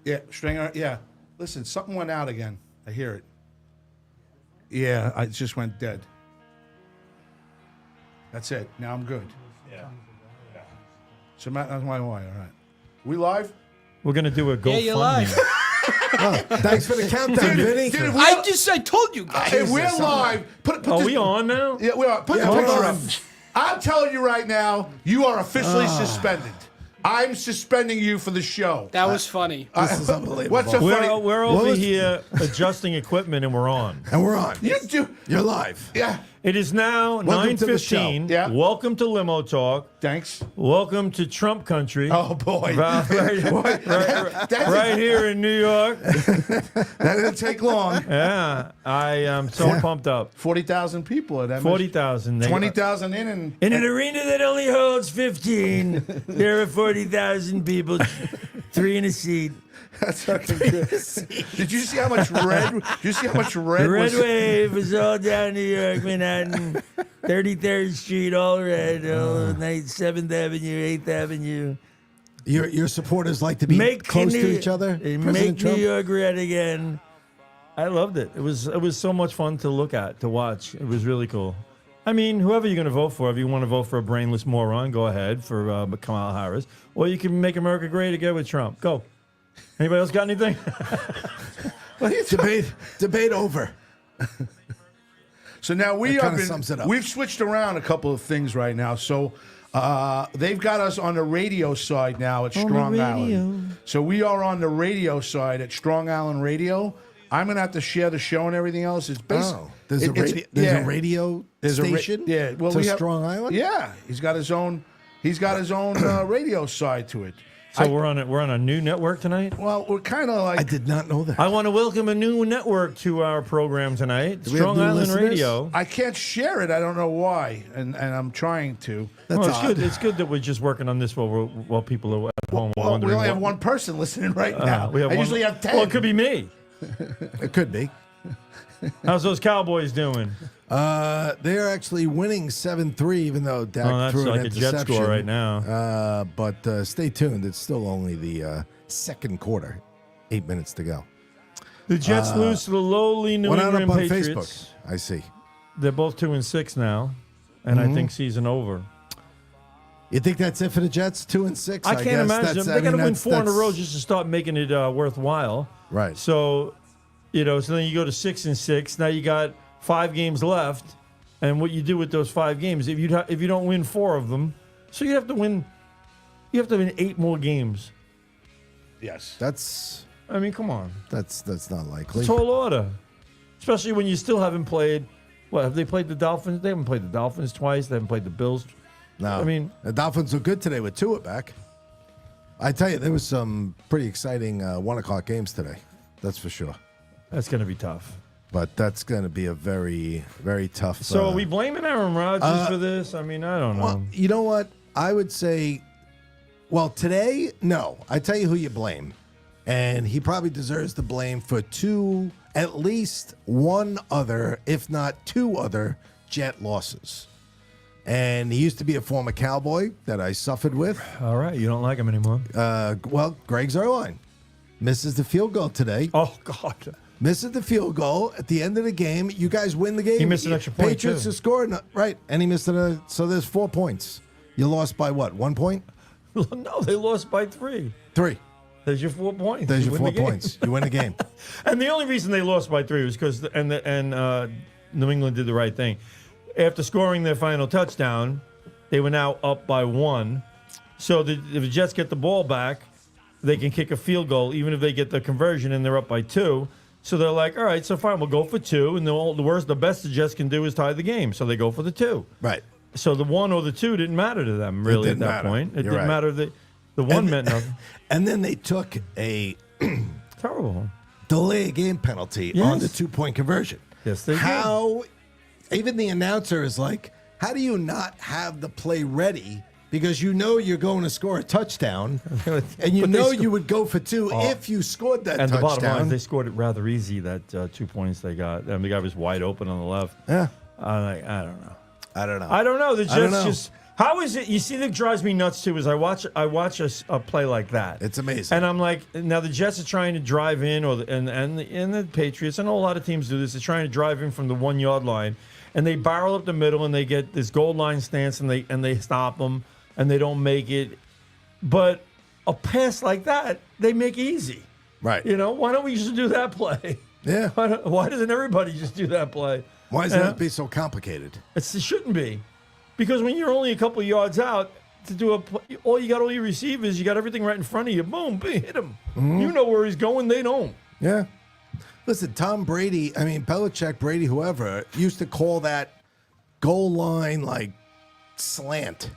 Yeah, Stringer. Yeah. Listen, something went out again. I hear it. Yeah, I just went dead. That's it. Now I'm good. Yeah. So Matt, that's my why. All right. We live? We're gonna do a GoFundMe. Yeah, you're live. Thanks for the countdown, Vinny. I told you guys. Hey, we're live. Put Are this, we on now? Yeah, we are. Put the hold picture on. up. I'm telling you right now, you are officially suspended. I'm suspending you for the show. That was funny. This is unbelievable. What's so funny? We're over here adjusting equipment and we're on. And we're on. You do. You're live. Yeah. It is now Welcome to the 9:15. show. Yeah. Welcome to Limo Talk. Thanks. Welcome to Trump country. Oh boy. Right here in New York. That didn't take long. Yeah, I am so pumped up. 40,000 people at MS. 40,000. 20,000 in and In an arena that only holds 15, there are 40,000 people, 3 in a seat. that's fucking good. Did you see how much red? Did you see how much red? The red was, wave is all down New York, Manhattan, 33rd Street, all red, all night, 7th Avenue, 8th Avenue. Your supporters like to be close to each other. Make President Trump? New York red again. I loved it. It was so much fun to look at, to watch. It was really cool. I mean, whoever you're going to vote for, if you want to vote for a brainless moron, go ahead for Kamala Harris. Or you can make America great again with Trump. Go. Anybody else got anything? Debate over. So now That kinda sums it up. we've switched around a couple of things right now. So they've got us on the radio side now at Strong Island. So we are on the radio side at Strong Island Radio. I'm gonna have to share the show and everything else. It's basically There's a radio station. Well, to we have Strong Island. Yeah, he's got his own. He's got his own radio side to it. So we're on a new network tonight? Well, we're kind of like I did not know that. I want to welcome a new network to our program tonight, we have Strong new Island listeners? Radio. I can't share it. I don't know why, and I'm trying to. That's Well, it's odd. good. It's good that we're just working on this while people are at home Well, we wondering. only have what- one person listening right now. we have I one- usually have 10. Well, it could be me. It could be. How's those Cowboys doing? They're actually winning 7-3, even though Dak Oh, that's threw like an a Jet interception. score right now. But stay tuned. It's still only the second quarter. 8 minutes to go. The Jets lose to the lowly New Went out England up on Patriots. Facebook. I see. They're both 2-6 now, and I think season over. You think that's it for the Jets? 2-6. I can't guess. imagine That's- them. I They got to mean, win that's- 4 in a row that's- just to start making it worthwhile. Right. So, so then you go to 6-6. Now you got 5 games left, and what you do with those 5 games, if you don't win 4 of them, so you have to win 8 more games. Yes. That's I mean, come on, not likely. tall order, especially when you still haven't played. What have they played the Dolphins? They haven't played the Dolphins twice. They haven't played the Bills. No, I mean, the Dolphins were good today with Tua back. I tell you, there was some pretty exciting 1:00 games today. That's for sure. that's going to be tough. But that's going to be a very, very tough. So are we blaming Aaron Rodgers for this? I mean, I don't know. Well, you know what? I would say, well, today, no. I tell you who you blame. And he probably deserves the blame for at least one other, if not 2 other, Jet losses. And he used to be a former Cowboy that I suffered with. All right, you don't like him anymore. Greg Zuerlein misses the field goal today. Oh God. Misses the field goal at the end of the game. You guys win the game. He missed an extra point, Patriots too. have scored, right? And he missed it. So there's 4 points. You lost by what? 1 point? No, they lost by 3. 3. There's your 4 points. There's You your win 4 the game. points. You win the game. And the only reason they lost by 3 was because New England did the right thing. After scoring their final touchdown, they were now up by 1. So if the Jets get the ball back, they can kick a field goal, even if they get the conversion and they're up by 2. So they're like, all right, so fine, we'll go for 2. And the best the Jets can do is tie the game. So they go for the 2. Right. So the 1 or the 2 didn't matter to them, really, at didn't that matter. point. It You're didn't right. matter. The 1 meant nothing. And then they took a Terrible. delay game penalty Yes. on the 2-point conversion. Yes, they did. How, even the announcer is like, how do you not have the play ready? Because you know you're going to score a touchdown, and you But they know sco- you would go for 2 if you scored that And the touchdown. bottom line is they scored it rather easy, that 2 points they got. And the guy was wide open on the left. Yeah. I don't know. I don't know. I don't know. The I don't Jets know. just How is it? You see, that drives me nuts too. Is I watch a play like that. It's amazing. And I'm like, now the Jets are trying to drive in, and the Patriots. I know a lot of teams do this. They're trying to drive in from the 1 yard line, and they barrel up the middle, and they get this goal line stance, and they stop them, and they don't make it. But a pass like that, they make easy. Right. You know, why don't we just do that play? Yeah. Why doesn't everybody just do that play? Why does it be so complicated? It shouldn't be. Because when you're only a couple of yards out to do all your receivers, you got everything right in front of you. Boom, hit him. Mm-hmm. You know where he's going. They don't. Yeah. Listen, Tom Brady, Belichick, Brady, whoever, used to call that goal line like slant.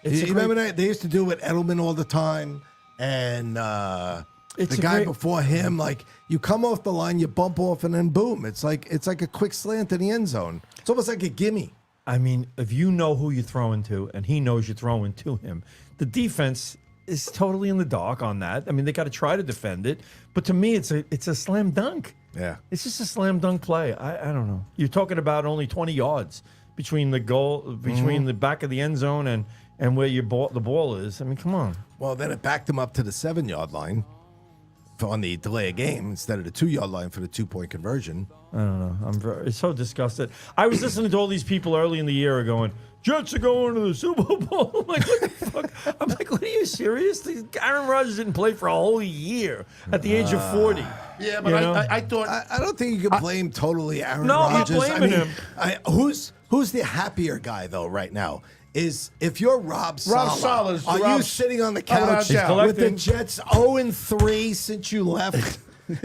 You remember that? They used to do it with Edelman all the time. And the guy before him, like you come off the line, you bump off, and then boom. It's like a quick slant in the end zone. It's almost like a gimme. I mean, if you know who you're throwing to and he knows you're throwing to him, the defense is totally in the dark on that. I mean, they got to try to defend it. But to me, it's a slam dunk. Yeah. It's just a slam dunk play. I don't know. You're talking about only 20 yards between the goal, between the back of the end zone and where the ball is. I mean, come on. Well, then it backed him up to the 7 yard line on the delay of game instead of the 2 yard line for the 2-point conversion. I don't know. I'm so disgusted. I was listening to all these people early in the year going, Jets are going to the Super Bowl. I'm like, what the fuck? I'm like, what, are you serious? Aaron Rodgers didn't play for a whole year at the age of 40. Yeah, but You know? I thought I don't think you can blame totally Aaron No, I'm not Rodgers. blaming him. Who's the happier guy though right now? Is if you're Rob Saleh, are you sitting on the couch with the Jets 0-3 since you left,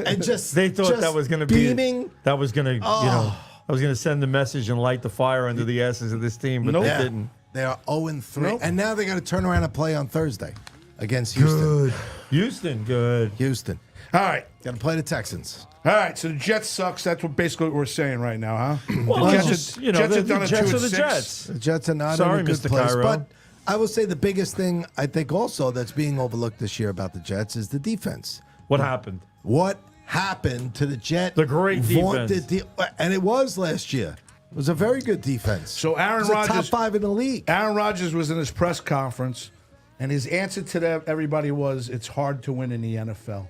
and just They thought that was going to be beaming? that was going to I was going to send the message and light the fire under the asses of this team, but they didn't. They are 0-3, and now they got to turn around and play on Thursday against Houston. Good. Houston. all right. Got to play the Texans. All right, so the Jets sucks. That's basically what we're saying right now, huh? Well, the it's Jets, just, you know, Jets the have done a Jets 2 are and the 6. Jets. The Jets are not Sorry, in a good Mr. place. Cairo. But I will say the biggest thing I think also that's being overlooked this year about the Jets is the defense. What happened? What happened to the Jets? The great defense. And it was last year. It was a very good defense. So Aaron It was a top Rodgers, 5 in the league. Aaron Rodgers was in his press conference, and his answer to everybody was, "It's hard to win in the NFL."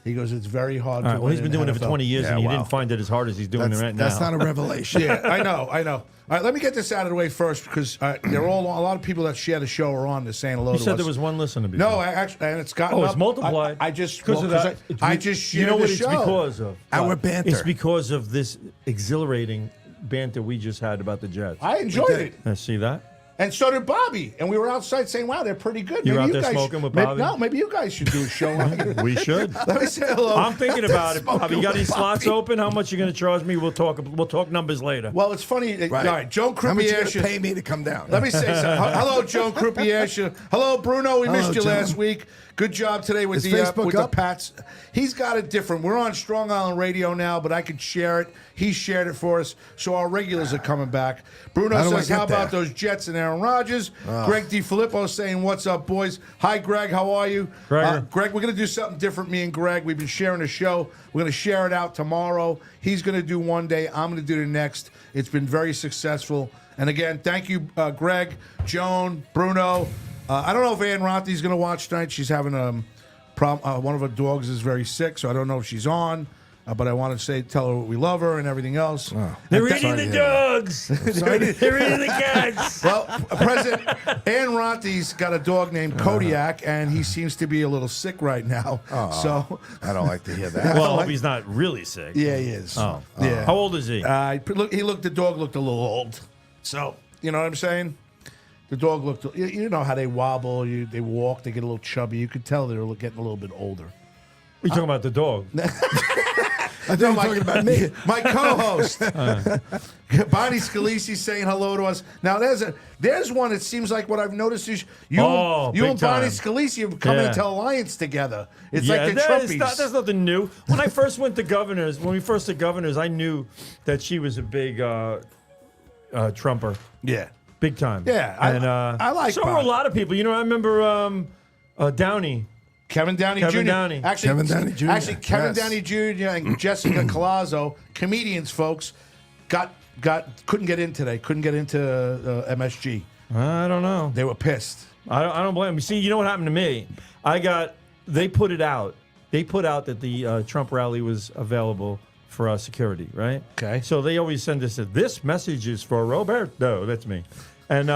He goes, "It's very hard to win." Well, he's been in doing the it for NFL. 20 years, Yeah, and he wow. didn't find it as hard as he's doing it right now. That's not a revelation. Yeah, I know. All right, let me get this out of the way first because they're all a lot of people that share the show are on. They're saying hello You to said us. there was one listener before. No, actually, and it's gotten Oh, it's up. multiplied. I just because of that. I just shared you know what the it's show. because of? Our What? banter. It's because of this exhilarating banter we just had about the Jets. I enjoyed it, See that? and so did Bobby. And we were outside saying, "Wow, they're pretty good." You were Maybe out there guys smoking with maybe- Bobby? No, maybe you guys should do a show on it. We should. Let me say hello. I'm thinking about it. Smoking Bobby, you got any with slots Bobby. open? How much you going to charge me? We'll talk numbers later. Well, it's funny. Right. All right, Joan How much you Croupier. gonna pay me to come down? Let me say something. Hello, Joan Croupier. Hello, Bruno. We missed you Joan. last week. Good job today with Is the Facebook with the up? Pats. He's got it different. We're on Strong Island Radio now, but I could share it. He shared it for us, so our regulars are coming back. Bruno How do I says, get "How about there?" those Jets and Aaron Rodgers?" Greg DiFilippo saying, "What's up, boys?" Hi, Greg. How are you? Gregor. Greg, we're going to do something different. Me and Greg, we've been sharing the show. We're going to share it out tomorrow. He's going to do one day. I'm going to do the next. It's been very successful. And again, thank you, Greg, Joan, Bruno. I don't know if Ann Rothy's going to watch tonight. She's having a problem. One of her dogs is very sick, so I don't know if she's on. But I want to tell her we love her and everything else. They're And eating the dogs. They're eating the cats. Well, President Ann Rothy's got a dog named Kodiak, and he seems to be a little sick right now. So, I don't like to hear that. Well, I hope he's not really sick. yeah, he is. Oh. Yeah. How old is he? The dog looked a little old. So, you know what I'm saying? The dog looked, you know how they wobble, they walk, they get a little chubby. You could tell they were getting a little bit older. You talking about the dog? I thought you were talking about me. My co-host, Bonnie Scalisi, saying hello to us. Now there's one. It seems like what I've noticed is you and big Bonnie time. Scalisi have come Yeah. into alliance together. It's like the that's Trumpies. that's nothing new. When I first went to Governors, when we first did Governors, I knew that she was a big Trumper, yeah, big time. Yeah, I like So were a Bonnie. lot of people. You know, I remember Downey. Kevin Downey Kevin Jr. Downey. Actually, Kevin Downey Jr., Actually, Kevin yes. Downey Jr. and Jessica Colazzo, comedians, folks, couldn't get in today. Couldn't get into MSG. I don't know. They were pissed. I don't blame them. See, you know what happened to me? They put it out. They put out that the Trump rally was available for security, right? Okay. So they always send us this message is for Roberto. That's me. And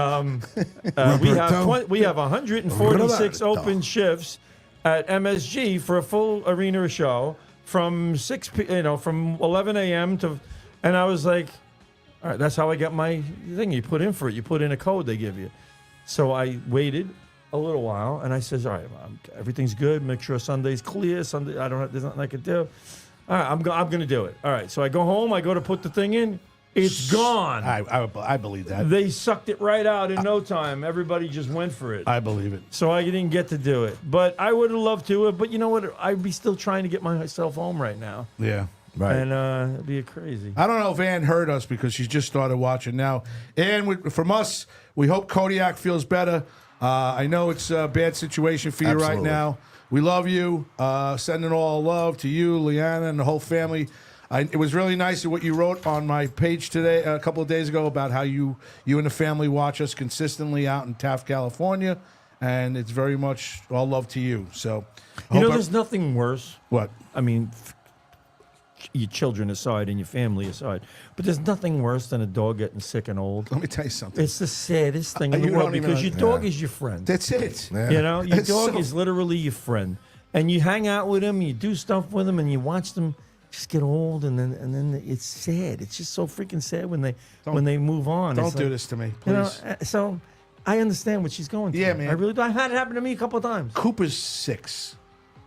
we have 146 Roberto. open shifts at MSG for a full arena show from from 11 a.m. to, and I was like, all right, that's how I get my thing. You put in for it. You put in a code they give you. So I waited a little while, and I says, all right, everything's good. Make sure Sunday's clear. Sunday, there's nothing I can do. All right, I'm going to do it. All right, so I go home. I go to put the thing in. It's gone. I believe that. They sucked it right out in no time. Everybody just went for it. I believe it. So I didn't get to do it. But I would have loved to have. But you know what? I'd be still trying to get myself home right now. Yeah. Right. And it'd be crazy. I don't know if Ann heard us because she's just started watching now. Ann, from us, we hope Kodiak feels better. I know it's a bad situation for you right Absolutely. now. We love you. Sending all love to you, Leanna, and the whole family. It was really nice what you wrote on my page today, a couple of days ago, about how you and the family watch us consistently out in Taft, California, and it's very much all love to you. So, There's nothing worse. What? I mean, your children aside and your family aside, but there's nothing worse than a dog getting sick and old. Let me tell you something. It's the saddest thing in the You world don't even because your dog is your friend. That's it. Yeah. Your It's dog so- is literally your friend, and you hang out with him, you do stuff with him, and you watch them just get old, and then it's sad. It's just so freaking sad when they move on. Don't It's do like, this to me, you know, please. so I understand what she's going through. Yeah, man. I really do. I've had it happen to me a couple of times. Cooper's 6.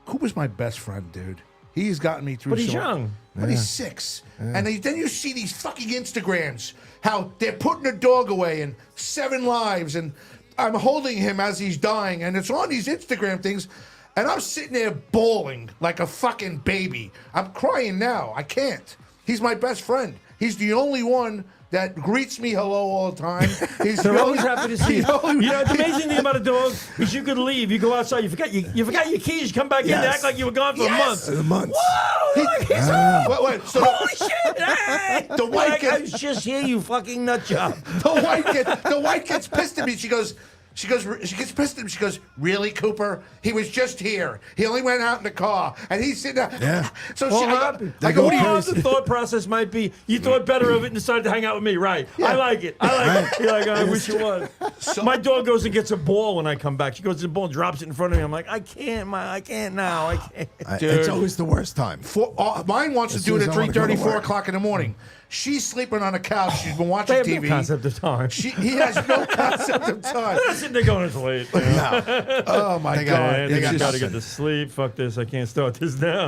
Cooper's my best friend, dude. He's gotten me through. But he's so- young. But he's 6. And then you see these fucking Instagrams, how they're putting a dog away and 7 lives, and I'm holding him as he's dying, and it's on these Instagram things, and I'm sitting there bawling like a fucking baby. I'm crying now. I can't. He's my best friend. He's the only one that greets me hello all the time. They're always happy to see you. The amazing thing about a dog is you could leave, you go outside, you forgot your keys, you come back in, Yes. they act like you were gone for a month. Months. Whoa! Look, he's home! Wait, so Holy shit! Hey! The white Like, kid- I was just here, you fucking nut job. the white gets pissed at me. She gets pissed at him. She goes, "Really, Cooper? He was just here. He only went out in the car, and he's sitting there." Yeah. So Well, I go, "What do you?" well, the thought process might be, you thought better of it and decided to hang out with me, right? I like it. You're like, I wish you was. My dog goes and gets a ball when I come back. She goes to the ball and drops it in front of me. I'm like, I can't now. I can't. It's always the worst time. Mine wants to As do soon it as at I wanna go to 3:30, 4 work. o'clock in the morning. She's sleeping on a couch. She's been They watching have TV. no concept of time. He has no concept of time. They're not sitting there going, it's late. Oh my They God! got- Man, they I got gotta nothing. get to sleep. Fuck this. I can't start this now.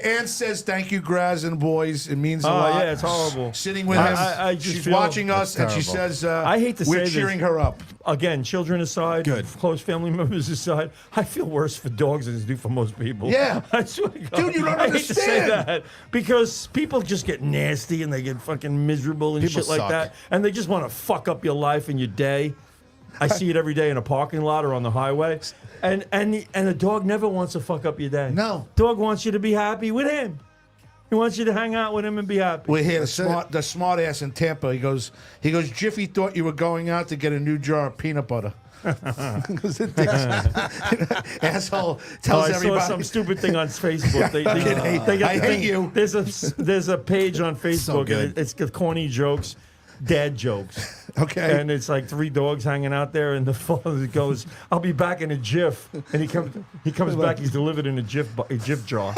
Ann says thank you, Graz and boys. It means a Oh, lot. yeah, it's horrible. Sitting with him, I just she's feel- watching us, and she terrible. says, I hate to we're say this. cheering her up." Again, children aside, Good. close family members aside, I feel worse for dogs than I do for most people. Yeah. I swear to God. Dude, you don't I hate to say understand. that because people just get nasty and they get fucking miserable and People shit like suck. that, and they just want to fuck up your life and your day. I see it every day in a parking lot or on the highway, and a dog never wants to fuck up your day. No. Dog wants you to be happy with him. He wants you to hang out with him and be happy. We're here, the smart ass in Tampa. He goes, Jiffy thought you were going out to get a new jar of peanut butter. Asshole tells I everybody. saw some stupid thing on Facebook. They get I the hate thing. you. There's a page on Facebook, good. and it's got corny jokes, dad jokes. Okay. And it's like 3 dogs hanging out there, and the father goes, "I'll be back in a jiff," and he comes back. He's delivered in a jiff jar.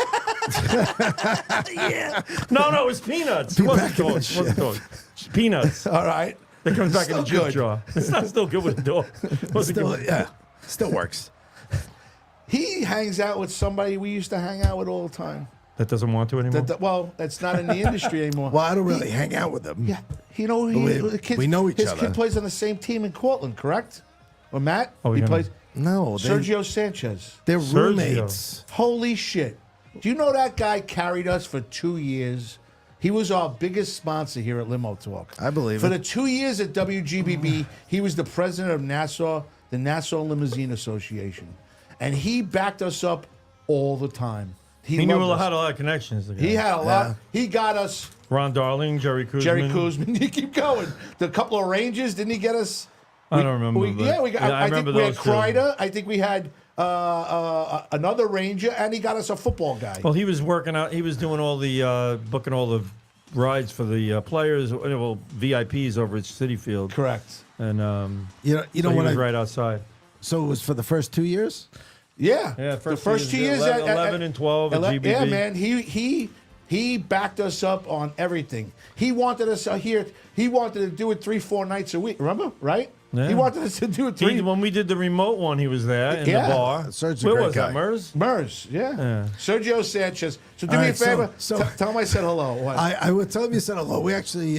Yeah. No, it's peanuts. It wasn't back in a dogs. It wasn't dogs. Peanuts. All right. It comes back in a Still jiff good. jar. It's not still good with a dog. Wasn't Still, good. yeah, still works. He hangs out with somebody we used to hang out with all the time. That doesn't want to anymore. Well, that's not in the industry anymore. Well, I don't really hang out with them. Yeah, the kid, we know each his other. kid plays on the same team in Cortland, correct? Or Matt? Oh, he yeah. plays No, Sergio Sanchez. they're Sergio. roommates. Holy shit! Do you know that guy carried us for 2 years? He was our biggest sponsor here at Limo Talk. I believe For it. the 2 years at WGBB, he was the president of Nassau, the Nassau Limousine Association, and he backed us up all the time. He knew loved us. had a lot of connections. the guy. He had a lot. Yeah. He got us. Ron Darling, Jerry Kuzman. Jerry Kuzman. You keep going. The couple of Rangers, didn't he get us? I don't remember. We got. I think remember we had those two. Kreider. I think we had another Ranger, and he got us a football guy. Well, he was working out. He was doing all the booking all the rides for the players, well, VIPs over at Citi Field. Correct. And You know so what he was right outside. So it was for the first 2 years? Yeah. Yeah, the first 2 years. 11 and 12 at GBB. Yeah, man. He backed us up on everything. He wanted us here. He wanted to do it 3-4 nights a week. Remember, right? Yeah. He wanted us to do it three. When we did the remote one, he was there in Yeah. the bar. Serge's a Where great was guy. that, Mers? Mers, yeah. Sergio Sanchez. So do All me a right, so- favor. so- Tell him I said hello. What? I would tell him you said hello. We actually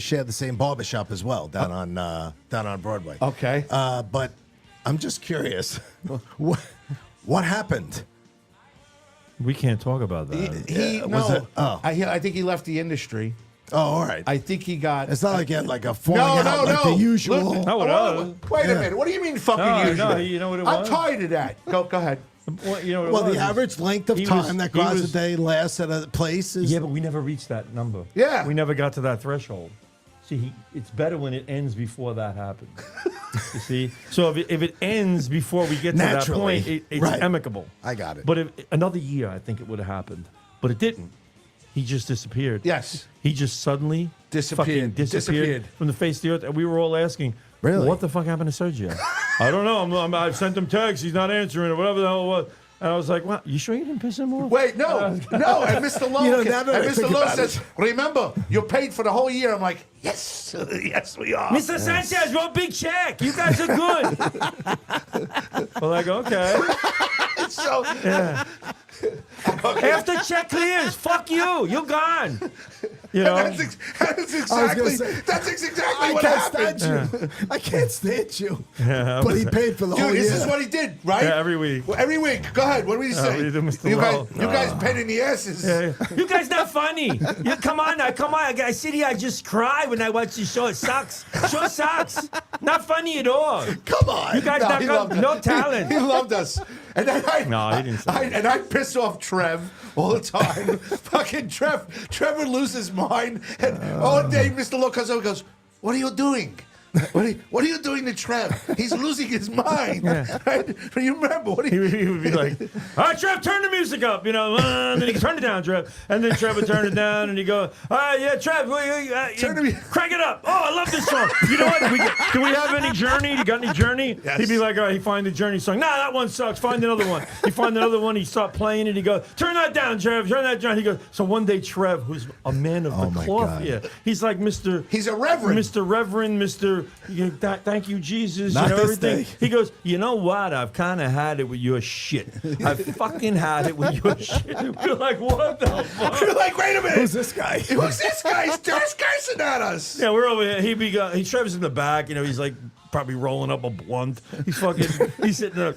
share the same barbershop as well down on Broadway. Okay. But I'm just curious. What happened? We can't talk about that. he was no. it- oh. I think he left the industry. Oh, all right. I think he got. It's not like you had like a falling out like the usual. Look, No, it was. Wait a minute. What do you mean fucking No, usual? no, you know what it I'm was? tired of that. Go ahead. Well, you know what it Well, was? the average length of He time was- that he Graza was- Day lasts at a place is. Yeah, but we never reached that number. Yeah. We never got to that threshold. See, it's better when it ends before that happens. You see? So if it ends before we get to Naturally. that point, it's Right. amicable. I got it. But if, another year, I think it would have happened. But it didn't. He just disappeared. Yes. He just suddenly Disappeared. fucking disappeared Disappeared. from the face of the earth. And we were all asking, Really? what the fuck happened to Sergio? I don't know. I've sent him texts. He's not answering or whatever the hell it was. And I was like, wow, you sure you didn't piss him off? Wait, no. And Mr. Lowe, You know, now that I and Mr. think Lowe about says, it. remember, you're paid for the whole year. I'm like, yes, yes, we are. Mr. Sanchez wrote big check. You guys are good. We're like, okay. So, After check clears, fuck you. You're gone. You know? that's exactly say, exactly I what can't happened. stand you. I can't stand you. Yeah, But he paid for the whole Dude, year. this is what he did, right? Yeah, every week. Well, every week. Go ahead. What did he say? we do Mr. You Lowe. guys pain in the asses. You guys not funny. You come on now, come on. I sit here, I just cry when I watch the show. It sucks. Show sucks. Not funny at all. Come on. You guys No, not he got loved no us. talent. He loved us. And then No, he didn't say that. and I piss off Trev all the time. Fucking Trev would lose his mind. And all day, Mr. Lowe comes over and goes, what are you doing? What are you doing to Trev? He's losing his mind. Right? You remember what He would be like, all right, Trev, turn the music up, you know. And then he turn it down, Trev. And then Trev would turn it down, and he'd go, all right, yeah, Trev, crank it up. Oh, I love this song. You know what? Do we have any Journey? You got any Journey? Yes. He'd be like, all right, he'd find the Journey song. Nah, that one sucks. Find another one. He'd find another one. He'd start playing it. He'd go, turn that down, Trev. Turn that down. He goes, so one day, Trev, who's a man of the my cloth God. here, he's like Mr. He's a reverend. Mr. Reverend, Mr. Thank you, Jesus. Not you know, this everything. day. He goes, you know what? I've kind of had it with your shit. I've fucking had it with your shit. We're like, what the fuck? You're like, wait a minute. Who's this guy? Who's this guy? He's cursing at us. Yeah, we're over here. He Trevor's in the back. You know, he's like probably rolling up a blunt. He's sitting there.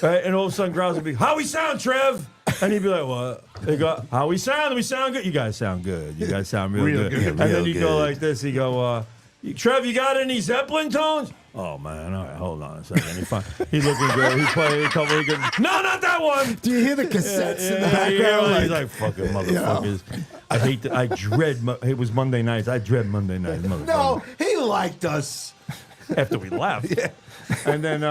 Right, and all of a sudden, Grouse would be, how we sound, Trev? And he'd be like, what? They go, how we sound? We sound good? You guys sound good. You guys sound real, Real good. good. And then Real he'd go good. like this. He'd go, Trev, you got any Zeppelin tones? Oh, man. All right, hold on a second. He's looking good. He played a couple of good. No, not that one. Do you hear the cassettes in the Yeah, background? he's like, fucking motherfuckers. I hate I dread, it was Monday nights. I dread Monday nights. No, motherfuckers. he liked us. After we left. And then,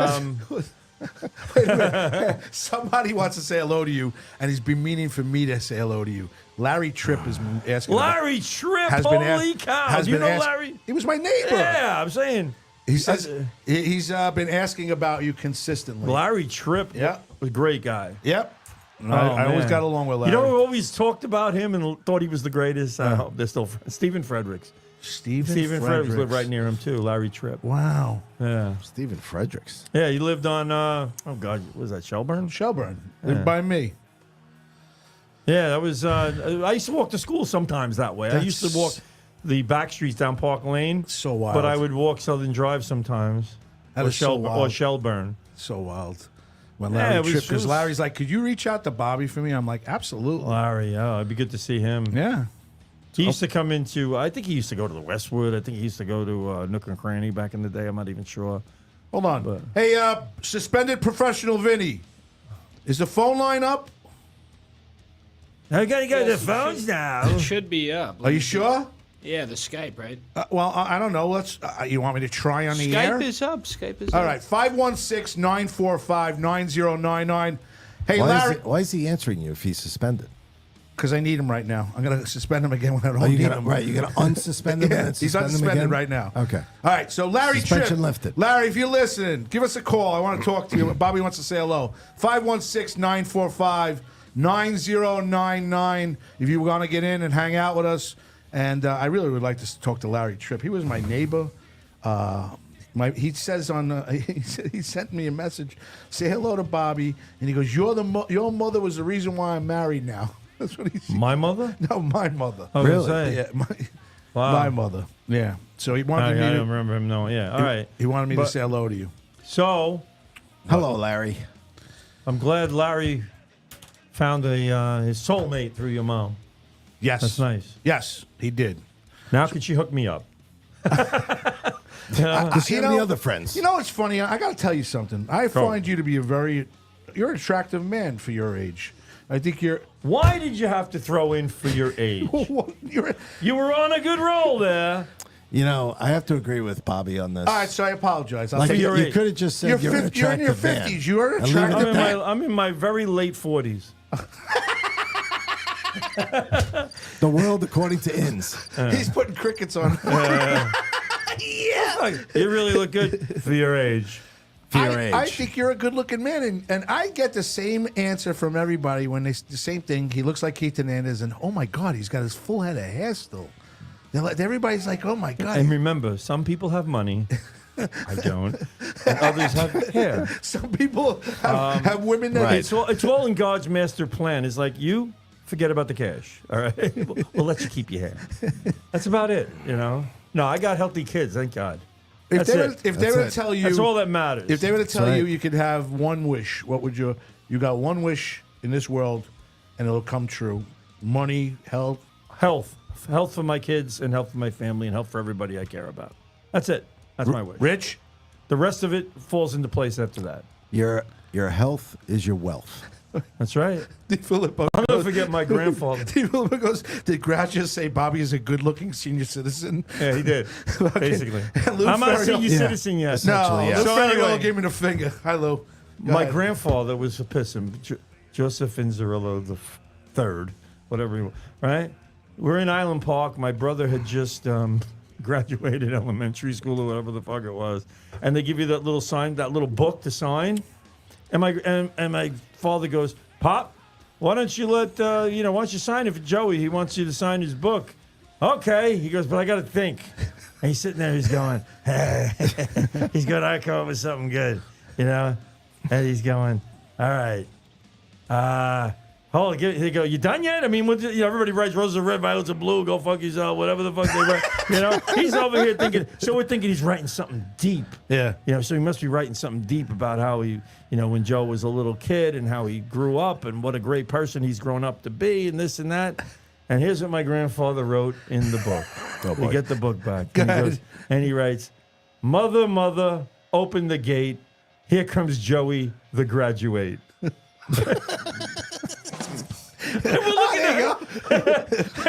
Somebody wants to say hello to you, and he's been meaning for me to say hello to you. Larry Tripp is asking. Larry Tripp, has been holy asked- cow. has You been know asked- Larry? He was my neighbor. Yeah, I'm saying. He says he's been asking about you consistently. Larry Tripp Yeah. was a great guy. Yep. Oh, I always man. got along with Larry. You know who always talked about him and thought he was the greatest? I hope they're still friends. Stephen Fredericks. Stephen Fredericks lived right near him, too. Larry Tripp. Wow. Yeah. Stephen Fredericks. Yeah, he lived on, oh, God, what was that, Shelburne? Shelburne. Lived by me. Yeah, that was, I used to walk to school sometimes that way. I used to walk the back streets down Park Lane. So wild. But I would walk Southern Drive sometimes. That or, is so wild. or Shelburne. So wild. When Yeah, Larry it was- Tripp, it because was- Larry's like, could you reach out to Bobby for me? I'm like, absolutely. Larry, oh, it'd be good to see him. Yeah. He used to come into, I think he used to go to the Westwood. I think he used to go to Nook and Cranny back in the day. I'm not even sure. Hold on. But- Hey, suspended professional Vinny. Is the phone line up? I gotta go to the Yes, you phones should. now. It should be up. Are you sure? Yeah, the Skype, right? Well, I don't know. Let's. You want me to try on the air? Skype is up. Skype is All up. right, 516-945-9099. Hey, Larry. Why is he answering you if he's suspended? Because I need him right now. I'm going to suspend him again when I don't You're need gonna, him. right, you're going to unsuspend him Yeah, and then he's suspend him unsuspended again? right now. Okay. All right, so Larry Suspension Tripp. lifted. Larry, if you're listening, give us a call. I want to talk to you. Bobby wants to say hello. 516-945-9099 if you want to get in and hang out with us. And I really would like to talk to Larry Tripp. He was my neighbor. He says he sent me a message. Say hello to Bobby, and he goes, "Your mother was the reason why I'm married now." That's what he said. My mother? No, my mother. I was Really? gonna say. Yeah, Wow. my mother. Yeah. So he wanted I me don't to. remember him knowing. Yeah. All right. He wanted me to But- say hello to you. So Hello, Larry. I'm glad Larry found his soulmate through your mom. Yes. That's nice. Yes, he did. Now could she hook me up? Does he have any other friends? You know what's funny? I got to tell you something. I find you to be you're an attractive man for your age. I think you're. Why did you have to throw in for your age? You're You were on a good roll there. You know, I have to agree with Bobby on this. all right, so I apologize. I'll Like take your you age. could have just said you're an you're in your attractive man. 50s. You're an And leave it attractive at that. I'm in my very late 40s. The world according to Inns. He's putting crickets on. You really look good for your age. For your age. I think you're a good-looking man, and I get the same answer from everybody when they the same thing. He looks like Keith Hernandez, and oh my God, he's got his full head of hair still. Everybody's like, oh my God. And remember, some people have money. I don't. And others have hair. Some people have women that right. It's all in God's master plan. It's like you forget about the cash. All right, we'll let you keep your hair. That's about it. You know. No, I got healthy kids. Thank God. If they were That's to it. tell you, That's all that matters. if they were to tell right. you you could have one wish, what would you got one wish in this world, and it'll come true: money, health. Health for my kids, and health for my family, and health for everybody I care about. That's it. That's my wish. Rich. The rest of it falls into place after that. Your health is your wealth. That's right. Filippo. I'll never forget my grandfather. Filippo goes, did Groucho say Bobby is a good-looking senior citizen? Yeah, he did. Basically. Lou I'm not a Ferrigno- senior Yeah. citizen yet. No, Essentially, yeah. Lou So Ferrigno anyway. gave me the finger. Hi, Lou. Go My ahead. grandfather was a pissin, Joseph Inzerillo the third, whatever he was, right? We're in Island Park. My brother had just graduated elementary school or whatever the fuck it was, and they give you that little sign, that little book to sign. And my father goes, "Pop, why don't you why don't you sign it for Joey? He wants you to sign his book." Okay, he goes, "But I got to think." And he's sitting there, he's going, he's going, "I come up with something good," you know, and he's going, "All right, hold on, he go, you done yet? I mean, everybody writes roses are red, violets are blue, go fuck yourself, whatever the fuck they write. You know, he's over here thinking, so we're thinking he's writing something deep. Yeah. You know, so he must be writing something deep about how he, when Joe was a little kid and how he grew up and what a great person he's grown up to be and this and that. And here's what my grandfather wrote in the book. We get the book back. And he writes, "Mother, mother, open the gate. Here comes Joey, the graduate." And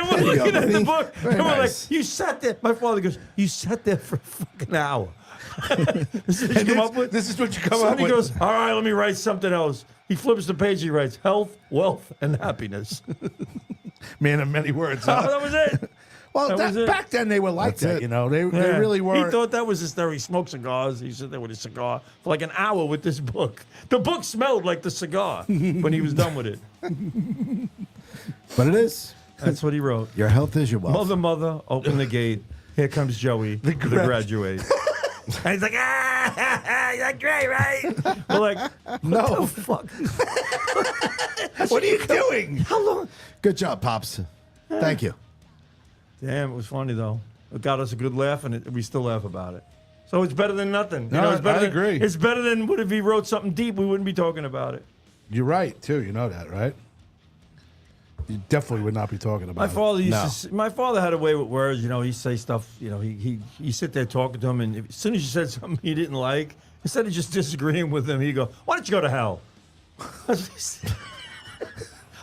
we're looking at the book, and we're nice. like, "You sat there." My father goes, "You sat there for a fucking hour." This is what you come up with. This is what you come So up he with. goes, "All right, let me write something else." He flips the page. He writes, "Health, wealth, and happiness." Man of many words. Oh, Huh? that was it. Well, that was it. back then they were like That's that. it. They Yeah. really were. He thought that was his theory. He smoked cigars. He sat there with his cigar for like an hour with this book. The book smelled like the cigar when he was done with it. But it is. That's what he wrote. Your health is your wealth. Mother, mother, open the gate. Here comes Joey, the graduate. And he's like, that's great, right? We're like, No. fuck. What are you doing? How long? Good job, Pops. Thank you. Damn, it was funny, though. It got us a good laugh, and we still laugh about it. So it's better than nothing. No, it's better I agree. It's better than what if he wrote something deep, we wouldn't be talking about it. You're right, too. You know that, right? You definitely would not be talking about My it. father my father had a way with words. He'd say stuff. He sit there talking to him, and as soon as you said something he didn't like, instead of just disagreeing with him, he'd go, "Why don't you go to hell?"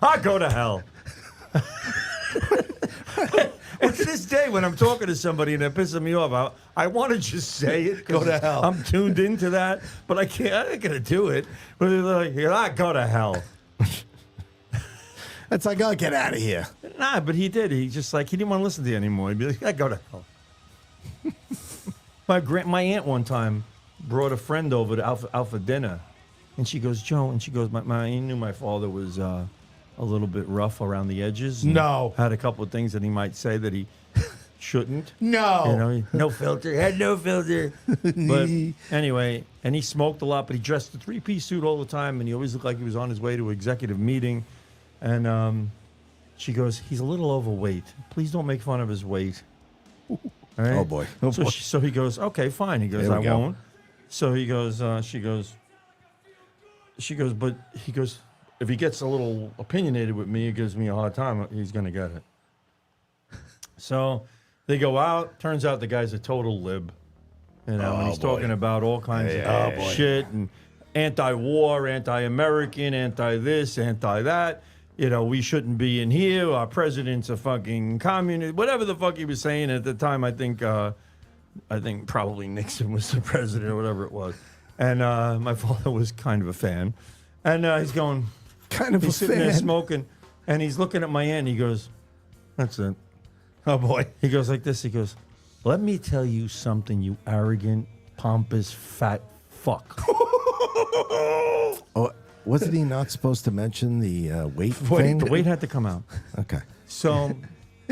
I'll go to hell. And to this day, when I'm talking to somebody and they're pissing me off, I want to just say it. Go to hell. I'm tuned into that, but I can't. I ain't gonna do it. But they're like, go to hell. It's like, oh, get out of here. Nah, but he did. He just he didn't want to listen to you anymore. He'd be like, go to hell. My aunt one time brought a friend over to out for dinner, and she goes, Joe, and she goes, my aunt knew my father was a little bit rough around the edges. And No. had a couple of things that he might say that he shouldn't. No. You know, no filter. Had no filter. But anyway, and he smoked a lot, but he dressed a 3-piece suit all the time, and he always looked like he was on his way to an executive meeting. And she goes, he's a little overweight. Please don't make fun of his weight. All right? Oh, boy. So he goes, okay, fine. He goes, There we I go. won't. So he goes, she goes, but he goes, if he gets a little opinionated with me, it gives me a hard time. He's going to get it. So they go out. Turns out the guy's a total lib. You know, and he's talking about all kinds of shit and anti-war, anti-American, anti-this, anti-that. You know, we shouldn't be in here. Our president's a fucking communist. Whatever the fuck he was saying at the time, I think probably Nixon was the president or whatever it was. And my father was kind of a fan. And he's going, he's sitting there smoking, and he's looking at my aunt. He goes, that's it. Oh, boy. He goes like this. He goes, let me tell you something, you arrogant, pompous, fat fuck. Oh, wasn't he not supposed to mention the weight thing? The weight had to come out. Okay. So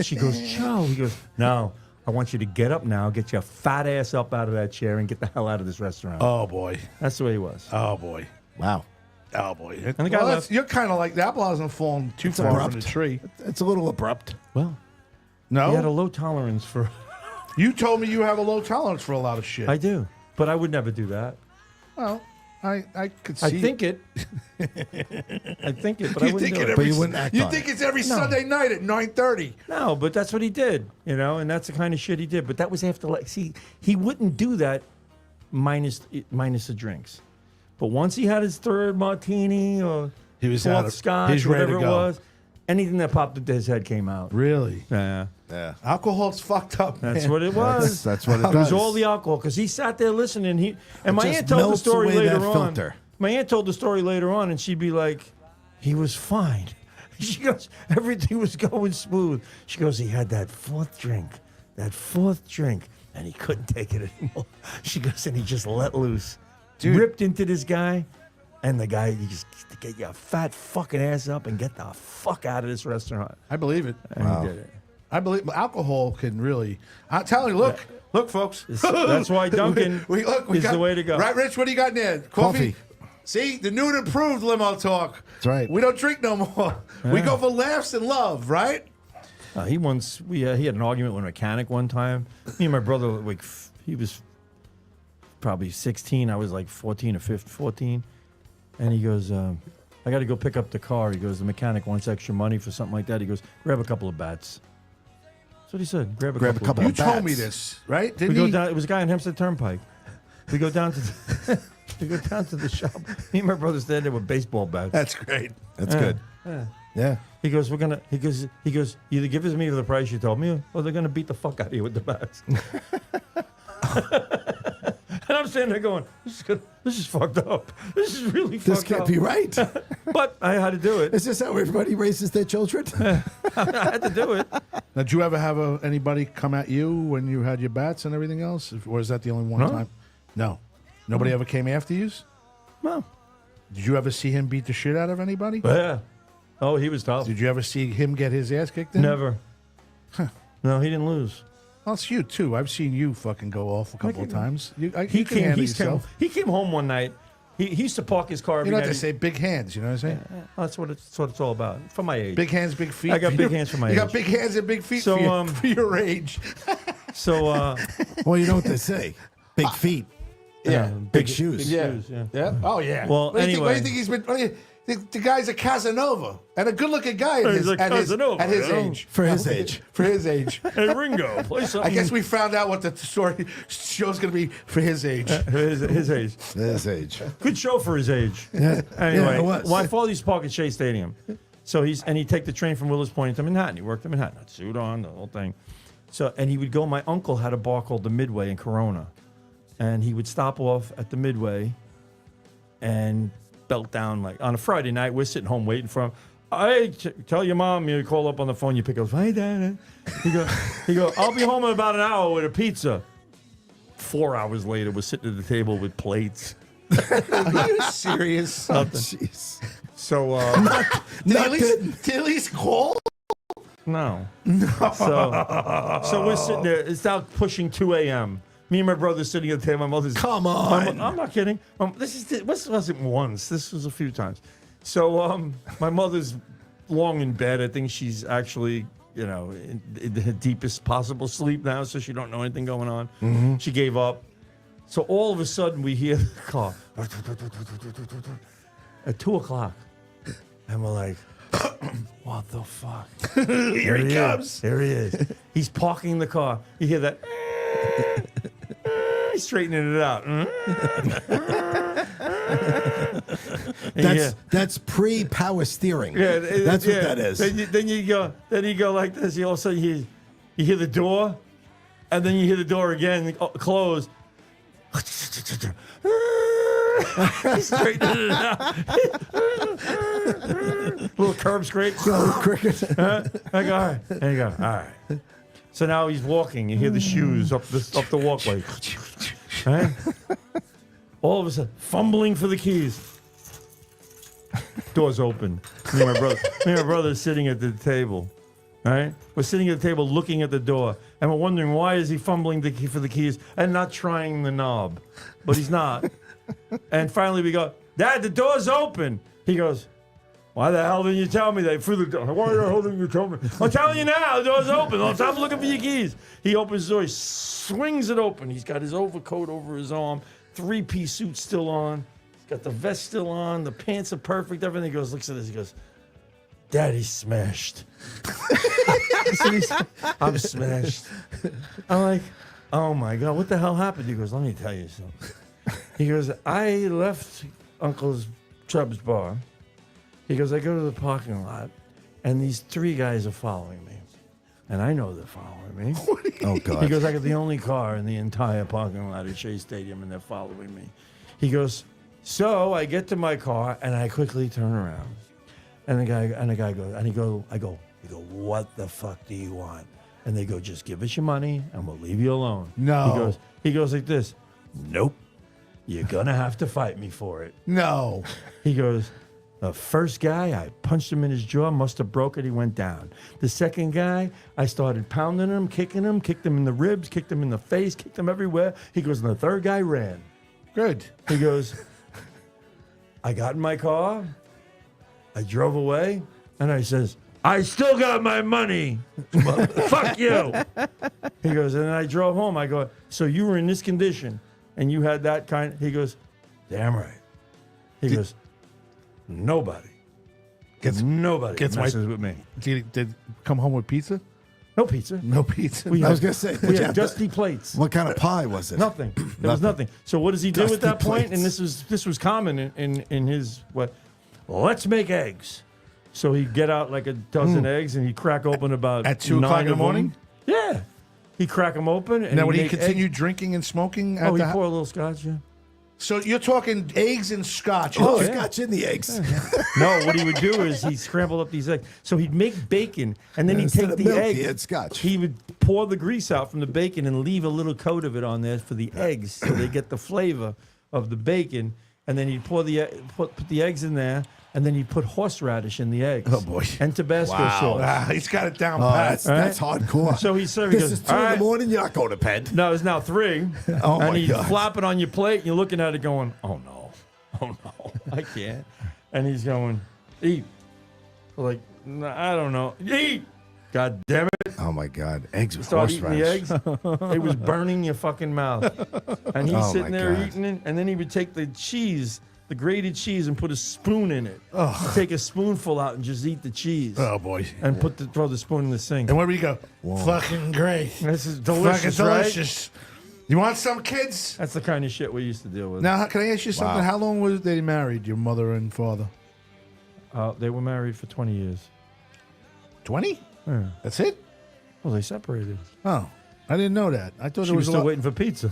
she goes, Joe. He goes, no, I want you to get up now, get your fat ass up out of that chair, and get the hell out of this restaurant. Oh, boy. That's the way he was. Oh, boy. Wow. Oh, boy. And the guy left. You're kind of like, the apple hasn't fallen too far abrupt. from the tree. It's a little abrupt. Well, No? he had a low tolerance for. You told me you have a low tolerance for a lot of shit. I do, but I would never do that. Well, I could see. I think it. I think it, but I You wouldn't think do it it. every, But you wouldn't act You on think it. it's every Sunday night at 9:30. No, but that's what he did, you know, and that's the kind of shit he did. But that was after, see, he wouldn't do that minus the drinks. But once he had his third martini or He was fourth out of- scotch, he's ready whatever to it go. was, anything that popped into his head came out. Really? Yeah, Yeah. Alcohol's fucked up, that's man. what it was. That's what it It was does. all the alcohol because he sat there listening. And my just aunt told the melts story away later that on. filter. My aunt told the story later on, and she'd be like, "He was fine." She goes, "Everything was going smooth." She goes, "He had that fourth drink, and he couldn't take it anymore." She goes, and he just let loose, ripped into this guy, and the guy, he just get your fat fucking ass up and get the fuck out of this restaurant. I believe it. And he did it. I believe alcohol can really. I'm telling you, look, folks. That's why Dunkin' we is got, the way to go. Right, Rich? What do you got in there? Coffee. See, the new and improved limo talk. That's right. We don't drink no more. We go for laughs and love, right? He had an argument with a mechanic one time. Me and my brother, he was probably 16. I was like 14 or 14. And he goes, I got to go pick up the car. He goes, the mechanic wants extra money for something like that. He goes, grab a couple of bats. That's what he said. Grab a couple couple of You bats. told me this, right? We Didn't go he? down. It was a guy on Hempstead Turnpike. We go down to the shop. Me and my brother stand there with baseball bats. That's great. That's good. Yeah. He goes, he goes, either give it to me for the price you told me, or they're gonna beat the fuck out of you with the bats. And I'm standing there going, this is fucked up. This is really fucked This up. can't be right. But I had to do it. Is this how everybody raises their children? I had to do it. Now, did you ever have anybody come at you when you had your bats and everything else? Or is that the only one No. time? No. Nobody ever came after you? No. Did you ever see him beat the shit out of anybody? Yeah. Oh, he was tough. Did you ever see him get his ass kicked in? Never. No, he didn't lose. Well, it's you, too. I've seen you fucking go off a couple of times. You can He handle yourself. came home one night. He used to park his car every You know what night. they say, big hands, you know what I'm saying? That's what it's all about. For my age. Big hands, big feet. I got big hands for my You got age. big hands and big feet So, for your age. So, Well, you know what they say. Big feet. Yeah. Big shoes. shoes, yeah. Yeah. Oh, yeah. Well, what do you anyway. think he's been? The guy's a Casanova and a good-looking guy at He's his, a Casanova, at his you know? age. For his age. For his age. Hey, Ringo, play something. I guess we found out what the story show's going to be for his age. his age. His age. Good show for his age. Yeah. Anyway, Yeah, it was. my father used to park at Shea Stadium. So he'd take the train from Willers Point to Manhattan. He worked in Manhattan, had suit on, the whole thing. So, and he would go, my uncle had a bar called the Midway in Corona. And he would stop off at the Midway and belt down, like on a Friday night. We're sitting home waiting for him. Tell your mom, you call up on the phone, you pick up, hey, Dad. He go, I'll be home in about an hour with a pizza. 4 hours later, we're sitting at the table with plates. Are you serious? Jeez. So, Did he at least call? no. So we're sitting there. It's now pushing 2 a.m. Me and my brother sitting at the table. My mother's. Come on. I'm not kidding. This wasn't once. This was a few times. So my mother's long in bed. I think she's actually, in the deepest possible sleep now, so she don't know anything going on. Mm-hmm. She gave up. So all of a sudden we hear the car at 2 o'clock, and we're like, what the fuck? Here he comes. Here he is. He's parking the car. You hear that? He's straightening it out. That's pre-power steering. Yeah, That's what that is. Then you go like this. You all of a sudden you hear the door, and then you hear the door again close. He's straightening it out. Little curb scrape. Cricket. I go, all right. There you go. All right. So now he's walking. You hear the shoes up the walkway. Right? All of a sudden, fumbling for the keys. Doors open. Me and my brother are sitting at the table. Right? We're sitting at the table looking at the door, and we're wondering why is he fumbling for the keys and not trying the knob, but he's not. And finally we go, Dad, the door's open. He goes, why the hell didn't you tell me that? Through the door. Why the hell didn't you tell me? I'm telling you now, the door's open. Don't stop looking for your keys. He opens the door, he swings it open. He's got his overcoat over his arm, 3-piece suit still on. He's got the vest still on, the pants are perfect, everything. He goes, looks at this, he goes, Daddy's smashed. I'm smashed. I'm like, oh my God, what the hell happened? He goes, let me tell you something. He goes, I left Uncle Chubb's bar. He goes, I go to the parking lot, and these 3 guys are following me. And I know they're following me. Oh, God. He goes, I got the only car in the entire parking lot at Shea Stadium, and they're following me. He goes, so I get to my car, and I quickly turn around. And the guy goes, I go, what the fuck do you want? And they go, just give us your money and we'll leave you alone. No. He goes like this, nope, you're gonna have to fight me for it. No. He goes, the first guy, I punched him in his jaw, must have broke it, he went down. The second guy, I started pounding him, kicked him in the ribs, kicked him in the face, kicked him everywhere. He goes, and the third guy ran. Good. He goes, I got in my car, I drove away, and I says, I still got my money. Fuck you. He goes, and then I drove home. I go, so you were in this condition, and you had that kind. He goes, damn right. He goes, nobody messes with me. Did come home with pizza? No pizza. No pizza. We I was going to say. We had dusty plates. What kind of pie was it? Nothing. There was nothing. So what does he do Dusty at that point? And plates. this was common in his what? Let's make eggs. So he'd get out like a dozen eggs and he'd crack open about At 2 o'clock 9 in the of morning? them. Yeah, he'd crack them open. And Now, would he'd he make continue eggs. drinking and smoking? Oh, At he'd pour a little scotch. Yeah. So you're talking eggs and scotch. Oh, yeah. scotch in the eggs. No, what he would do is he'd scramble up these eggs. So he'd make bacon, and then he'd Instead take of the milk, egg. he had scotch. He would pour the grease out from the bacon and leave a little coat of it on there for the eggs, so they get the flavor of the bacon. And then he'd put the eggs in there, and then he'd put horseradish in the eggs. Oh, boy. And Tabasco sauce. He's got it down Oh, pat. that's hardcore. So he's serving. This Goes, is 2 "All in the right." morning. You're not going to bed. No, it's now 3. Oh, and my he's God. flopping on your plate, and you're looking at it going, oh no, I can't. And he's going, eat. Like, "No, I don't know. Eat. God damn it. Oh my God, eggs with Start eating the horseradish. eggs. It was burning your fucking mouth. And he's Oh, sitting my there God. eating it, and then he would take the cheese, the grated cheese, and put a spoon in it. Take a spoonful out and just eat the cheese. Oh, boy. And throw the spoon in the sink. And where do we go? Fucking great. This is delicious, Fucking right? delicious. You want some, kids? That's the kind of shit we used to deal with. Now, can I ask you something? Wow. How long was they married, your mother and father? They were married for 20 years. 20? Yeah. That's it? Well, they separated. Oh, I didn't know that. I thought She there was was a still lot. waiting for pizza.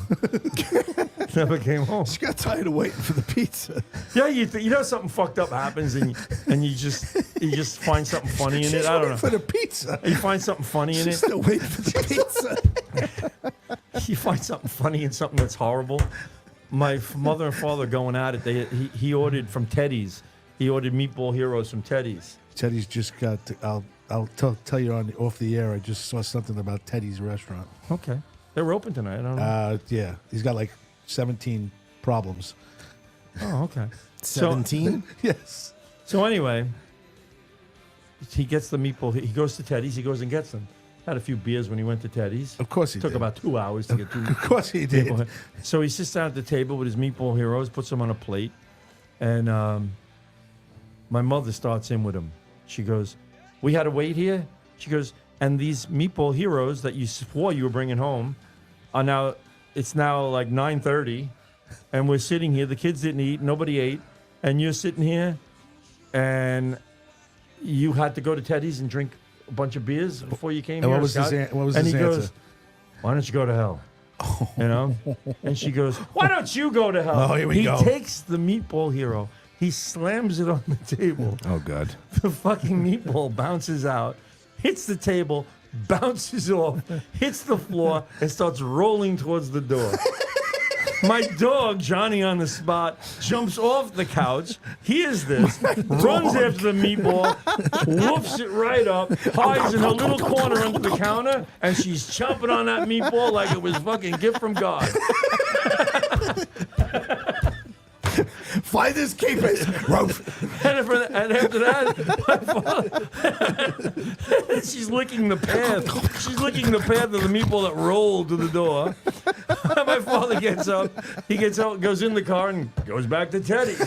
Never came home. She got tired of waiting for the pizza. Yeah, you know something fucked up happens, and you just find something funny in it. I don't know. For the pizza. You find something funny in it. Still waiting for the pizza. You find something funny in something that's horrible. My mother and father going at it. He ordered from Teddy's. He ordered Meatball Heroes from Teddy's. Teddy's just got. I'll tell you off the air. I just saw something about Teddy's restaurant. Okay, they were open tonight. I don't know. Yeah, he's got like 17 problems. Oh, okay. 17? Yes. So anyway, he gets the meatball. He goes to Teddy's. He goes and gets them. Had a few beers when he went to Teddy's. Of course he Took did. about 2 hours to get through. Of course he did. Meatball. So he sits down at the table with his Meatball Heroes, puts them on a plate, and my mother starts in with him. She goes, "We had to wait here." She goes, "And these Meatball Heroes that you swore you were bringing home are now. It's now like 9:30, and we're sitting here. The kids didn't eat. Nobody ate, and you're sitting here, and you had to go to Teddy's and drink a bunch of beers before you came And here." what was his Scott?" what was and his he answer? goes, "Why don't you go to hell?" You know? And she goes, "Why don't you go to hell?" Oh, here we go. He takes the Meatball Hero. He slams it on the table. Oh, God. The fucking meatball bounces out, hits the table, bounces off, hits the floor, and starts rolling towards the door. My dog, Johnny on the spot, jumps off the couch, hears this, runs after the meatball, whoops it right up, hides in a little corner under the counter, and she's chomping on that meatball like it was fucking gift from God. Find this keepers. And after that, she's licking the path. She's licking the path of the meatball that rolled to the door. My father gets up. He gets out, goes in the car, and goes back to Teddy's.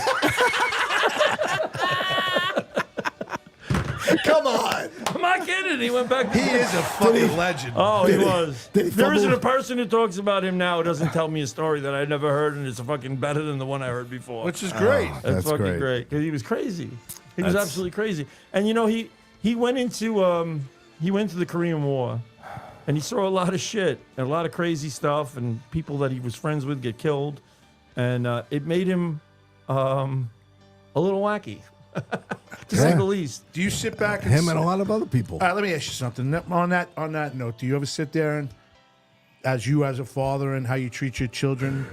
Come on. I'm not kidding. He went back to He is a fucking legend. Oh, he was. did he There isn't a fumble? person who talks about him now who doesn't tell me a story that I never heard, and it's fucking better than the one I heard before. Which is great. That's fucking great. great. Because he was crazy. He was That's- absolutely crazy. And you know, he went into the Korean War, and he saw a lot of shit and a lot of crazy stuff, and people that he was friends with get killed, and it made him a little wacky, to say the least. Do you sit back and Him and a lot of other people. All right, let me ask you something. On that note, do you ever sit there and, as a father and how you treat your children,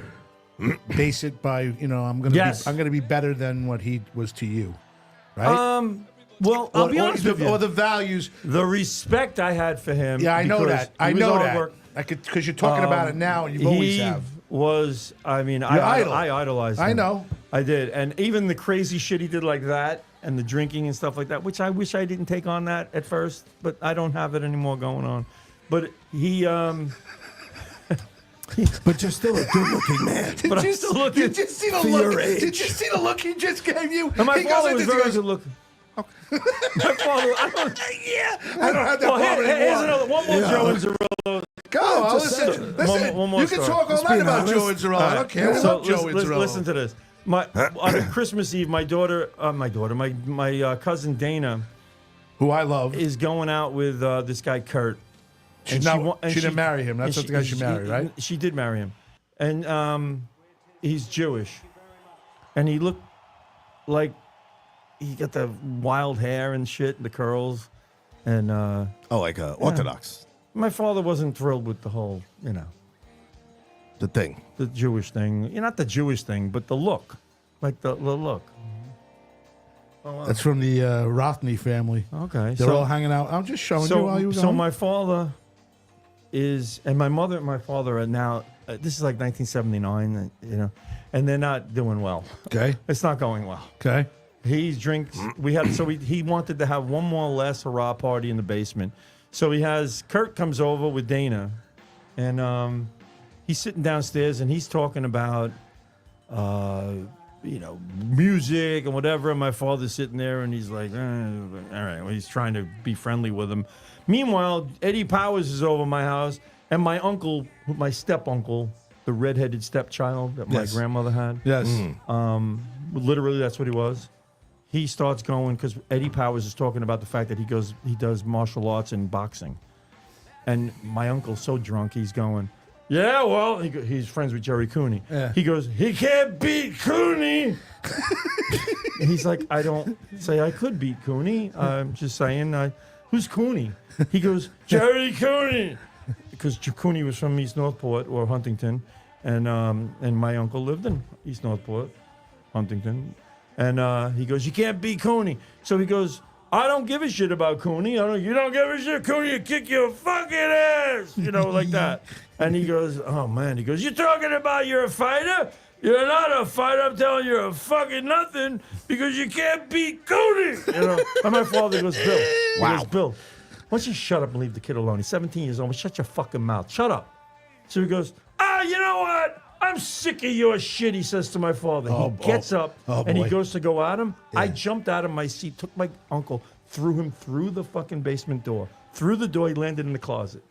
base it by I'm gonna be better than what he was to you, right? Well, I'll be honest with you. Or the values. The respect I had for him. Yeah, I know because that. I he was know hard that. work. Because you're talking about it now, and you've always He have. was. I mean, idol. I idolized him. I know. I did, and even the crazy shit he did like that, and the drinking and stuff like that, which I wish I didn't take on that at first, but I don't have it anymore going on. But he. But you're still a good-looking man. But I'm still looking. Did you see the For look? your age. Did you see the look he just gave you? And my He goes father like was this, he very goes, good looking. My father. I don't. I don't have that Well, problem here's anymore. another one more Joe and Zarello. Go, I'll just listen. saying. Listen, One more you can story. talk all Just night being about honest. Joe and Zarello. I don't care. I So love Joe and Zarello. listen to this. On Christmas Eve, my cousin Dana Who I love. is going out with this guy Kurt. She And didn't marry him. That's and not the guy she married, right? She did marry him, and he's Jewish, and he looked like he got the wild hair and shit, the curls, and Oh, like Orthodox. my father wasn't thrilled with the whole, The thing. the Jewish thing. Not the Jewish thing, but the look, like the look. That's from the Rothney family. Okay, They're all hanging out. I'm just showing you while you were So gone. my father is, and my mother and my father are now. This is like 1979, and they're not doing well. Okay. It's not going well. Okay. He drinks. He wanted to have one more last hurrah party in the basement. So Kurt comes over with Dana, and he's sitting downstairs and he's talking about, music and whatever. And my father's sitting there and he's like, all right. Well, he's trying to be friendly with him. Meanwhile, Eddie Powers is over my house, and my uncle, my step uncle, the redheaded stepchild that my Yes. grandmother had. Yes. Literally, that's what he was. He starts going because Eddie Powers is talking about the fact that he does martial arts and boxing, And my uncle's so drunk, he's going, yeah, well, he's friends with Jerry Cooney. Yeah. He goes, he can't beat Cooney. And he's like, I don't say I could beat Cooney. I'm just saying, who's Cooney? He goes, Jerry Cooney. Because Cooney was from East Northport or Huntington. And my uncle lived in East Northport, Huntington. And he goes, you can't beat Cooney. So he goes, I don't give a shit about Cooney. You don't give a shit. Cooney will kick your fucking ass. Like that. And he goes, oh, man. He goes, you're talking about you're a fighter? You're not a fighter. I'm telling you, you're a fucking nothing because you can't beat Cooney. And my father goes, Bill. He goes, Bill, why don't you shut up and leave the kid alone? He's 17 years old. Shut your fucking mouth. Shut up. So he goes, you know what? I'm sick of your shit, he says to my father. He gets up and he goes to go at him. Yeah. I jumped out of my seat, took my uncle, threw him through the fucking basement door. Through the door, he landed in the closet.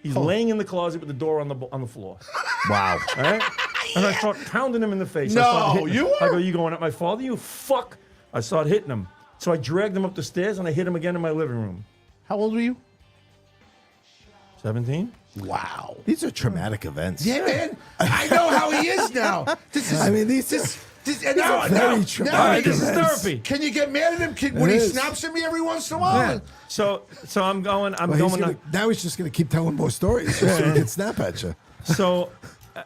He's laying in the closet with the door on the floor. Wow. All right? And I start pounding him in the face. No, I go, you going at my father, you fuck? I start hitting him. So I dragged him up the stairs and I hit him again in my living room. How old were you? 17. Wow. These are traumatic events. Yeah, man. I know how he is now. This is. Now, very now, traumatic this is events. therapy. Can you get mad at him when he snaps at me every once in a while? Yeah. So I'm going. Now he's just going to keep telling more stories so he can snap at you. So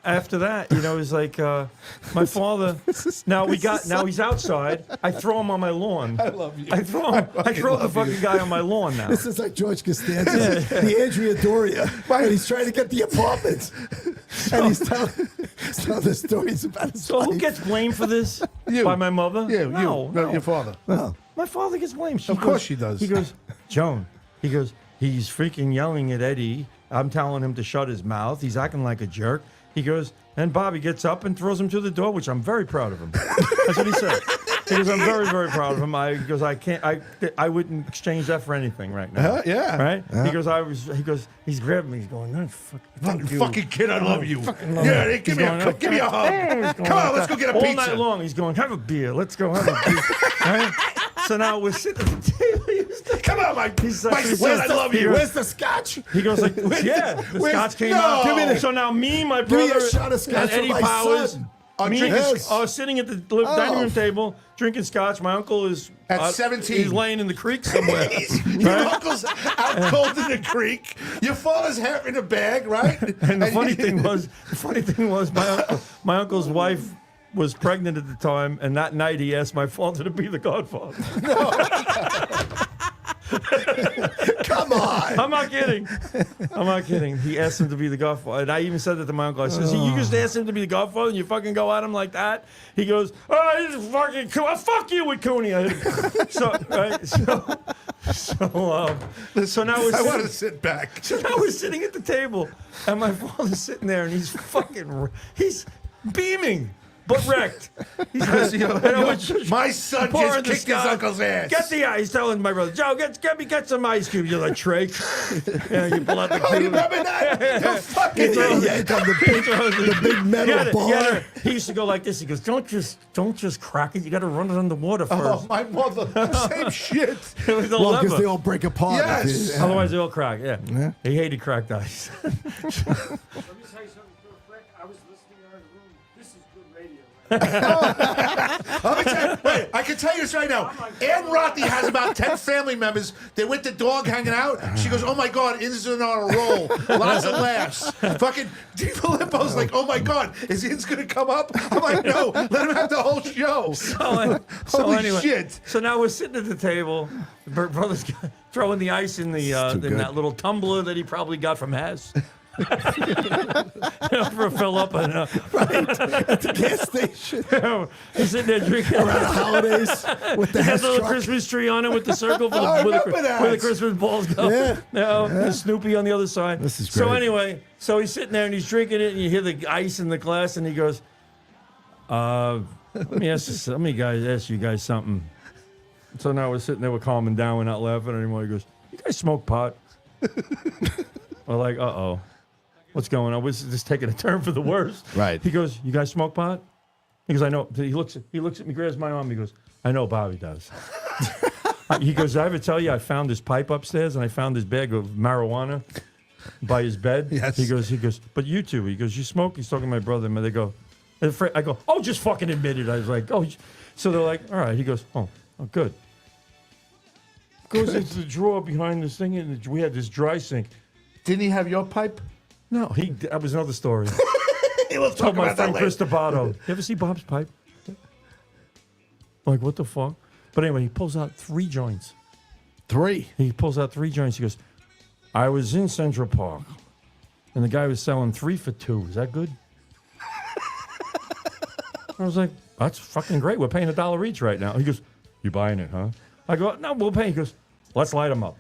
after that, it's like my father. Now he's outside. I throw him on my lawn. I love you. I throw the fucking guy on my lawn now. This is like George Costanza, the Andrea Doria, and he's trying to get the apartment, and he's telling the stories about his So life. who gets blamed for this? You. By my mother? Yeah, no, your father. Well, My father gets blamed. Of course she does. He goes, Joan. He goes, he's freaking yelling at Eddie. I'm telling him to shut his mouth. He's acting like a jerk. He goes, and Bobby gets up and throws him to the door, which I'm very proud of him. That's what he said. He goes, I'm very, very proud of him. I wouldn't exchange that for anything right now. Yeah. Right? Yeah. He's grabbing me. He's going, no, Fucking kid, I love you. Fucking love Yeah, you. give me a hug. Come on, let's go get a all pizza. night long. He's going, have a beer. Let's go have a beer. Right? So now we're sitting at the table. Come on, my son, I love you. Where's the scotch? He goes like, the scotch came out. Give me the- So now me, my Give me brother, a shot of scotch and for Eddie my Powers, son. are sitting at the dining room table drinking scotch. My uncle is At 17. He's laying in the creek somewhere. Your uncle's out cold in the creek. Your father's half in a bag, right? And the funny thing was, my uncle's wife was pregnant at the time, and that night he asked my father to be the godfather. Come on. I'm not kidding. He asked him to be the godfather. And I even said that to my uncle. I said, you just asked him to be the godfather and you fucking go at him like that? He goes, oh, this is fucking cool. Fuck you with Cooney. So now I want to sit back. So now we're sitting at the table, and my father's sitting there, and he's beaming. But wrecked. My son just kicked his uncle's ass. Get the ice. He's telling my brother, Joe, get some ice cubes. You're like, Trey. You pull out the cube. Oh, you remember that? The fucking the big metal bar. He used to go like this. He goes, don't just crack it. You got to run it underwater first. Oh, my mother. Same shit. It was a Well, because lever. they all break apart. Yes. Otherwise, they all crack. Yeah. He hated cracked ice. Let me tell you something real quick. I was listening in the room. This is good radio. Wait, I can tell you this right now. Ann Rothie has about 10 family members. They're with the dog hanging out. She goes, oh my God, In's on a roll. Lots of laughs. Fucking Di Filippo's like, oh my God, is In's going to come up? I'm like, no, let him have the whole show. Holy shit. So now we're sitting at the table. Brother's throwing the ice in that little tumbler that he probably got from Haz. For a fill up and At the gas station. he's sitting there drinking Around the holidays with the He has Hess a little truck. Christmas tree on it with the circle for I where remember that. the Christmas balls go. Yeah. The Snoopy on the other side. This is So great. anyway, so he's sitting there and he's drinking it, and you hear the ice in the glass, and he goes, let me ask you guys something. So now we're sitting there, we're calming down, we're not laughing anymore. He goes, you guys smoke pot? We're like, uh-oh. What's going on? We're just taking a turn for the worst. Right. He goes, you guys smoke pot? He goes, I know. He looks at me, grabs my arm. He goes, I know Bobby does. He goes, did I ever tell you I found this pipe upstairs and I found this bag of marijuana? by his bed. Yes. He goes, but you two. He goes, you smoke? He's talking to my brother. And they go, I go, oh, just fucking admit it. I was like, oh. So they're like, all right. He goes, oh good. Goes into the drawer behind this thing, and we had this dry sink. Didn't he have your pipe? No, that was another story. We'll talk My about that friend later. Chris D'Abato. You ever see Bob's pipe? Like, what the fuck? But anyway, he pulls out 3 joints. 3. He pulls out 3 joints. He goes, I was in Central Park, and the guy was selling 3 for $2. Is that good? I was like, that's fucking great. We're paying $1 each right now. He goes, you buying it, huh? I go, no, we'll pay. He goes, let's light them up.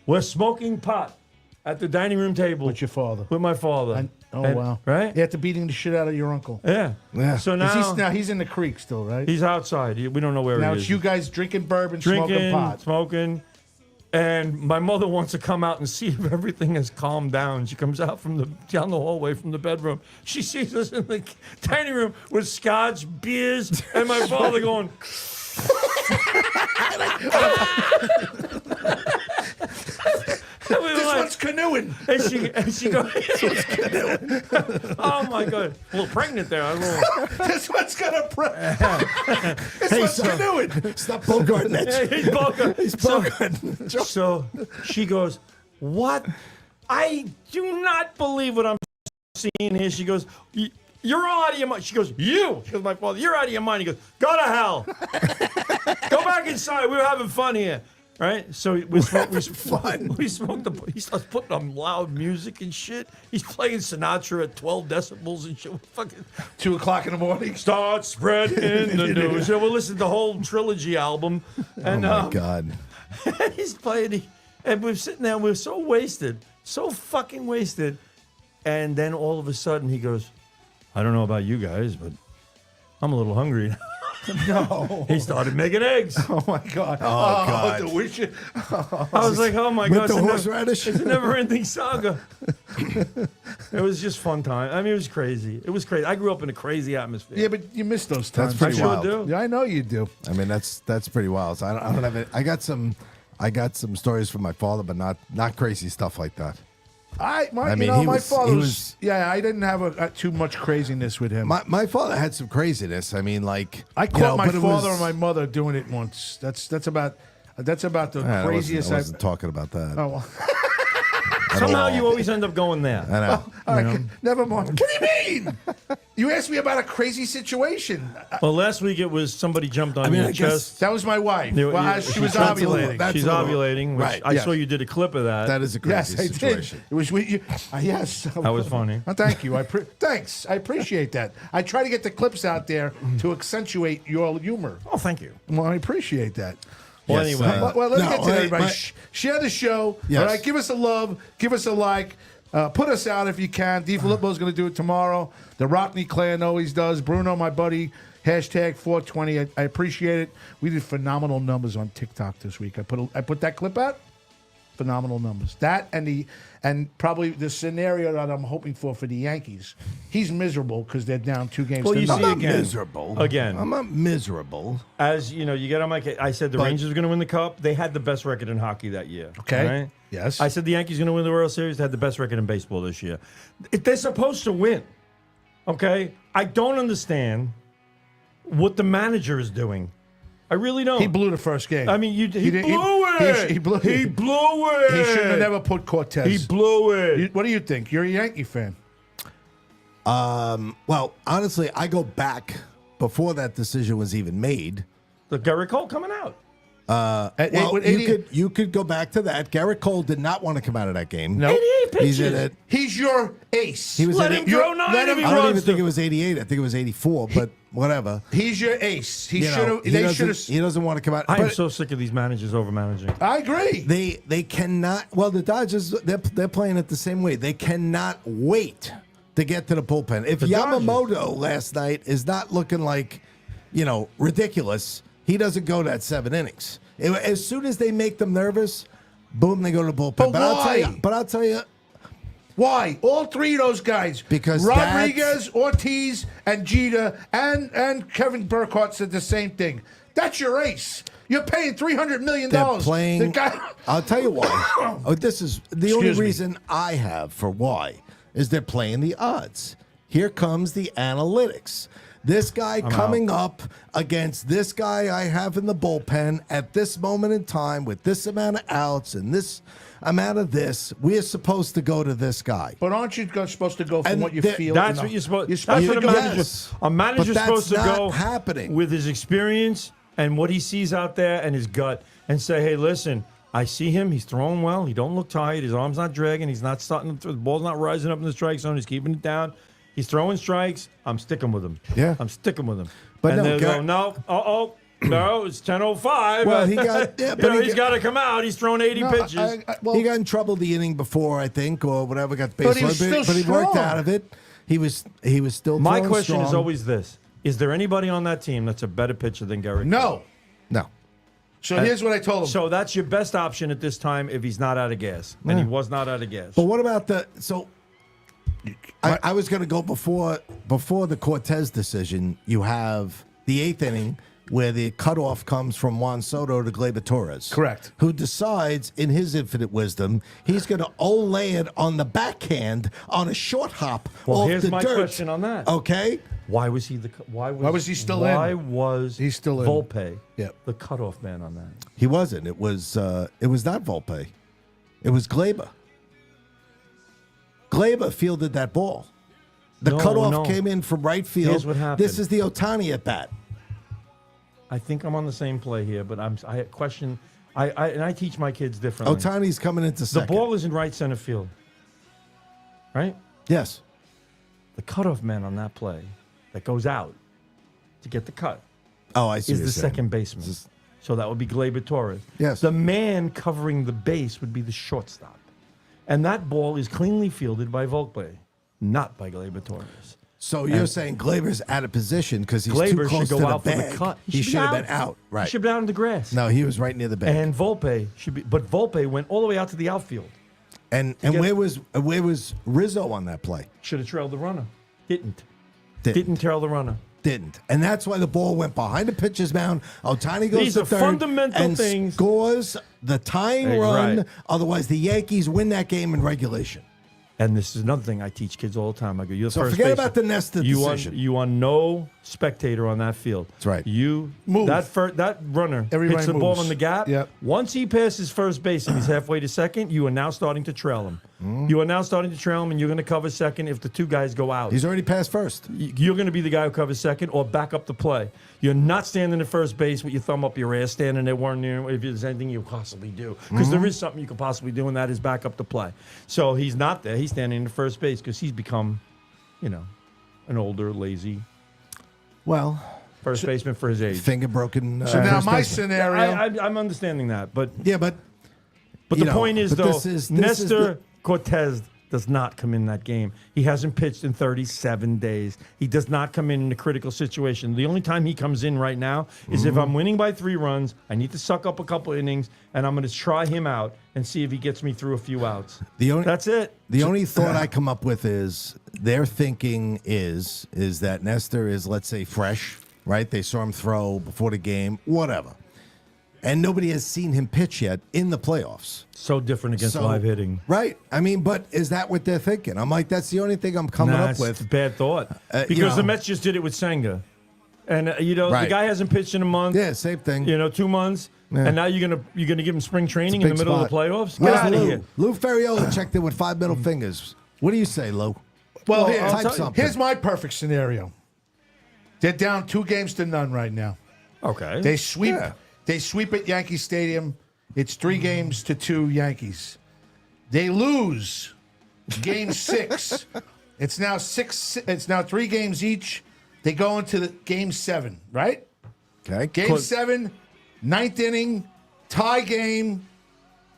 We're smoking pot at the dining room table. With your father. With my father. Wow. Right? After beating the shit out of your uncle. Yeah. So now He's in the creek still, right? he's outside. We don't know where Now he is. it's you guys drinking bourbon, smoking pot. Smoking. And my mother wants to come out and see if everything has calmed down. She comes out down the hallway from the bedroom. She sees us in the dining room with scotch, beers, and my father going. This one's canoeing. And she goes, oh my God. A little pregnant there. I don't know. This one's gonna This one's canoeing. Stop bogarting that. He's Bogart. He's bogarting. So she goes, what? I do not believe what I'm seeing here. She goes, you're out of your mind. She goes, you. She goes, my father, you're out of your mind. He goes, go to hell. Go back inside. We were having fun here. Right? So we smoked he starts putting on loud music and shit. He's playing Sinatra at 12 decibels and shit. Fucking 2 o'clock in the morning. start spreading the news. So we'll listen to the whole trilogy album. And, Oh my God. he's playing, and we're sitting there, and we're so wasted, so fucking wasted. And then all of a sudden he goes, I don't know about you guys, but I'm a little hungry. No. He started making eggs. Oh my God. Oh, God. The wish. I was like, oh my With God. the horseradish? It's a never-ending saga. It was just fun time. I mean, it was crazy. It was crazy. I grew up in a crazy atmosphere. Yeah, but you miss those times. That's pretty I wild. sure do. Yeah, I know you do. I mean, that's pretty wild. So I don't have it. I got some stories from my father, but not crazy stuff like that. My he father was. Yeah, I didn't have too much craziness with him. My father had some craziness. I mean, like I caught my but it father was- and my mother doing it once. That's about the I craziest. I wasn't talking about that. Oh, well. Somehow you always end up going there. I know. All right, never mind. What do you mean? You asked me about a crazy situation. Well, last week it was somebody jumped on I mean, your I guess chest. That was my wife. You- Well, you- she was that's a little- ovulating. that's She's a little- ovulating, which right, I yes. saw you did a clip of that. That is a Yes, crazy I situation. did. It was with you. Yes. That was funny. Oh, thank you. Thanks. I appreciate that. I try to get the clips out there to accentuate your humor. Oh, thank you. Well, I appreciate that. Well, Yes, anyway. Well, let's no, get to I- everybody. my- Share the show. Yes. All right, give us a love. Give us a like. Put us out if you can. D. Filippo's going to do it tomorrow. The Rockney clan always does. Bruno, my buddy, hashtag 420. I appreciate it. We did phenomenal numbers on TikTok this week. I put that clip out. Phenomenal numbers. That and probably the scenario that I'm hoping for the Yankees. He's miserable because they're down 2 games. Well, to you nothing. see I'm not again. miserable. Again. I'm not miserable. As you know, you get on my case. I said the Rangers are going to win the Cup. They had the best record in hockey that year. Okay. Right? Yes. I said the Yankees are going to win the World Series. They had the best record in baseball this year. They're supposed to win. Okay? I don't understand what the manager is doing. I really don't. He blew the first game. I mean, he didn't- blew it. He blew it. He blew it. He should have never put Cortez. He blew it. What do you think? You're a Yankee fan. Well, honestly, I go back before that decision was even made. The Garrett Cole coming out. Well, with you could go back to that. Garrett Cole did not want to come out of that game. No. 88 He's in pitches. it. He's your ace. He was Let in him it. throw 9 if he I don't even wants think to. it was 88. I think it was 84. But whatever. He's your ace. He You should know, have. he They doesn't- should have. He doesn't want to come out. I am But so sick of these managers over managing. I agree. they cannot. Well, the Dodgers they're playing it the same way. They cannot wait to get to the bullpen. If The Dodgers. Yamamoto last night is not looking like, ridiculous, he doesn't go that 7 innings. As soon as they make them nervous, boom, they go to the bullpen. But why? I'll tell you, Why? All 3 of those guys. Because Rodriguez, Ortiz, and Jeter, and Kevin Burkhardt said the same thing. That's your ace. You're paying $300 million. They're playing. The guy, I'll tell you why. This is the only Excuse me. reason I have for why is they're playing the odds. Here comes the analytics. This guy coming up against this guy I have in the bullpen at this moment in time with this amount of outs and this amount of this. We are supposed to go to this guy. but aren't you supposed to go from And what you the- feel? That's No. what you're supposed. You're That's supposed what to a go. manager. Yes. A manager's But that's supposed to not go happening. with his experience and what he sees out there and his gut, and say, "Hey, listen, I see him. He's throwing well. He don't look tired. His arm's not dragging. He's not starting. The ball's not rising up in the strike zone. He's keeping it down. He's throwing strikes. I'm sticking with him. Yeah. I'm sticking with him." But and no, they'll Gar- go, "No, no, it's 10:05. Well, he got- yeah, but he he's got- got to come out. He's thrown 80 No, pitches." well, He got in trouble the inning before, I think, or whatever. Got the But base he was loaded, still but he worked strong. out of it. He was still. My throwing question is strong. always this: is there anybody on that team that's a better pitcher than Garrett? No. no. So here's what I told him. So that's your best option at this time if he's not out of gas, and he was not out of gas. But what about the so? I was going to go before the Cortez decision. You have the eighth inning where the cutoff comes from Juan Soto to Gleyber Torres. Correct. Who decides, in his infinite wisdom, he's going to lay it on the backhand on a short hop Well, off here's the my dirt. question on that. Okay. Why was he the? Why was he still in? Why was He's still in. Volpe Yep. the cutoff man on that? He wasn't. It was not Volpe. It was Gleyber. Gleyber fielded that ball. The No, cutoff no. came in from right field. Here's what happened. This is the Ohtani at bat. I think I'm on the same play here, but I question. I teach my kids differently. Ohtani's coming into The second. ball is in right center field, right? Yes. The cutoff man on that play that goes out to get the cut Oh, I see. is what the you're saying. second baseman. So that would be Gleyber Torres. Yes. The man covering the base would be the shortstop. And that ball is cleanly fielded by Volpe, not by Gleyber Torres. So you're saying Gleyber's out of position because he's too Gleyber close should to go the out for bag. the cut. He should have been out. He Right. should have been out in the grass. No, he was right near the bag. And Volpe should be, but Volpe went all the way out to the outfield. And get- where was Rizzo on that play? Should have trailed the runner. Didn't. Didn't. Didn't trail the runner. Didn't. And that's why the ball went behind the pitcher's mound. Ohtani goes These to are third fundamental and things. scores the tying Hey, run. right. Otherwise, the Yankees win that game in regulation. And this is another thing I teach kids all the time. I go, you're the So first forget baseman. about the Nesta you decision. you are no spectator on that field. That's right. You Move. that runner Everybody hits the ball moves. in the gap. Yep. Once he passes first base and he's halfway to second, you are now starting to trail him. You are now starting to trail him, and you're going to cover second if the two guys go out. He's already passed first. You're going to be the guy who covers second or back up the play. You're not standing at first base with your thumb up your ass, standing there wondering if there's anything you could possibly do. Because there is something you could possibly do, and that is back up the play. So he's not there. He's standing in first base because he's become, an older, lazy Well, first baseman for his age. finger broken. So now first my baseman. scenario. I'm understanding that. But Yeah, but the you know, point is, but though, this is Nestor the- Cortez does not come in that game. He hasn't pitched in 37 days. He does not come in a critical situation. The only time he comes in right now is if I'm winning by 3 runs, I need to suck up a couple innings, and I'm going to try him out and see if he gets me through a few outs. That's it. The only thought I come up with is their thinking is that Nestor is, let's say, fresh, right? They saw him throw before the game, whatever. And nobody has seen him pitch yet in the playoffs. So different against So- live hitting. Right. I mean, but is that what they're thinking? I'm like, that's the only thing I'm coming Nah, up it's with. a bad thought. You Because the know. Mets just did it with Senga. And, the Right. guy hasn't pitched in a month. Yeah, same thing. 2 months. Yeah. And now you're gonna give him spring training in the Big middle of the spot. playoffs? Get Where's out of Lou? here. Lou Ferriola checked in with 5 middle fingers. What do you say, Lou? Well, Well, here, I'll Type tell you. something. here's my perfect scenario. They're down 2-0 right now. Okay. They sweep. Yeah. They sweep at Yankee Stadium. It's 3-2 Yankees. They lose game 6. It's now 6. It's now 3 games each. They go into the game 7. Right. Okay. Game 7, 9th inning, tie game.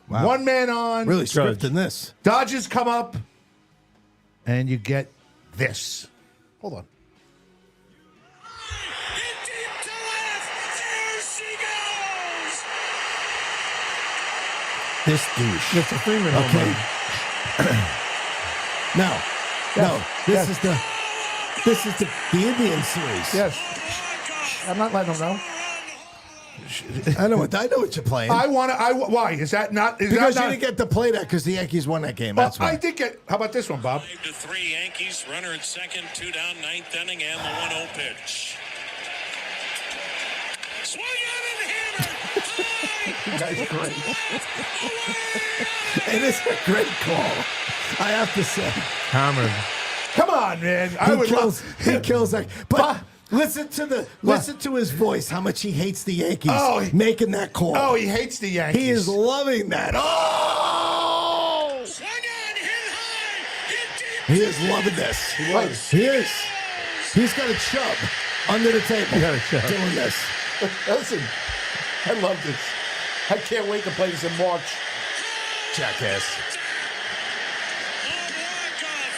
Wow. 1 man on. Really Judge. scripting this. Dodgers come up, and you get this. Hold on. Deep to left. There she goes. This douche. Mr. Freeman. home Okay. run. No. This is the Indian series. Yes. I'm not letting them know. I know what you're playing. Why is that not? Is because that you not, didn't get to play that because the Yankees won that game. That's why. I think it. How about this one, Bob? 5-3 Yankees. Runner at second. 2 down, 9th inning, and the 1-0 pitch. Swung out and hammered. That's great. It is a great call. I have to say. Hammered. Come on, man. He kills that. But listen to his voice. How much he hates the Yankees making that call. Oh, he hates the Yankees. He is loving that. Oh! Swung on, hit high, hit deep. He is loving this. He is. He's got a chub under the table. got a chub. Doing this. Listen, I love this. I can't wait to play this in March. Jackass. A walk-off,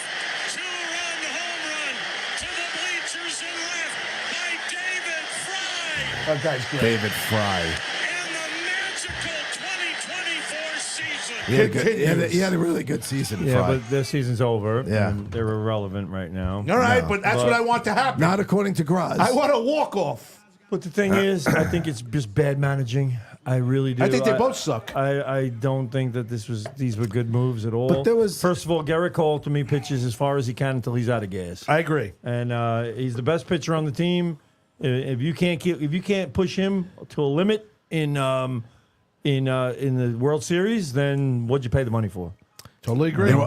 2-run home run to the bleachers and left by David Fry. That guy's great. David Fry. And the magical 2024 season. He had a really good season. Yeah, Fry. but their season's over. Yeah. And they're irrelevant right now. All right, but that's what I want to happen. Not according to Graz. I want a walk-off. But the thing is, I think it's just bad managing. I really do. I think they both suck. I don't think that these were good moves at all. But there was- first of all, Garrett Cole to me pitches as far as he can until he's out of gas. I agree. And he's the best pitcher on the team. If you can't push him to a limit in the World Series, then what'd you pay the money for? Totally agree. There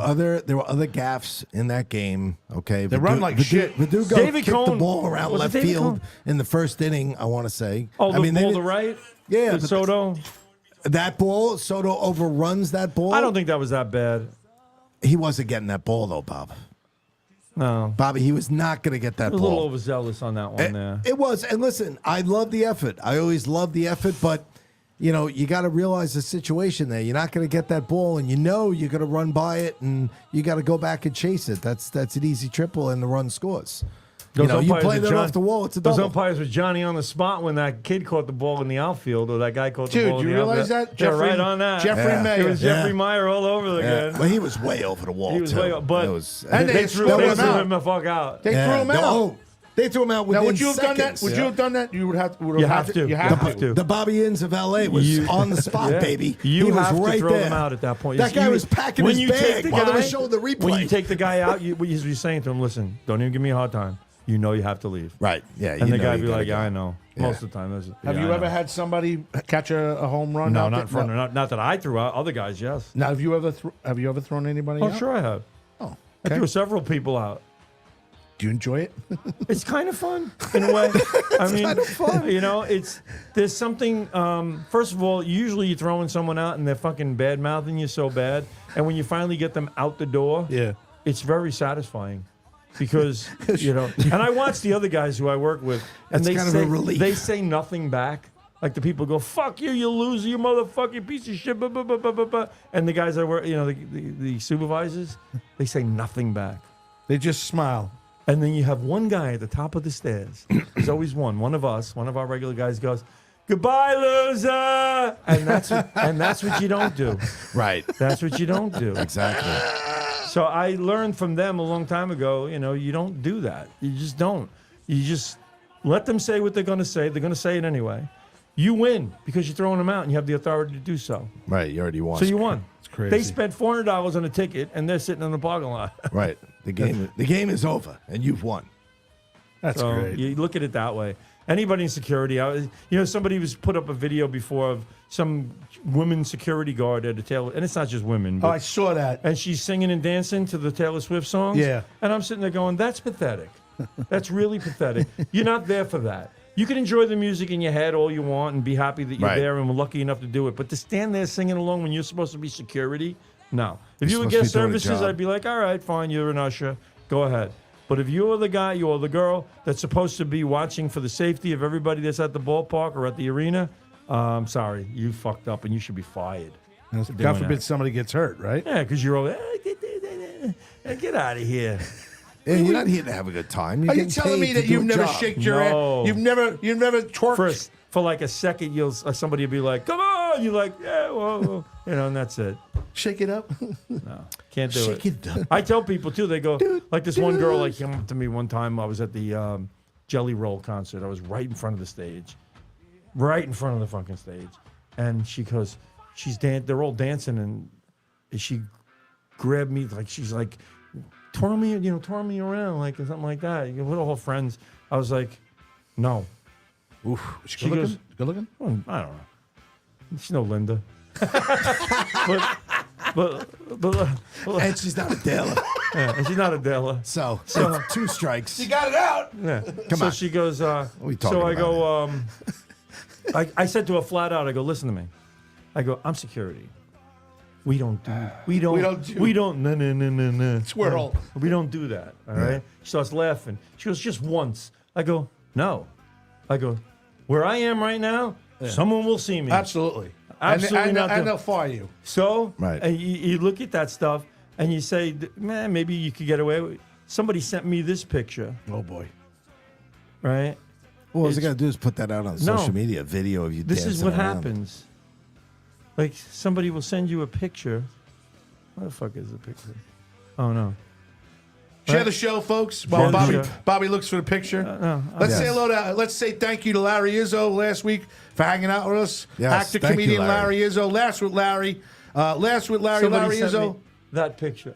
were other gaffes in that game. Okay, They run like shit. Verdugo David kicked the Cone- ball around was it left David field Cone? in the first inning. I want to say. Oh, the I mean, they ball to didn't- right? Yeah, To but Soto? that ball, Soto overruns that ball. I don't think that was that bad. he wasn't getting that ball though, Bob. No. Bobby, he was not going to get that A ball. little overzealous on that one there. It was, and listen, I love the effort. I always love the effort, but you know, you got to realize the situation there. You're not going to get that ball, and you know you're going to run by it, and you got to go back and chase it. That's an easy triple, and the run scores. You know, you umpires play with that off the wall, it's a Those double. umpires with Johnny on the spot when that kid caught the ball in the outfield, or that guy caught the Dude, ball in you the realize outfield. that? Yeah, right on that. Jeffrey Yeah. Mayer. It was Yeah. Jeffrey Meyer all over again. Well, he was way over the wall. He was too. way up, but That was, And They threw him him out. the fuck out. They threw him out. Oh, they threw him out within Now, would you have done that? seconds. Would you have done that? You would have. You have to. You have to. The Bobby Inns of L.A. was You- on the spot, Yeah. baby. You he was have right to throw there. them out at that point. That guy You- was packing when his you take bag the while they were guy- showing the replay. When you take the guy out, you're saying to him, "Listen, don't even give me a hard time. You know you have to leave." Right, yeah. And the know guy you be gotta like, go. "Yeah, I know." Yeah. Most of the time, Have you ever had somebody catch a home run? No, out not in there? front. Not that I threw out. Other guys, yes. Now, have you ever thrown anybody Oh, out? sure I have. Oh, I okay. threw several people out. Do you enjoy it? It's kind of fun in a way. I mean, kind of fun. You know, there's something. First of all, usually you're throwing someone out and they're fucking bad mouthing you so bad, and when you finally get them out the door, Yeah. it's very satisfying. Because you know, and I watch the other guys who I work with, and It's they kind of say a relief. they say nothing back. Like the people go, "Fuck you, you loser, you motherfucking piece of shit," blah, blah, blah, blah, blah, blah. And the guys I work, you know, the supervisors, they say nothing back. They just smile. And then you have one guy at the top of the stairs. There's always one of us, one of our regular guys goes, "Goodbye, loser," and that's what you don't do. Right. That's what you don't do. Exactly. So I learned from them a long time ago, you know, you don't do that. You just don't. You just let them say what they're going to say. They're going to say it anyway. You win because you're throwing them out and you have the authority to do so. Right. You already won. So you won. It's crazy. They spent $400 on a ticket and they're sitting in the parking lot. Right. The game is over, and you've won. That's So great. you look at it that way. Anybody in security, you know, somebody was put up a video before of some women security guard at a Taylor, and it's not just women. Oh, But, I saw that. and she's singing and dancing to the Taylor Swift songs. Yeah. And I'm sitting there going, that's pathetic. That's really pathetic. You're not there for that. You can enjoy the music in your head all you want and be happy that you're Right. there and we're lucky enough to do it. But to stand there singing along when you're supposed to be security, no. If You're you were supposed guest to be doing a services, job. I'd be like, all right, fine, you're an usher. Go ahead. But if you're the guy, you're the girl that's supposed to be watching for the safety of everybody that's at the ballpark or at the arena, I'm sorry, you fucked up and you should be fired. God doing forbid that. somebody gets hurt, right? Yeah, because you're all, get out of here. Yeah, you're not here to have a good time. You're Are you getting telling me paid to that do you've a never job. shaked your No. ass? You've never twerked? For like a second, somebody will be like, come on. You're like, yeah, whoa. You know, and that's it. Shake it up. No, can't do Shake it up. I tell people too. They go like this one girl like came up to me one time. I was at the Jelly Roll concert. I was right in front of the stage. right in front of the fucking stage. And she goes, they're all dancing, and she grabbed me, like, she's like, twirl me around, like, something like that. You know, we're all friends. I was like, no. Oof. She goes, good looking? "Oh, I don't know. She's no Linda. but And she's not Adela. yeah, and she's not Adela. So, it's 2 strikes. You got it out. Yeah. Come so on. she goes, we talking so I about go, I said to her flat out, I go, listen to me. I go, I'm security. We don't do, no. Swirl. We don't do that. All right. She starts laughing. She goes, just once. I go, no. I go, where I am right now, someone will see me. Absolutely. Absolutely not. And they'll fire you. So, Right. and you look at that stuff and you say, man, maybe you could get away with it. Somebody sent me this picture, Oh, boy. right? Well, all you got to do is put that out on social media, video of you This is dancing what around. happens. Like, somebody will send you a picture. What the fuck is the picture? Oh, no. Share Right. the show, folks. Share While the show. Bobby looks for the picture. No, Let's Yes. say hello to. Let's say thank you to Larry Izzo last week for hanging out with us. Yes, Actor, thank you, comedian Larry. Larry Izzo. Last with Larry. Somebody Larry sent Izzo. me that picture.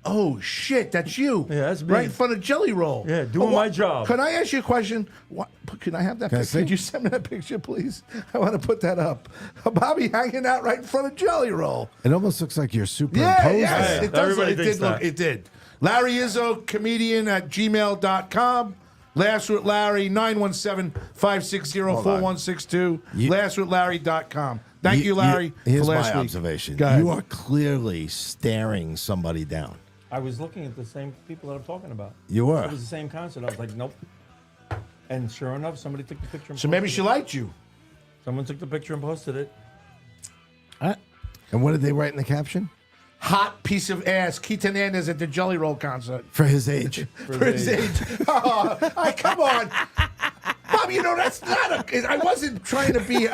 Oh shit, that's you. Yeah, that's me. Right in front of Jelly Roll. Yeah, doing my job. Can I ask you a question? What, can I have that Can I picture? see? Could you send me that picture, please? I want to put that up. Bobby hanging out right in front of Jelly Roll. It almost looks like you're Yeah, superimposed yes, there. it does. Everybody It thinks did look. that. It did. Larry Izzo, comedian at gmail.com. Last with Larry, 917-560-4162. Lastwithlarry.com. Thank you, Larry, Here's for last my week. observation. Go ahead. You are clearly staring somebody down. I was looking at the same people that I'm talking about. You were. It was the same concert. I was like, nope. And sure enough, somebody took the picture. And So maybe posted she it. liked you. Someone took the picture and posted it. And what did they write in the caption? Hot piece of ass. Keith Hernandez at the Jelly Roll concert. For his age. For his age. Oh, come on. Bobby, you know, that's not a... I wasn't trying to be...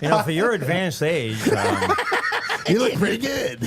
You know, for your advanced age, You look pretty good.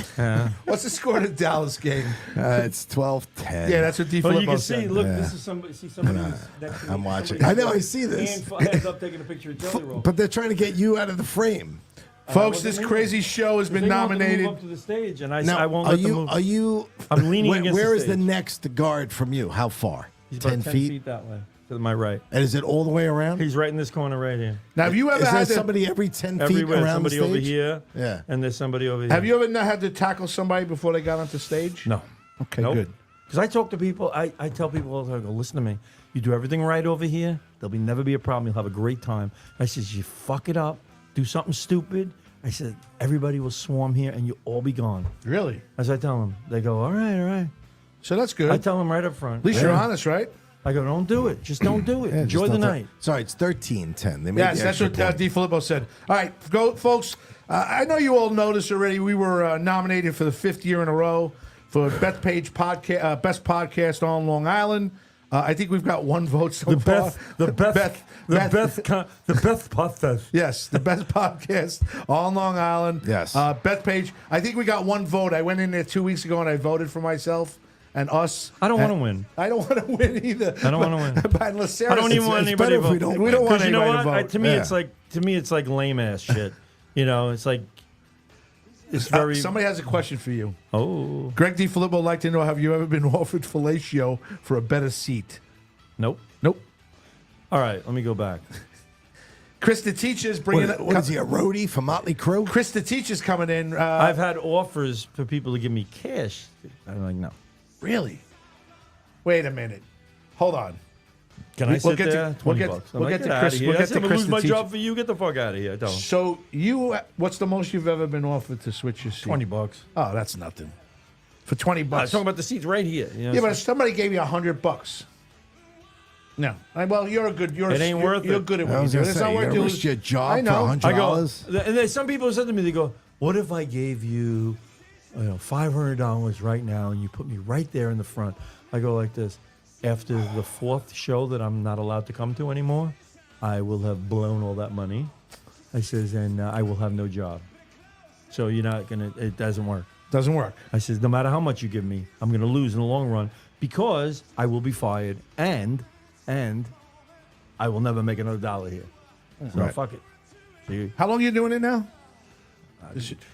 What's the score in the Dallas game? It's 12-10. Yeah, that's what D. well, you Filippo can said. see. Look, Yeah. this is somebody. See somebody. who's next to me. I'm watching. Somebody- I know, I see this. Hands up, taking a picture of Jelly Roll. But they're trying to get you out of the frame. Folks, wasn't this moving. crazy show has They been want to nominated. move up to the stage, and I Now, won't are let them you? move. Are you? I'm leaning against Where the is the stage. next guard from you? How far? He's about 10 feet? that way to my right. And is it all the way around? He's right in this corner right here. Now, have you ever Is there had to... somebody every 10 feet Everywhere, around somebody the stage? over here. Yeah. And there's somebody over here. Have you ever not had to tackle somebody before they got onto stage? No. Okay, Nope. good. Because I talk to people, I tell people all the time, I go, listen to me. You do everything right over here, there'll never be a problem. You'll have a great time. I says, you fuck it up, do something stupid. I said, everybody will swarm here and you'll all be gone. Really? As I tell them, they go, all right, all right. So that's good. I tell them right up front. At least you're honest, right? I go, don't do it. Just don't do it. Yeah, just Enjoy the don't night. Sorry, it's 13-10. They made Yes, the that's extra what point. D. Filippo said. All right, go, folks. I know you all know this already. We were nominated for the 5th year in a row for Best Podcast on Long Island. I think we've got one vote so far. The best podcast. Yes, the best podcast on Long Island. Yes. Beth Page. I think we got one vote. I went in there 2 weeks ago and I voted for myself and us. I don't want to And win. I don't want to win either. I don't wanna win. But Laceris, I don't even want it's anybody better to if we vote. don't We don't want Because you know anybody what? to vote. To me, Yeah. it's like lame ass shit. You know, it's like it's very. Somebody has a question for you. Oh, Greg D. Filippo would like to know, have you ever been offered fellatio for a better seat? nope. Nope. All right, let me go back. Chris the Teacher's bringing What is he, a roadie for Motley Crue? Chris the Teacher's coming in. I've had offers for people to give me cash. I'm like, no. Really? Wait a minute. Hold on. Can I We'll sit get to- there? we'll 20 get- bucks. I'm we'll like, get to get Chris- out of here. we'll I get said, to I'm gonna Chris lose the my teacher. job for you. Get the fuck out of here. I tell them. So what's the most you've ever been offered to switch your seat? $20. Oh, that's nothing. For 20 I'm bucks. talking about the seats right here. You know, Yeah, but if so- somebody gave you $100. No. Well, you're a good. It ain't worth You're it. good at I what you was do. gonna It's say, not you worth gotta it. risk your job I know. for $100. I go, and then some people said to me, they go, what if I gave you, $500 right now and you put me right there in the front? I go like this. After the 4th show that I'm not allowed to come to anymore, I will have blown all that money. I says, and I will have no job. So you're not going to, it doesn't work. Doesn't work. I says, no matter how much you give me, I'm going to lose in the long run because I will be fired and I will never make another dollar here. So fuck it. See, How long you doing it now?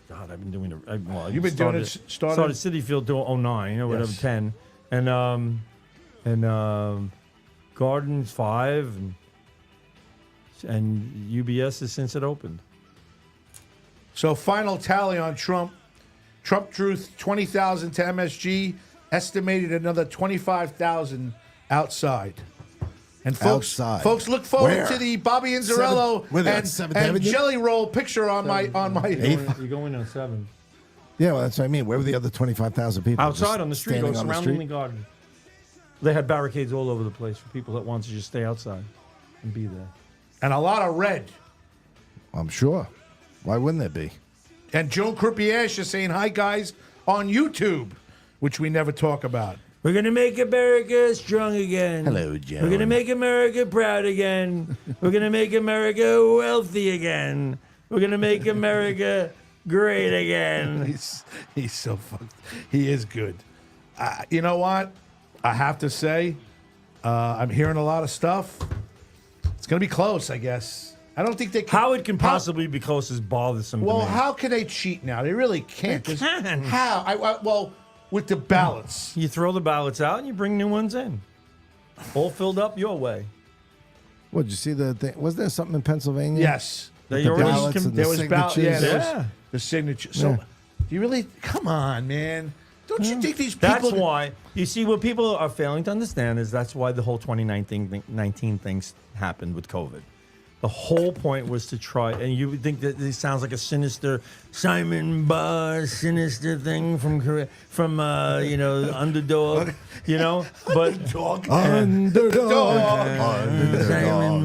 God, I've been doing it. Well, You've been doing it. Started City Field till 09, or whatever, Yes. 10, and Gardens 5, and UBS is since it opened. So final tally on Trump. Trump drew 20,000 to MSG, estimated another 25,000 outside. And Outside. folks, look forward Where? to the Bobby Inzarello Where they at, 7th and Avenue? Jelly Roll picture on my. You're going on 7. Yeah, well, that's what I mean. Where were the other 25,000 people? Outside Just on the street, standing or on the surrounding the street? garden. They had barricades all over the place for people that want to just stay outside and be there. And a lot of red. I'm sure. Why wouldn't there be? And Joan Croupier is saying hi, guys, on YouTube, which we never talk about. We're going to make America strong again. Hello, Joan. We're going to make America proud again. We're going to make America wealthy again. We're going to make America great again. He's so fucked. He is good. You know what? I have to say, I'm hearing a lot of stuff. It's going to be close, I guess. I don't think they can. How it can possibly be close is bothersome Well, to me. how can they cheat now? They really can't. They 'Cause can. How? Well, with the ballots. You throw the ballots out and you bring new ones in. All filled up your way. What, did you see the thing? Was there something in Pennsylvania? Yes. They The already ballots can- and the There was ballot. Yeah, signatures. there was Yeah. the signature. So, Yeah. do you really? Come on, man. Don't you think these people? That's why. You see, what people are failing to understand is that's why the whole 2019 things happened with COVID. The whole point was to try, and you would think that this sounds like a sinister Simon Barr sinister thing from Korea, from Underdog, but Dog. Simon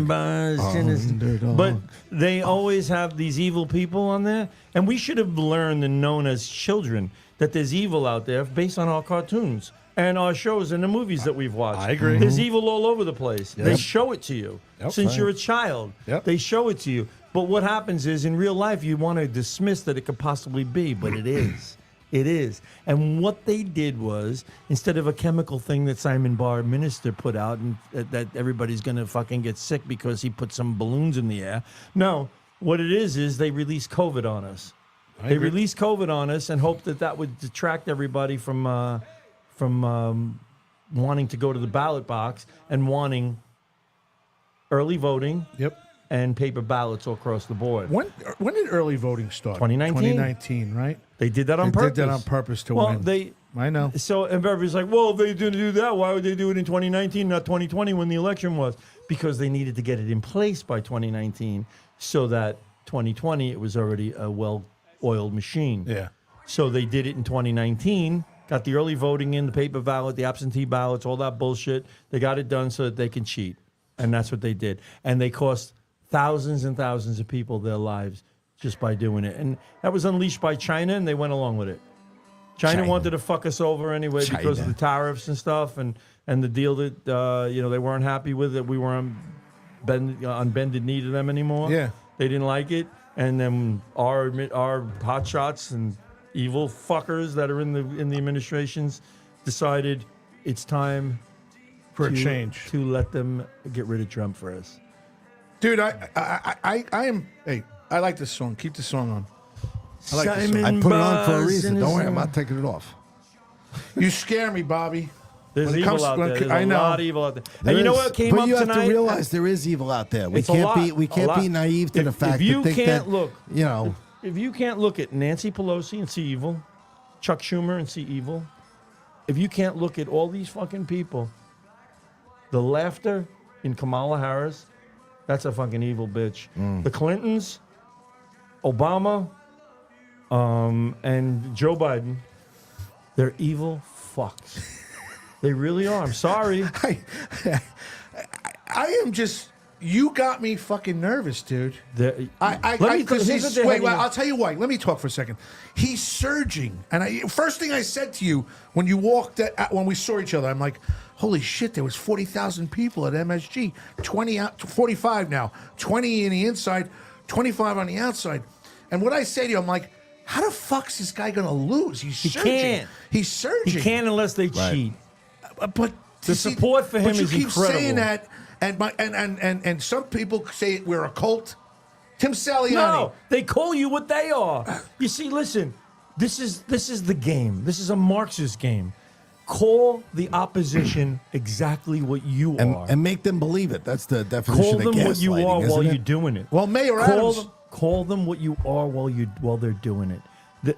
Barr sinister. But they always have these evil people on there, and we should have learned and known as children that there's evil out there based on our cartoons and our shows and the movies that we've watched. I agree. There's evil all over the place. They show it to you since you're a child. Yep. They show it to you. But what happens is in real life you want to dismiss that it could possibly be, but it is. It is. And what they did was, instead of a chemical thing that Simon Barr minister put out and that everybody's going to fucking get sick because he put some balloons in the air. No, what it is they released COVID on us. They released COVID on us and hoped that would detract everybody from wanting to go to the ballot box and wanting early voting Yep. and paper ballots all across the board. When did early voting start? 2019. 2019, right? They did that on They purpose. did that on purpose to well, win. I know. So and everybody's like, well, if they didn't do that, why would they do it in 2019, not 2020 when the election was? Because they needed to get it in place by 2019 so that 2020 it was already a well-oiled machine. Yeah. So they did it in 2019, got the early voting in, the paper ballot, the absentee ballots, all that bullshit. They got it done so that they can cheat. And that's what they did. And they cost thousands and thousands of people their lives just by doing it. And that was unleashed by China, and they went along with it. China wanted to fuck us over anyway because of the tariffs and stuff, and the deal that they weren't happy with, that we were on bended knee to them anymore. Yeah. They didn't like it. And then our hotshots and evil fuckers that are in the administrations decided it's time For a change. to let them get rid of Trump for us. Dude, I am. Hey, I like this song. Keep the song on. I like this song. I put it on for a Barr reason. Don't worry, sinister. I'm not taking it off. You scare me, Bobby. There's When it evil comes- out when there. it- There's I a know. lot of evil out there. There And you know is. what came but up you tonight? have to realize there is evil out there. We It's a can't lot. be A lot. be naive to the If fact you that think can't that look, if if you can't look at Nancy Pelosi and see evil, Chuck Schumer and see evil, if you can't look at all these fucking people, the laughter in Kamala Harris, that's a fucking evil bitch. The Clintons, Obama, and Joe Biden, they're evil fucks. They really are. I'm sorry. I am just. You got me fucking nervous, dude. Let me- Because here's what they're wait, hanging on- I'll tell you why. Let me talk for a second. He's surging, and first thing I said to you when you walked when we saw each other, I'm like, holy shit! There was 40,000 people at MSG, 20 out, 45 now, 20 in the inside, 25 on the outside. And what I say to you, I'm like, how the fuck's this guy gonna lose? He's surging. can't. He's surging. He can't unless they cheat. But The support for him but you is keep incredible. saying that, and some people say we're a cult. Tim Saliani. No, they call you what they are. You see, listen, this is the game. This is a Marxist game. Call the opposition exactly what you are. And make them believe it. That's the definition Call of them what you gaslighting, are isn't while it? you're doing it. Well, Mayor Adams. Call them what you are while they're doing it.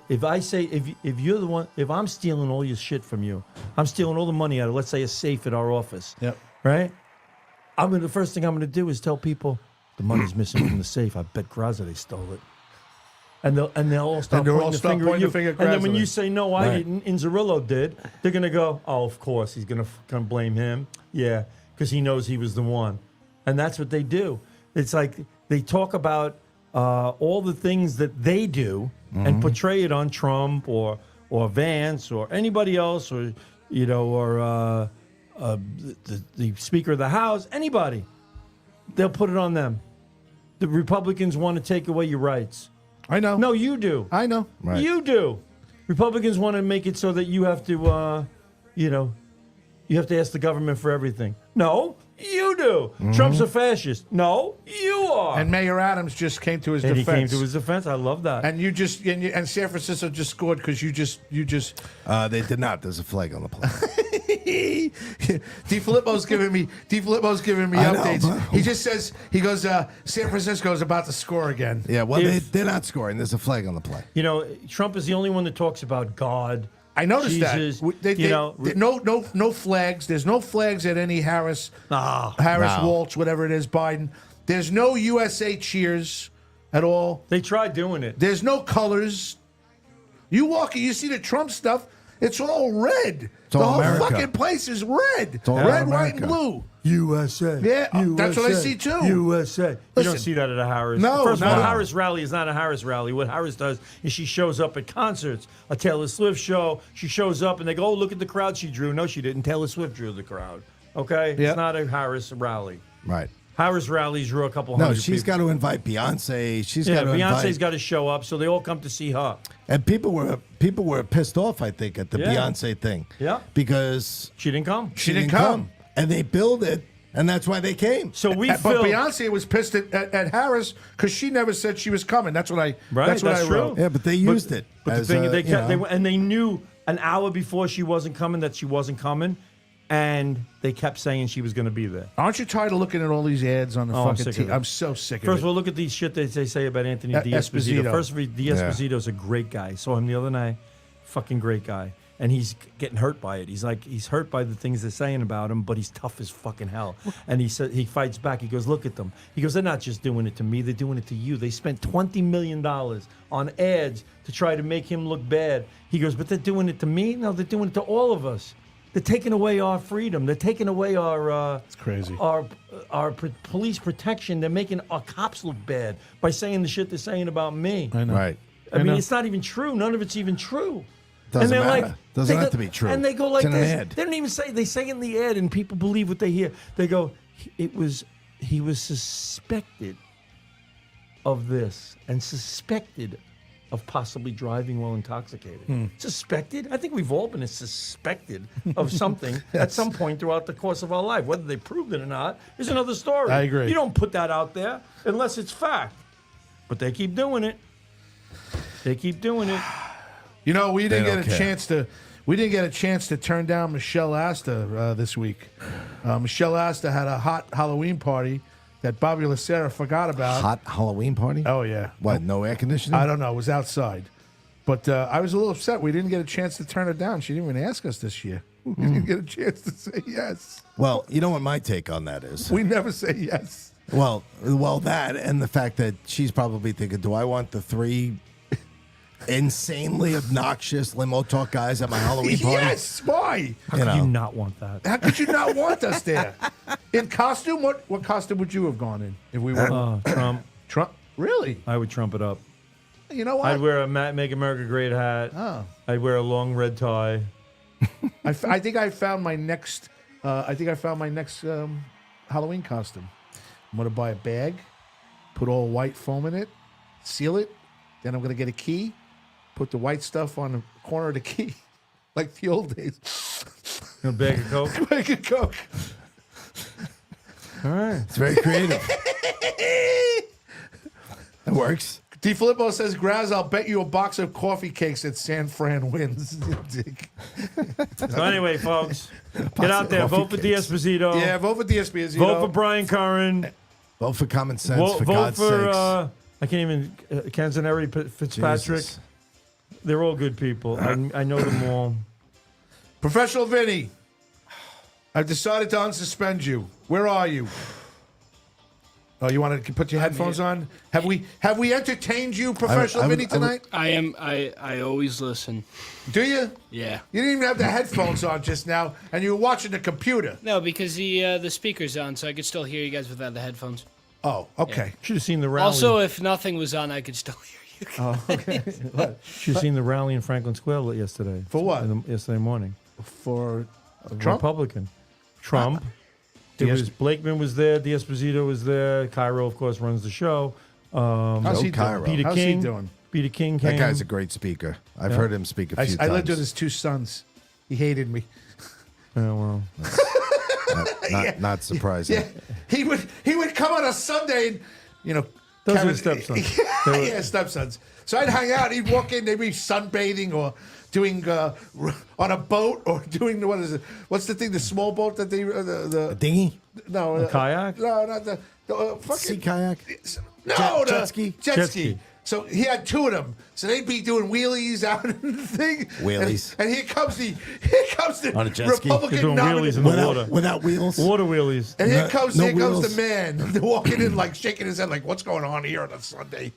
If I say if you're the one, if I'm stealing all your shit from you, I'm stealing all the money out of, let's say, a safe at our office. Yep. Right. The first thing I'm going to do is tell people the money's missing from the safe. I bet Graza they stole it. And they'll all start pointing the finger at you. And then when you say, no, I didn't, Inzerillo did, they're going to go, oh, of course, he's going to blame him. Yeah, because he knows he was the one. And that's what they do. It's like they talk about all the things that they do and portray it on Trump or Vance or anybody else or, or the Speaker of the House, anybody. They'll put it on them. The Republicans want to take away your rights. I know. No, you do. I know. Right. You do. Republicans want to make it so that you have to, you have to ask the government for everything. No, you do. Trump's a fascist. No, you are. And Mayor Adams just came to his And defense. he came to his defense. I love that. And and San Francisco just scored because you just. They did not. There's a flag on the play. DiFilippo's giving me I know, updates. but- He just says San Francisco is about to score again. Yeah, well, If- they're not scoring. There's a flag on the play. Trump is the only one that talks about God. I noticed Jesus, that. No flags. There's no flags at any Harris No. Waltz, whatever it is, Biden. There's no USA cheers at all. They tried doing it. There's no colors. You walk, you see the Trump stuff. It's all red. The all whole America. fucking place is red. all Red, about white, and America. blue. USA. Yeah, that's what I see too. USA. You Listen. don't see that at a Harris. No, First of all, no. a Harris rally is not a Harris rally. What Harris does is she shows up at concerts, a Taylor Swift show. She shows up and they go, oh, look at the crowd she drew. No, she didn't. Taylor Swift drew the crowd. Okay? Yep. It's not a Harris rally. Right. Harris rallies drew a couple No, hundred she's people. got to invite Beyonce. She's Yeah, got to Beyonce's invite. got to show up, so they all come to see her. And people were pissed off, I think, at the Yeah. Beyonce thing. Yeah. Because She didn't come. She didn't come. And they billed it, and that's why they came. So we But feel Beyonce was pissed at Harris because she never said she was coming. That's what I. Right, That's what that's I wrote. true. Yeah, but they used it. But as the thing is, a, they you kept, know. and they knew an hour before she wasn't coming that she wasn't coming, and they kept saying she was going to be there. Aren't you tired of looking at all these ads on the Oh, I'm fucking sick of TV? it. I'm so sick of First it. of all, look at these shit that they say about Anthony Esposito. D'Esposito. First of all, D'Esposito's a great guy. Saw him the other night. Fucking great guy. And he's getting hurt by it. He's hurt by the things they're saying about him, but he's tough as fucking hell. And he said he fights back. He goes, look at them. He goes, they're not just doing it to me, they're doing it to you. They spent $20 million on ads to try to make him look bad. He goes, but they're doing it to me? No, they're doing it to all of us. They're taking away our freedom. They're taking away our It's crazy. our police protection. They're making our cops look bad by saying the shit they're saying about me. I know. Right. I mean, know. it's not even true. None of it's even true. Doesn't they're matter. Doesn't they have go- to be true. And they go like It's in an this. ad. They don't even say. They say in the ad, and people believe what they hear. They go, he was suspected of this and suspected of possibly driving while intoxicated. Suspected? I think we've all been suspected of something at some point throughout the course of our life. Whether they proved it or not is another story. I agree. You don't put that out there unless it's fact. But they keep doing it. They keep doing it. You know, we didn't don't get a care. chance to. We didn't get a chance to turn down Michelle Asta this week. Michelle Asta had a hot Halloween party that Bobby Lacerda forgot about. Hot Halloween party? Oh yeah. What, no air conditioning? I don't know. It was outside, but I was a little upset. We didn't get a chance to turn her down. She didn't even ask us this year. We didn't get a chance to say yes. Well, you know what my take on that is? We never say yes. Well, that and the fact that she's probably thinking, do I want the three insanely obnoxious limo talk guys at my Halloween party? Yes. Why? How could you not want that? How could you not want us there? In costume? What costume would you have gone in if we were Trump. Trump? Really? I would trump it up. You know what? I'd wear a Make America Great hat. Oh. I'd wear a long red tie. I think I found my next. Halloween costume. I'm gonna buy a bag, put all white foam in it, seal it. Then I'm gonna get a key, put the white stuff on the corner of the key, like the old days. A bag of Coke. Make a Coke. All right. It's very creative. It works. DeFilippo says, Graz, I'll bet you a box of coffee cakes that San Fran wins. So anyway, folks, get out there. Vote for D'Esposito. Yeah, vote for D'Esposito. Vote for Brian Curran. Vote for common sense, Vote, for vote God's for sakes. I can't even Canzoneri, Fitzpatrick. Jesus. They're all good people. I know them all. Professional Vinny, I've decided to unsuspend you. Where are you? Oh, you want to put your headphones on? Have we entertained you, Professional Vinny, tonight? I always listen. Do you? Yeah. You didn't even have the headphones on just now, and you were watching the computer. No, because the speaker's on, so I could still hear you guys without the headphones. Oh, okay. Should have seen the rally. Also, if nothing was on, I could still hear you. Should have seen the rally in Franklin Square yesterday. For what? Yesterday morning. For Trump? Republican. Trump. It was Blakeman was there. D'Esposito was there. Cairo, of course, runs the show. How's he Cairo. doing? Peter How's King. he doing? Peter King came. That guy's a great speaker. I've heard him speak a few I times. lived with his two sons. He hated me. Oh, well. Not surprising. Yeah, he would come on a Sunday and Those Kevin- are stepsons. Yeah, stepsons. So I'd hang out. He'd walk in. They'd be sunbathing or doing on a boat or doing what is it? What's the thing? The small boat that they A dinghy? no A kayak? No, not the fucking Sea kayak? No, Jet ski? Jet ski. So he had two of them. So they'd be doing wheelies out in the thing. Wheelies. And here comes the On a jet ski? They're Republican doing nominee. wheelies in the water. Without wheels? Water wheelies. And here No- comes no here comes wheels. the man walking in like shaking his head like, what's going on here on a Sunday?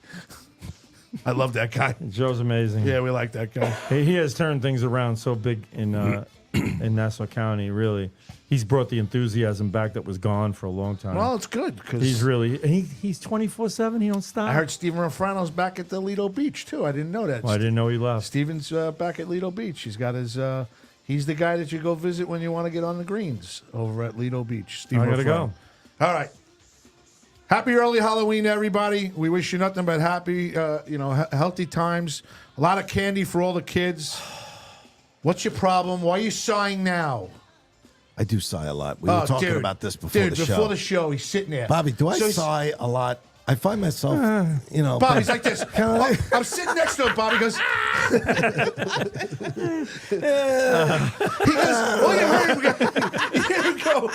I love that guy. Joe's amazing. Yeah, we like that guy. He has turned things around so big in in Nassau County, really. He's brought the enthusiasm back that was gone for a long time. Well, it's good because he's really he's 24/7. He don't stop. I heard Steven Refrano's back at the Lido Beach too. I didn't know that. Well, I didn't know he left. Steven's back at Lido Beach. He's got his. He's the guy that you go visit when you want to get on the greens over at Lido Beach. Steven I gotta Refrano. go. All right. Happy early Halloween, everybody. We wish you nothing but happy, healthy times. A lot of candy for all the kids. What's your problem? Why are you sighing now? I do sigh a lot. We were talking dude. about this before the show. Before the show, he's sitting there. Bobby, do I So he's- sigh a lot? I find myself, Bobby's like this. I'm sitting next to him. Bobby goes. He goes. Oh, you heard him go.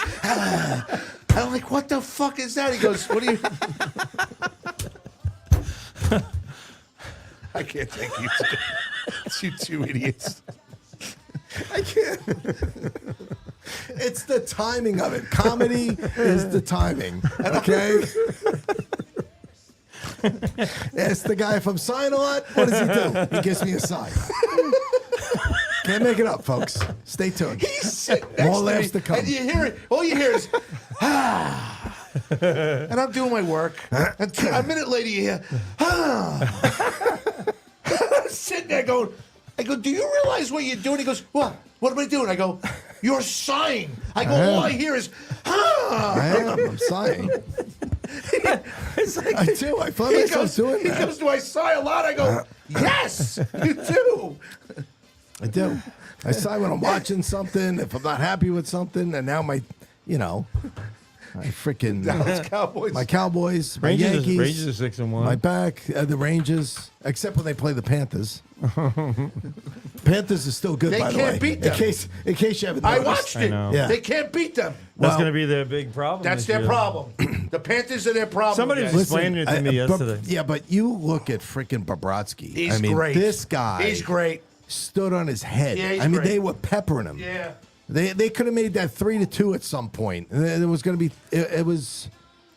I'm like, what the fuck is that? He goes, what do you? I can't take you two. It's you two idiots. I can't. It's the timing of it. Comedy is the timing. Okay? Ask the guy if I'm sighing a lot. What does he do? He gives me a sign. Can't make it up, folks. Stay tuned. He's sitting next More to laughs me, to come. and you hear it. All you hear is, and I'm doing my work. And a minute later, you hear, I'm sitting there going, I go, do you realize what you're doing? He goes, what? What am I doing? I go, you're sighing. I go, all I hear is, I'm sighing. It's like, I do. I find myself doing he that. goes, do I sigh a lot? I go, yes, you do. I do. I sigh when I'm watching something, if I'm not happy with something, and now my freaking Dallas Cowboys. my Cowboys, my Rangers, Yankees, Rangers are 6-1. my back, the Rangers, except when they play the Panthers. Panthers is still good, They by the can't way. beat them. In case you haven't I noticed. watched it. know. Yeah. They can't beat them. That's Well, going to be their big problem. That's this their year. problem. The Panthers are their problem. Somebody was guys. explaining it to me yesterday. But you look at freaking Bobrovsky. He's I mean, great. this guy He's great. stood on his head. Yeah, he's I mean, great. they were peppering him. Yeah. They could have made that 3-2 at some point. And it was going to be. It was.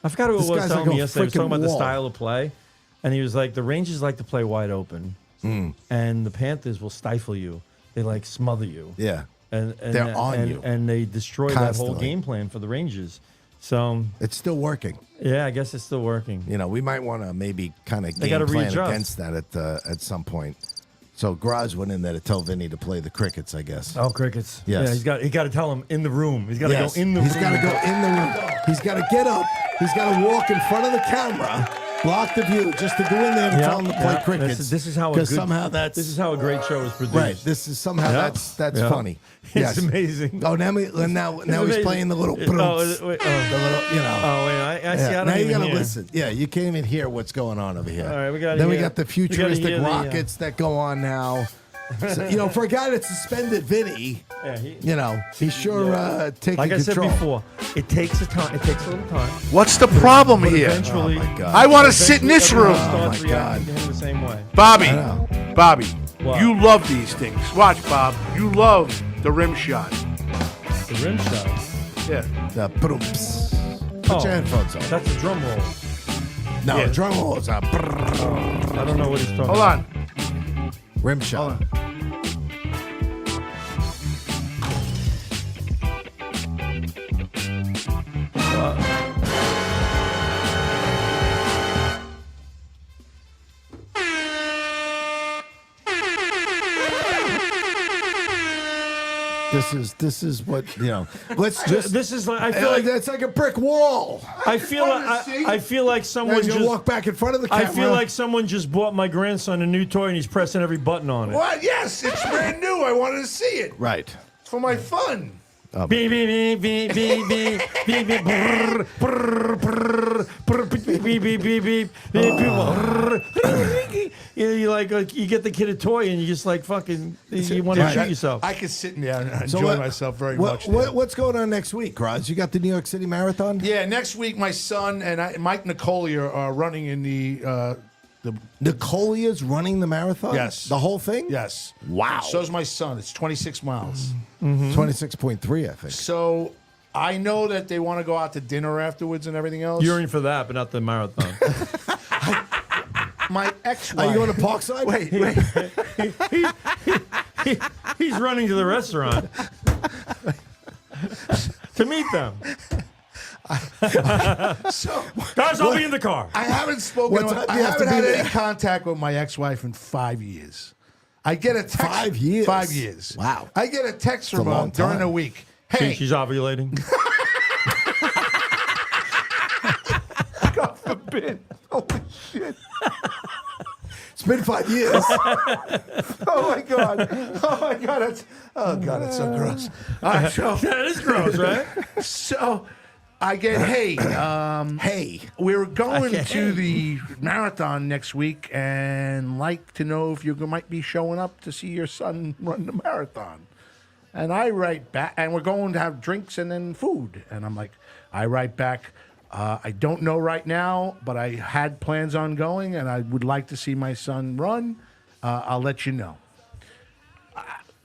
I forgot who This it was guy's telling like me a yesterday. He was talking freaking about the wall. style of play. And he was like, the Rangers like to play wide open. And the Panthers will stifle you. They like smother you. Yeah. And They're on you. And they destroy that whole Constantly. game plan for the Rangers. So, It's still working. yeah, I guess it's still working. You know, we might want to maybe kind of They game gotta plan readjust. against that at some point. So Graz went in there to tell Vinny to play the crickets, I guess. Oh, crickets. Yes. Yeah, he got to tell him in the room. He's got to Yes. go in the He's room. got to go in the room. He's got to get up. He's got to walk in front of the camera Block the view just to go in there and tell them to play crickets. This is how a because good, somehow that's this is how a great show is produced. right. This is somehow that's Yeah. funny. It's Yes. amazing. Oh, now he's amazing. playing the little. Oh, brooms. wait, oh. The little, you know. Oh, wait, I see. Yeah, I now don't you even gotta hear. listen. Yeah, you can't even hear what's going on over here. All right, we gotta Then we hear- got the we gotta futuristic hear the, rockets that go on now. So, for a guy that suspended Vinny, Yeah, he's sure taking like I said control. before, it takes a little time. What's the problem But here? eventually, Oh, my God. I want to sit in this everyone room. starts Oh, my reacting God. to him the same way. Bobby, Bobby, What? you love these things. Watch, Bob. You love the rim shot. The rim shot. Yeah. The brooms. Put your headphones on. That's a drum roll. No, Yeah. drum rolls are I don't know what he's talking Hold about. on. rim shot. Hold on. This is what Let's just. This is like I feel like That's like a brick wall. I feel I feel like Now someone he's gonna just walk back in front of the I camera. feel like someone just bought my grandson a new toy and he's pressing every button on it. What? Yes, it's brand new. I wanted to see it. right. It's for my fun. Beep beep beep beep beep beep beep beep brrr, brrr, brrr, brrr, beep beep beep beep beep beep beep. You like you get the kid a toy and you just like fucking you want to Dude, shoot yourself. I could sit in there and So enjoy what- myself very much. there. What's going on next week, Roz? You got the New York City Marathon? Yeah, next week my son and Mike Nicolia are running in the Nicolia's running the marathon? Yes. The whole thing? yes. Wow. So's my son. It's 26 miles. 26.3, I think. So I know that they want to go out to dinner afterwards and everything else. You're in for that, but not the marathon. My Are ex-wife. you going to Parkside? Wait. He's running to the restaurant to meet them. So Guys, I'll be in the car. I haven't spoken. What time do I you have to haven't be had there? any contact with my ex-wife in 5 years. I get a text. 5 years? 5 years. Wow. I get a text a from her long during time. the week. Hey, She's ovulating. God forbid. Holy shit. It's been 5 years. Oh my god. Oh my god. That's so gross. All right, so That is gross, right? I get hey. Hey. We're going to the marathon next week and like to know if you might be showing up to see your son run the marathon. And I write back, and we're going to have drinks and then food. And I'm like, I write back, I don't know right now, but I had plans on going and I would like to see my son run. I'll let you know.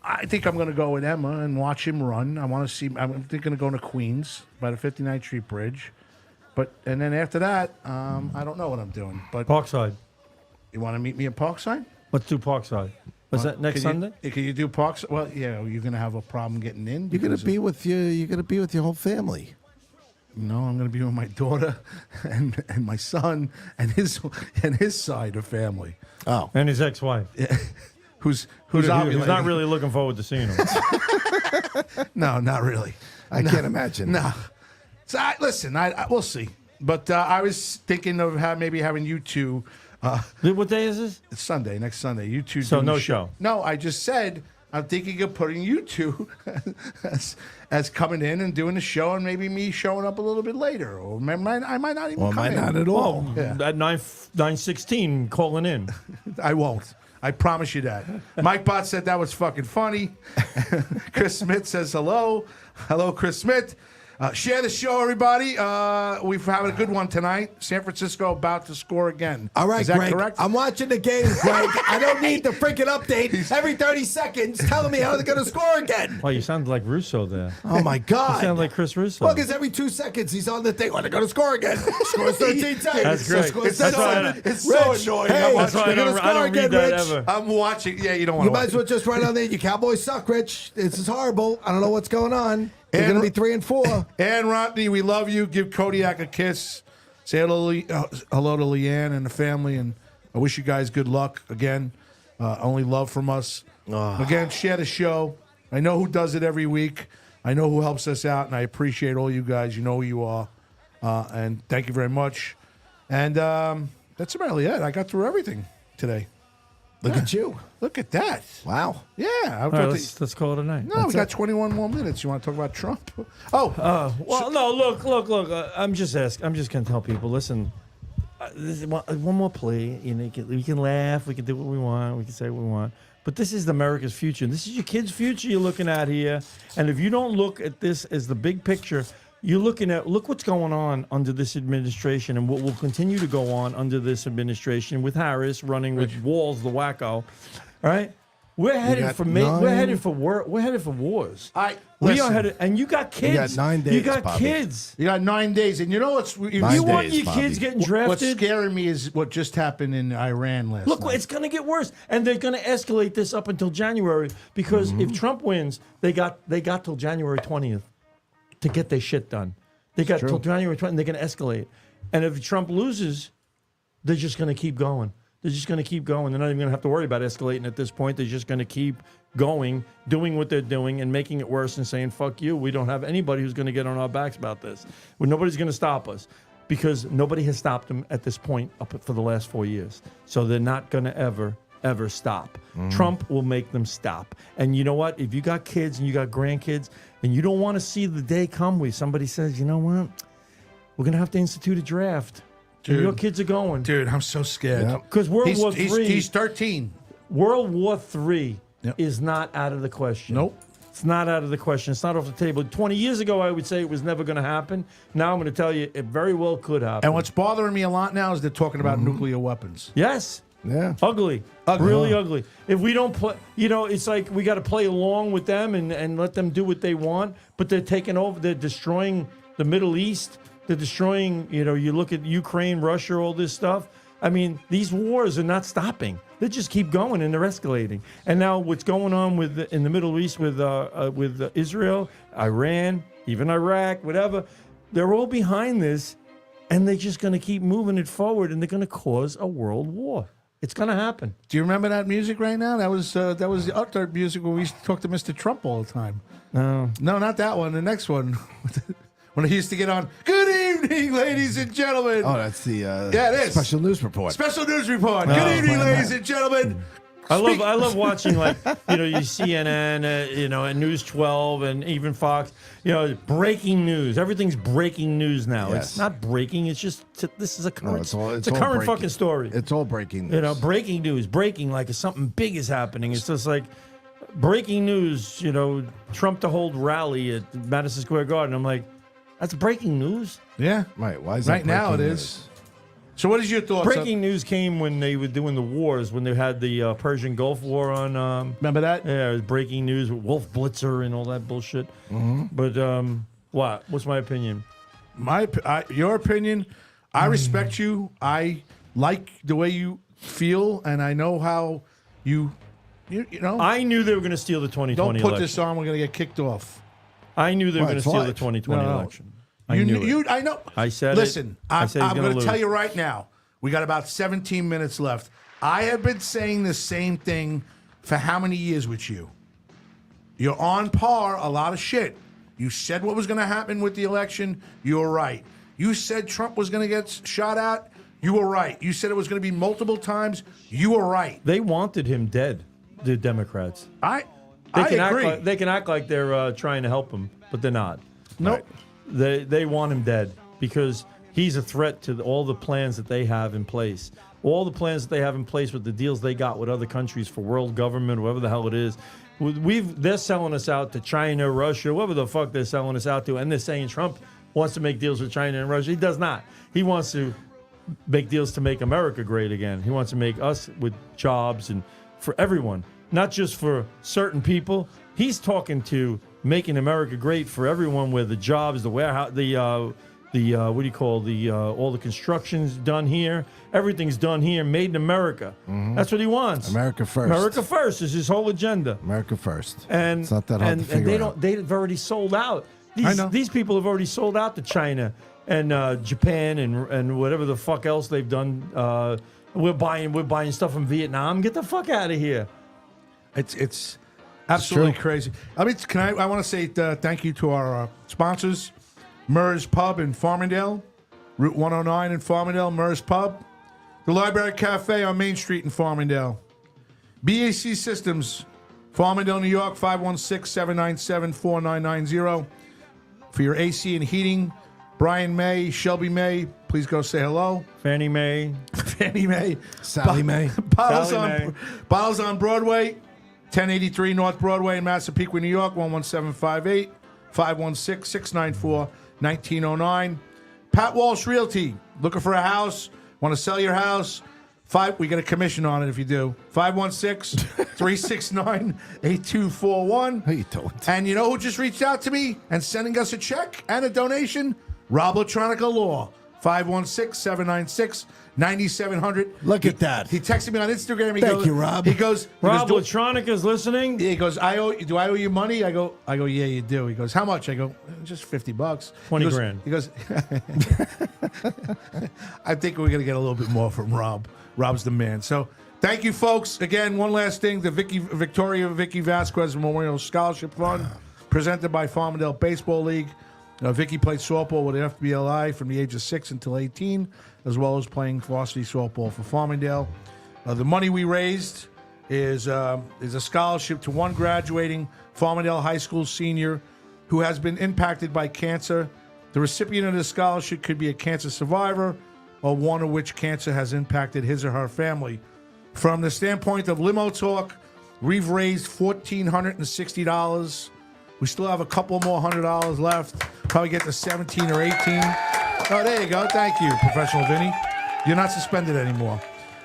I think I'm going to go with Emma and watch him run. I want to see. I'm thinking of going to Queens by the 59th Street Bridge, and then after that, I don't know what I'm doing. But Parkside. you want to meet me at Parkside? Let's do Parkside. Was that next Sunday? Can you do Parkside? Well, yeah, you're going to have a problem getting in. You're gonna because be with your whole family. No, I'm going to be with my daughter and my son and his side of family. Oh. And his ex-wife. Who's Who's not ovulating. really looking forward to seeing him. No, not really. I can't imagine. No. So listen, we'll see. But I was thinking of maybe having you two. What day is this? It's Sunday, next Sunday. You two. So doing no the show. No, I just said I'm thinking of putting you two as coming in and doing the show, and maybe me showing up a little bit later, or I might not even. Or come might in. not at all. Yeah. At 9:16, calling in. I won't. I promise you that. Mike Bott said that was fucking funny. Chris Smith says hello. Hello, Chris Smith. Share the show, everybody. We've had a good one tonight. San Francisco about to score again. All right, Is that Greg. correct? I'm watching the game, Greg. I don't need the freaking update every 30 seconds telling me how they're going to score again. Wow, you sound like Russo there. Oh, my You God. sound like Chris Russo. Well, because every 2 seconds he's on the thing. Well, they're going to score again. Scores 13 times. That's great. Scores That's 10 why times. it's so Rich, annoying. Hey, That's why they're going to I score don't again, read that Rich. ever. I'm watching. Yeah, you don't want You to might watch. as well just write on there, you Cowboys suck, Rich. This is horrible. I don't know what's going on. They're And- going to be 3 and 4. And Rodney, we love you. Give Kodiak a kiss. Say hello to Leanne and the family, and I wish you guys good luck again. Only love from us. Again, share the show. I know who does it every week. I know who helps us out, and I appreciate all you guys. You know who you are, and thank you very much. And That's about it. I got through everything today. Look at you. Look at that. Wow. Yeah. I All thought right, let's call it a night. no, we got 21 more minutes. You want to talk about Trump? Oh, Well, no, look. I'm just going to tell people, listen, this is one more plea. You know, we can laugh. We can do what we want. We can say what we want. But this is America's future. This is your kids' future you're looking at here. And if you don't look at this as the big picture, you're looking at, look what's going on under this administration and what will continue to go on under this administration with Harris running with Walls, the wacko. All right? We're headed for we're headed for wars. We are headed, and you got kids. You got 9 days. You got Bobby. kids. you got 9 days, and you know what's You want days, your kids Bobby. getting what's drafted? scaring me is what just happened in Iran last Look, night. it's going to get worse, and they're going to escalate this up until January because if Trump wins, they got till January 20th to get their shit done. They got till January 20th, and they're going to escalate. And if Trump loses, they're just going to keep going. They're just going to keep going. They're not even going to have to worry about escalating at this point. They're just going to keep going, doing what they're doing, and making it worse and saying, fuck you. We don't have anybody who's going to get on our backs about this. Well, nobody's going to stop us because nobody has stopped them at this point up for the last 4 years. So they're not going to ever stop. Trump will make them stop. And you know what? If you got kids and you got grandkids and you don't want to see the day come where somebody says, you know what? We're going to have to institute a draft. And Dude. your kids are going. Dude, I'm so scared. Because World War III. He's 13. World War III Yep. is not out of the question. Nope. It's not out of the question. It's not off the table. 20 years ago, I would say it was never going to happen. Now I'm going to tell you it very well could happen. And what's bothering me a lot now is they're talking about nuclear weapons. Yes. Yeah. Ugly. Really ugly. If we don't play, it's like we got to play along with them and let them do what they want, but they're taking over. They're destroying the Middle East. They're destroying, you look at Ukraine, Russia, all this stuff. I mean, these wars are not stopping. They just keep going and they're escalating. And now what's going on in the Middle East with Israel, Iran, even Iraq, whatever, they're all behind this, and they're just going to keep moving it forward, and they're going to cause a world war. It's going to happen. Do you remember that music right now? That was the other music where we used to talk to Mr. Trump all the time. No, not that one. The next one. When he used to get on, good evening, ladies and gentlemen. Oh, that's the it is. special news report. Special news report. Good evening, ladies and gentlemen. I love watching you CNN, and News 12 and even Fox. Breaking news. Everything's breaking news now. Yes. It's not breaking. It's just this is a current. it's a all current breaking. fucking story. It's all breaking news. Breaking news. Breaking like if something big is happening. It's just like breaking news. Trump to hold rally at Madison Square Garden. I'm like, that's breaking news. Yeah. Right. Why is that Right now it breaking is. news? So what is your thoughts? Breaking news came when they were doing the wars, when they had the Persian Gulf War on. Remember that? Yeah, it was breaking news with Wolf Blitzer and all that bullshit. But what? What's my opinion? Your opinion. I respect you. I like the way you feel, and I know how you know. I knew they were going to steal the 2020 Don't put election. this on. We're going to get kicked off. I knew they were Well, going to it's steal the live. 2020 No. election. I knew it. I know. I said it. Listen, I I'm said he's gonna going to lose. tell you right now. We got about 17 minutes left. I have been saying the same thing for how many years with you? You're on par a lot of shit. You said what was going to happen with the election. You were right. You said Trump was going to get shot at. You were right. You said it was going to be multiple times. You were right. They wanted him dead, the Democrats. I They agree. they can act like they're trying to help him, but they're not. Nope. They want him dead because he's a threat to all the plans that they have in place. All the plans that they have in place with the deals they got with other countries for world government, whatever the hell it is. They're selling us out to China, Russia, whatever the fuck they're selling us out to, and they're saying Trump wants to make deals with China and Russia. He does not. He wants to make deals to make America great again. He wants to make us with jobs and for everyone, not just for certain people. He's talking to making America great for everyone, where the jobs, the warehouse, what do you call all the construction's done here. Everything's done here, made in America. That's what he wants. America first. America first is his whole agenda. America first. And it's not that hard to figure out. They've already sold out. I know. These people have already sold out to China and Japan and whatever the fuck else they've done. We're buying stuff from Vietnam. Get the fuck out of here. It's absolutely crazy. I mean, I want to say thank you to our sponsors, Murr's Pub in Farmingdale, Route 109 in Farmingdale, Murr's Pub. The Library Cafe on Main Street in Farmingdale. BAC Systems, Farmingdale, New York, 516-797-4990. For your AC and heating, Brian May, Shelby May, please go say hello. Fannie Mae. Fannie Mae. Sally Mae. Bottles on Broadway, 1083 North Broadway in Massapequa, New York, 11758, 516-694-1909. Pat Walsh Realty, looking for a house, want to sell your house? We get a commission on it if you do. 516-369-8241. How you doing? And you know who just reached out to me and sending us a check and a donation? Rob Electronica Law. 516-796-9700. Look at that. He texted me on Instagram. Thank you, Rob. He goes, Rob Electronica's listening. he goes, do I owe you money? I go, yeah, you do. He goes, how much? I go, just $50. 20 He goes- grand. He goes, I think we're going to get a little bit more from Rob. Rob's the man. So thank you, folks. Again, one last thing. The Victoria Vicky Vasquez Memorial Scholarship Fund, presented by Farmingdale Baseball League. Vicky played softball with the FBLI from the age of 6 until 18, as well as playing varsity softball for Farmingdale. The money we raised is a scholarship to one graduating Farmingdale High School senior who has been impacted by cancer. The recipient of the scholarship could be a cancer survivor or one of which cancer has impacted his or her family. From the standpoint of Limo Talk, we've raised $1,460. We still have a couple more $100 left. Probably get to 17 or 18. Oh, there you go. Thank you, Professional Vinny. You're not suspended anymore.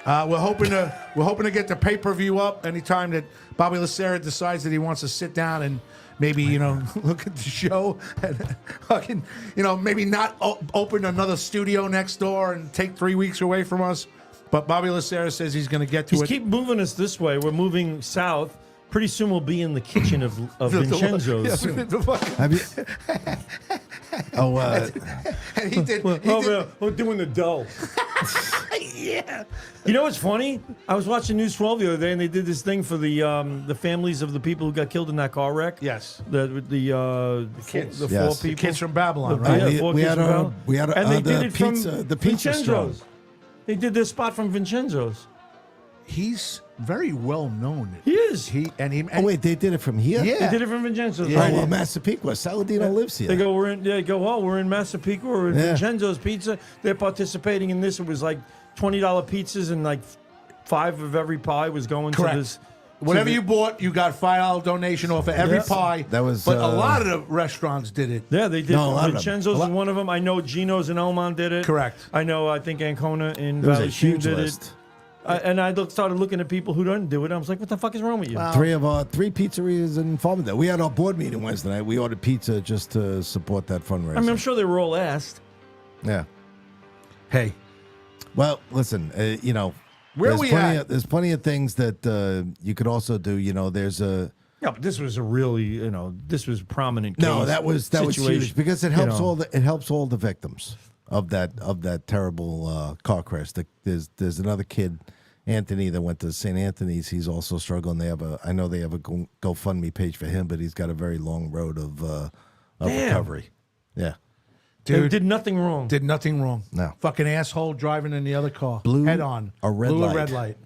We're hoping to get the pay-per-view up anytime that Bobby Lacerda decides that he wants to sit down and maybe look at the show and fucking maybe not open another studio next door and take 3 weeks away from us. But Bobby Lacerda says he's going to get to it. Keep moving us this way. We're moving south. Pretty soon we'll be in the kitchen of Vincenzo's. Have you? Oh, And he did. We're doing the dough. Yeah. You know what's funny? I was watching News 12 the other day, and they did this thing for the families of the people who got killed in that car wreck. Yes. The kids. the Yes. four The people. kids from Babylon, The- right? yeah, four we kids had from our- Babylon. we had and they the did it pizza- from the pizza Vincenzo's. They did this spot from Vincenzo's. He's very well known. He is. oh wait, they did it from here. Yeah. They did it from Vincenzo's. Yeah. Right. Oh, well, Massapequa. Saladino lives here. They go, we're in Massapequa or in Yeah. Vincenzo's Pizza. They're participating in this. It was like $20 pizzas and like 5 of every pie was going Correct. to this. Whatever you bought, you got $5 donation off of every Yes. pie. That was, but a lot of the restaurants did it. Yeah, they did. No, a lot of them. Vincenzo's A is lot- one of them. I know Gino's in Elmont did it. Correct. I think Ancona in There was a Valley Stream huge did list. it. And I started looking at people who don't do it. I was like, what the fuck is wrong with you? Three pizzerias in Farmingdale. We had our board meeting Wednesday night. We ordered pizza just to support that fundraiser. I mean, I'm sure they were all asked. Yeah. Hey, Well, listen, Where there's we plenty at? Of, there's plenty of things that you could also do. There's a Yeah, but this was a really, this was prominent. no. case That was situation. huge because it helps You know. it helps all the victims of that terrible car crash. There's another kid, Anthony, that went to St. Anthony's. He's also struggling. I know they have a GoFundMe page for him, but he's got a very long road of Damn. recovery. Yeah. They dude, did nothing wrong. did nothing wrong. No. Fucking asshole driving in the other car. Blew head on. a red Blew light. a red light.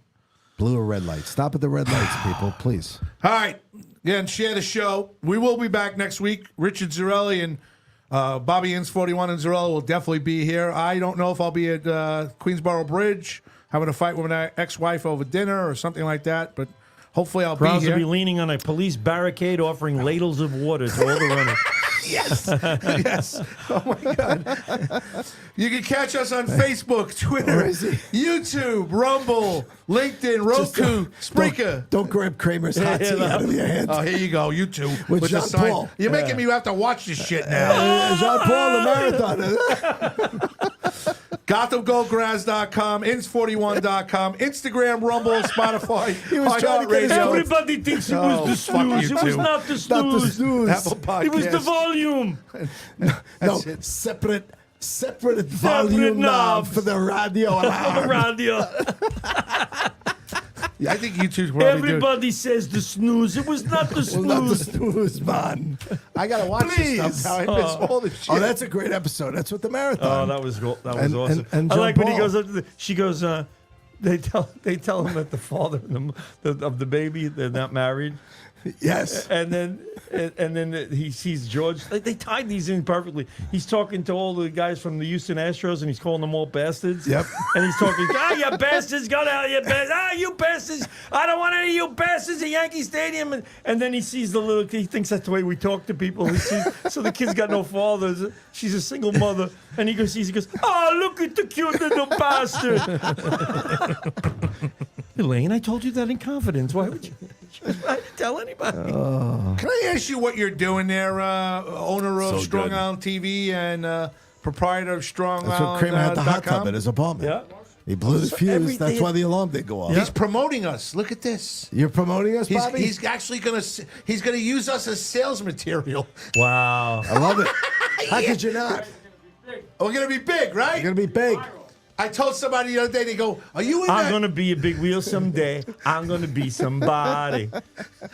Blue or red light. Stop at the red lights, people, please. All right. Again, share the show. We will be back next week. Richard Zarelli and Bobby Inns 41 and Zarelli will definitely be here. I don't know if I'll be at Queensboro Bridge having a fight with my ex-wife over dinner or something like that, but hopefully I'll Browns be will here. be leaning on a police barricade offering ladles of water to all the runners. Yes. Yes. Oh, my God. You can catch us on Facebook, Twitter, YouTube, Rumble, LinkedIn, Roku, Spreaker. Don't grab Kramer's hot tea out of your hand. Oh, here you go. You two. With the Jean sign. Paul. You're making me have to watch this shit now. Jean-Paul, the marathon. GothamGoldGrass.com, Ins41.com, Instagram, Rumble, Spotify, was trying to get his iHeartRadio, Everybody thinks it was the fuck snooze. you It was two. not the snooze. Not the snooze. Apple Podcast. It was the volume. No, it. separate volume knob for the radio alarm. Radio. I think you two probably do. Everybody says the snooze. It was not the Well, not the snooze. snooze, man. I got to watch Please. this stuff now. I miss all the shit. Oh, that's a great episode. That's what the Oh, marathon. that was And- awesome. and I like when he Jean-Paul. goes up to she goes, They tell him that the father of the baby, they're not married. Yes. And then he sees George. They tied these in perfectly. He's talking to all the guys from the Houston Astros, and he's calling them all bastards. Yep. And he's talking, you bastards, go down, you bastards. You bastards. I don't want any of you bastards at Yankee Stadium. And then he sees the little kid. He thinks that's the way we talk to people. So the kid's got no father. She's a single mother. And he goes, oh, look at the cute little bastard. Elaine, I told you that in confidence. Why would you? I didn't tell anybody. Can I ask you what you're doing there, owner of So Strong good. Island TV and proprietor of Strong That's what Island? Kramer had the hot tub .com? at his apartment. Yeah. He blew his So fuse. every That's day- why the alarm didn't go off. He's promoting us. Look at this. You're promoting us, Bobby? He's actually gonna use us as sales material. Wow. I love it. How could you not? We're gonna be big, right? You're going to be big. I told somebody the other day. They go, "Are you in I'm that?" going to be a big wheel someday. I'm going to be somebody.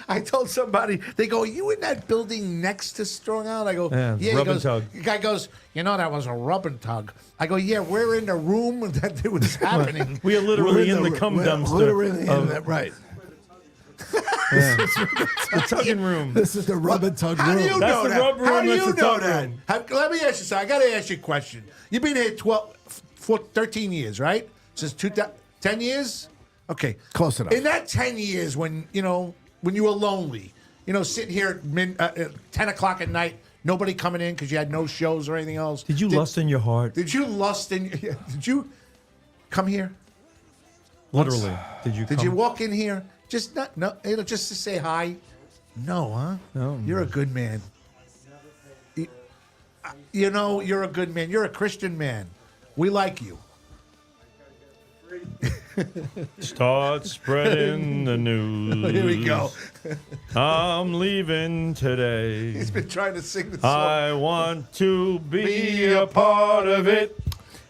I told somebody. They go, "Are you in that building next to Strong Island?" I go, Yeah, He Rub and goes, Tug. The guy goes, "That was a rub and tug." I go, "Yeah, we're in the room that it was happening." We are literally We're in the cum we're dumpster. Literally of in that, right. the tugging room. This is the rub and tug How do you room. That's know the that? rub room, How do that's you the know tug that? room. Let me ask you something. I got to ask you a question. You've been here 13 years, right? Since 10 years? Okay. Close enough. In that 10 years when you were lonely, sitting here at 10 o'clock at night, nobody coming in because you had no shows or anything else. Did you lust in your heart? Did you lust in? Did you come here? Literally. Did you Did come? you walk in here just just to say hi? No, huh? No. You're a good man. You're a good man. You're a Christian man. We like you. Start spreading the news. Here we go. I'm leaving today. He's been trying to sing the song. I want to be a part of it.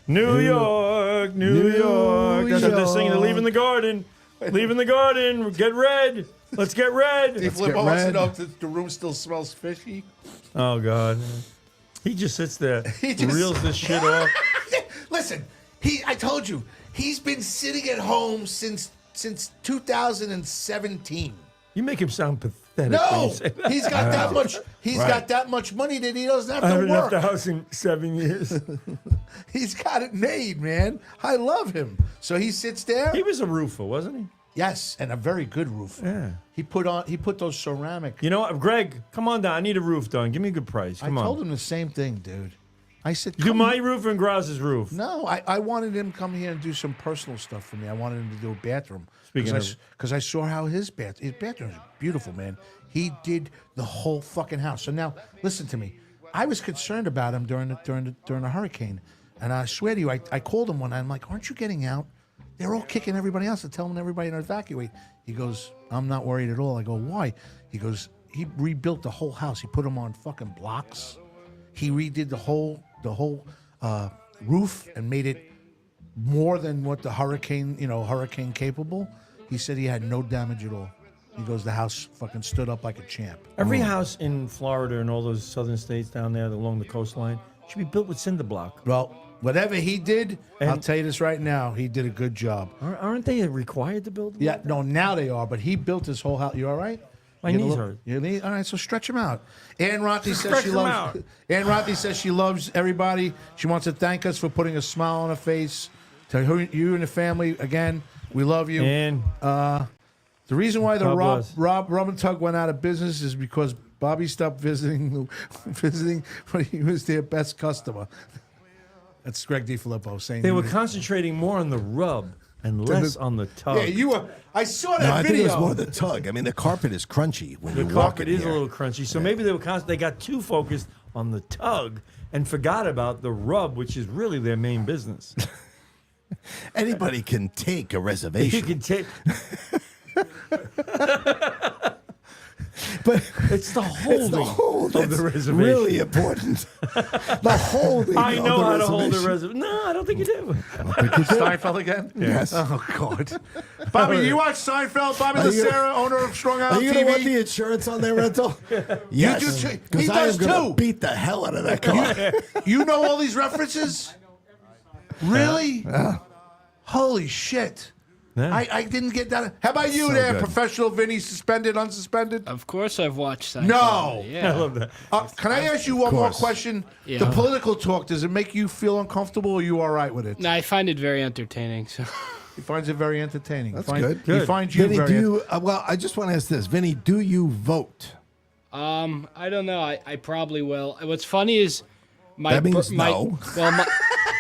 New York, New York. That's what they're singing. They're leaving the garden. Leaving the garden. Get red. Let's get red. If get Limo wants to red. know if the room still smells fishy. Oh, God. He just sits there, He just- reels this shit off. Listen, I told you, he's been sitting at home since 2017. You make him sound pathetic. when No, you say that. he's got that much. He's got that much money that he doesn't have I to haven't left work. the house in 7 years. He's got it made, man. I love him. So he sits there. He was a roofer, wasn't he? Yes, and a very good roofer. Yeah. He put those ceramic. You know what, Greg? Come on down. I need a roof done. Give me a good price. Come I on. told him the same thing, dude. I said, Do "Come my roof and Grouse's roof. No, I wanted him to come here and do some personal stuff for me. I wanted him to do a bathroom. Speaking of- Because I saw how his bathroom is beautiful, man. He did the whole fucking house. So now, listen to me. I was concerned about him during the hurricane, and I swear to you, I called him one night. I'm like, "Aren't you getting out?" They're all kicking everybody else and telling everybody to evacuate. He goes, "I'm not worried at all." I go, "Why?" He goes, "He rebuilt the whole house. He put them on fucking blocks. He redid the whole roof and made it more than what the hurricane capable." He said he had no damage at all. He goes, "The house fucking stood up like a champ." Every house in Florida and all those southern states down there along the coastline should be built with cinder block. Well, whatever he did, I'll And- tell you this right now, he did a good job. Aren't they required to build? Yeah, no, now they are, but he built his whole house. You all right? My You get a knees little- hurt. Your knee? All right, so stretch him out. Ann Rothy says Stretch she 'em loves. out. Ann Rothy says she loves everybody. She wants to thank us for putting a smile on her face. To you and the family again, we love you. And The reason why the God Rub bless. and Tug went out of business is because Bobby stopped visiting when he was their best customer. That's Greg DiFilippo saying they were concentrating more on the rub and less on the tug. Yeah, you were. I saw that No, I think it video. was more the tug. I mean, the carpet is crunchy when The you walk carpet in is a here. little crunchy, so maybe they got too focused on the tug and forgot about the rub, which is really their main business. Anybody can take a You reservation. can take. But It's the holding. it's the hold of the that's reservation. really important. The holding. I of know the how to hold a reservation. reservation. No, I don't think you do. Seinfeld again? Yes. Oh, God. Bobby, you watch Seinfeld? Bobby Are you- Lucera, owner of Strong Are Island you going to want TV? the insurance on their rental? Yes. do too. Because He I does am going too. to beat the hell out of that car. You know all these references? Really? Holy shit. Yeah. I didn't get that. How about you So there, good. professional Vinny, suspended, unsuspended? Of course, I've watched Seinfeld. No. Yeah. I love that. Can I ask you one more course. question? Yeah. The political talk, does it make you feel uncomfortable, or are you all right with it? No, I find it very entertaining. So He finds it very entertaining. That's He good. He finds you Vinny, very do you? Well, I just want to ask this, Vinny. Do you vote? I don't know. I probably will. What's funny is my That means my no. well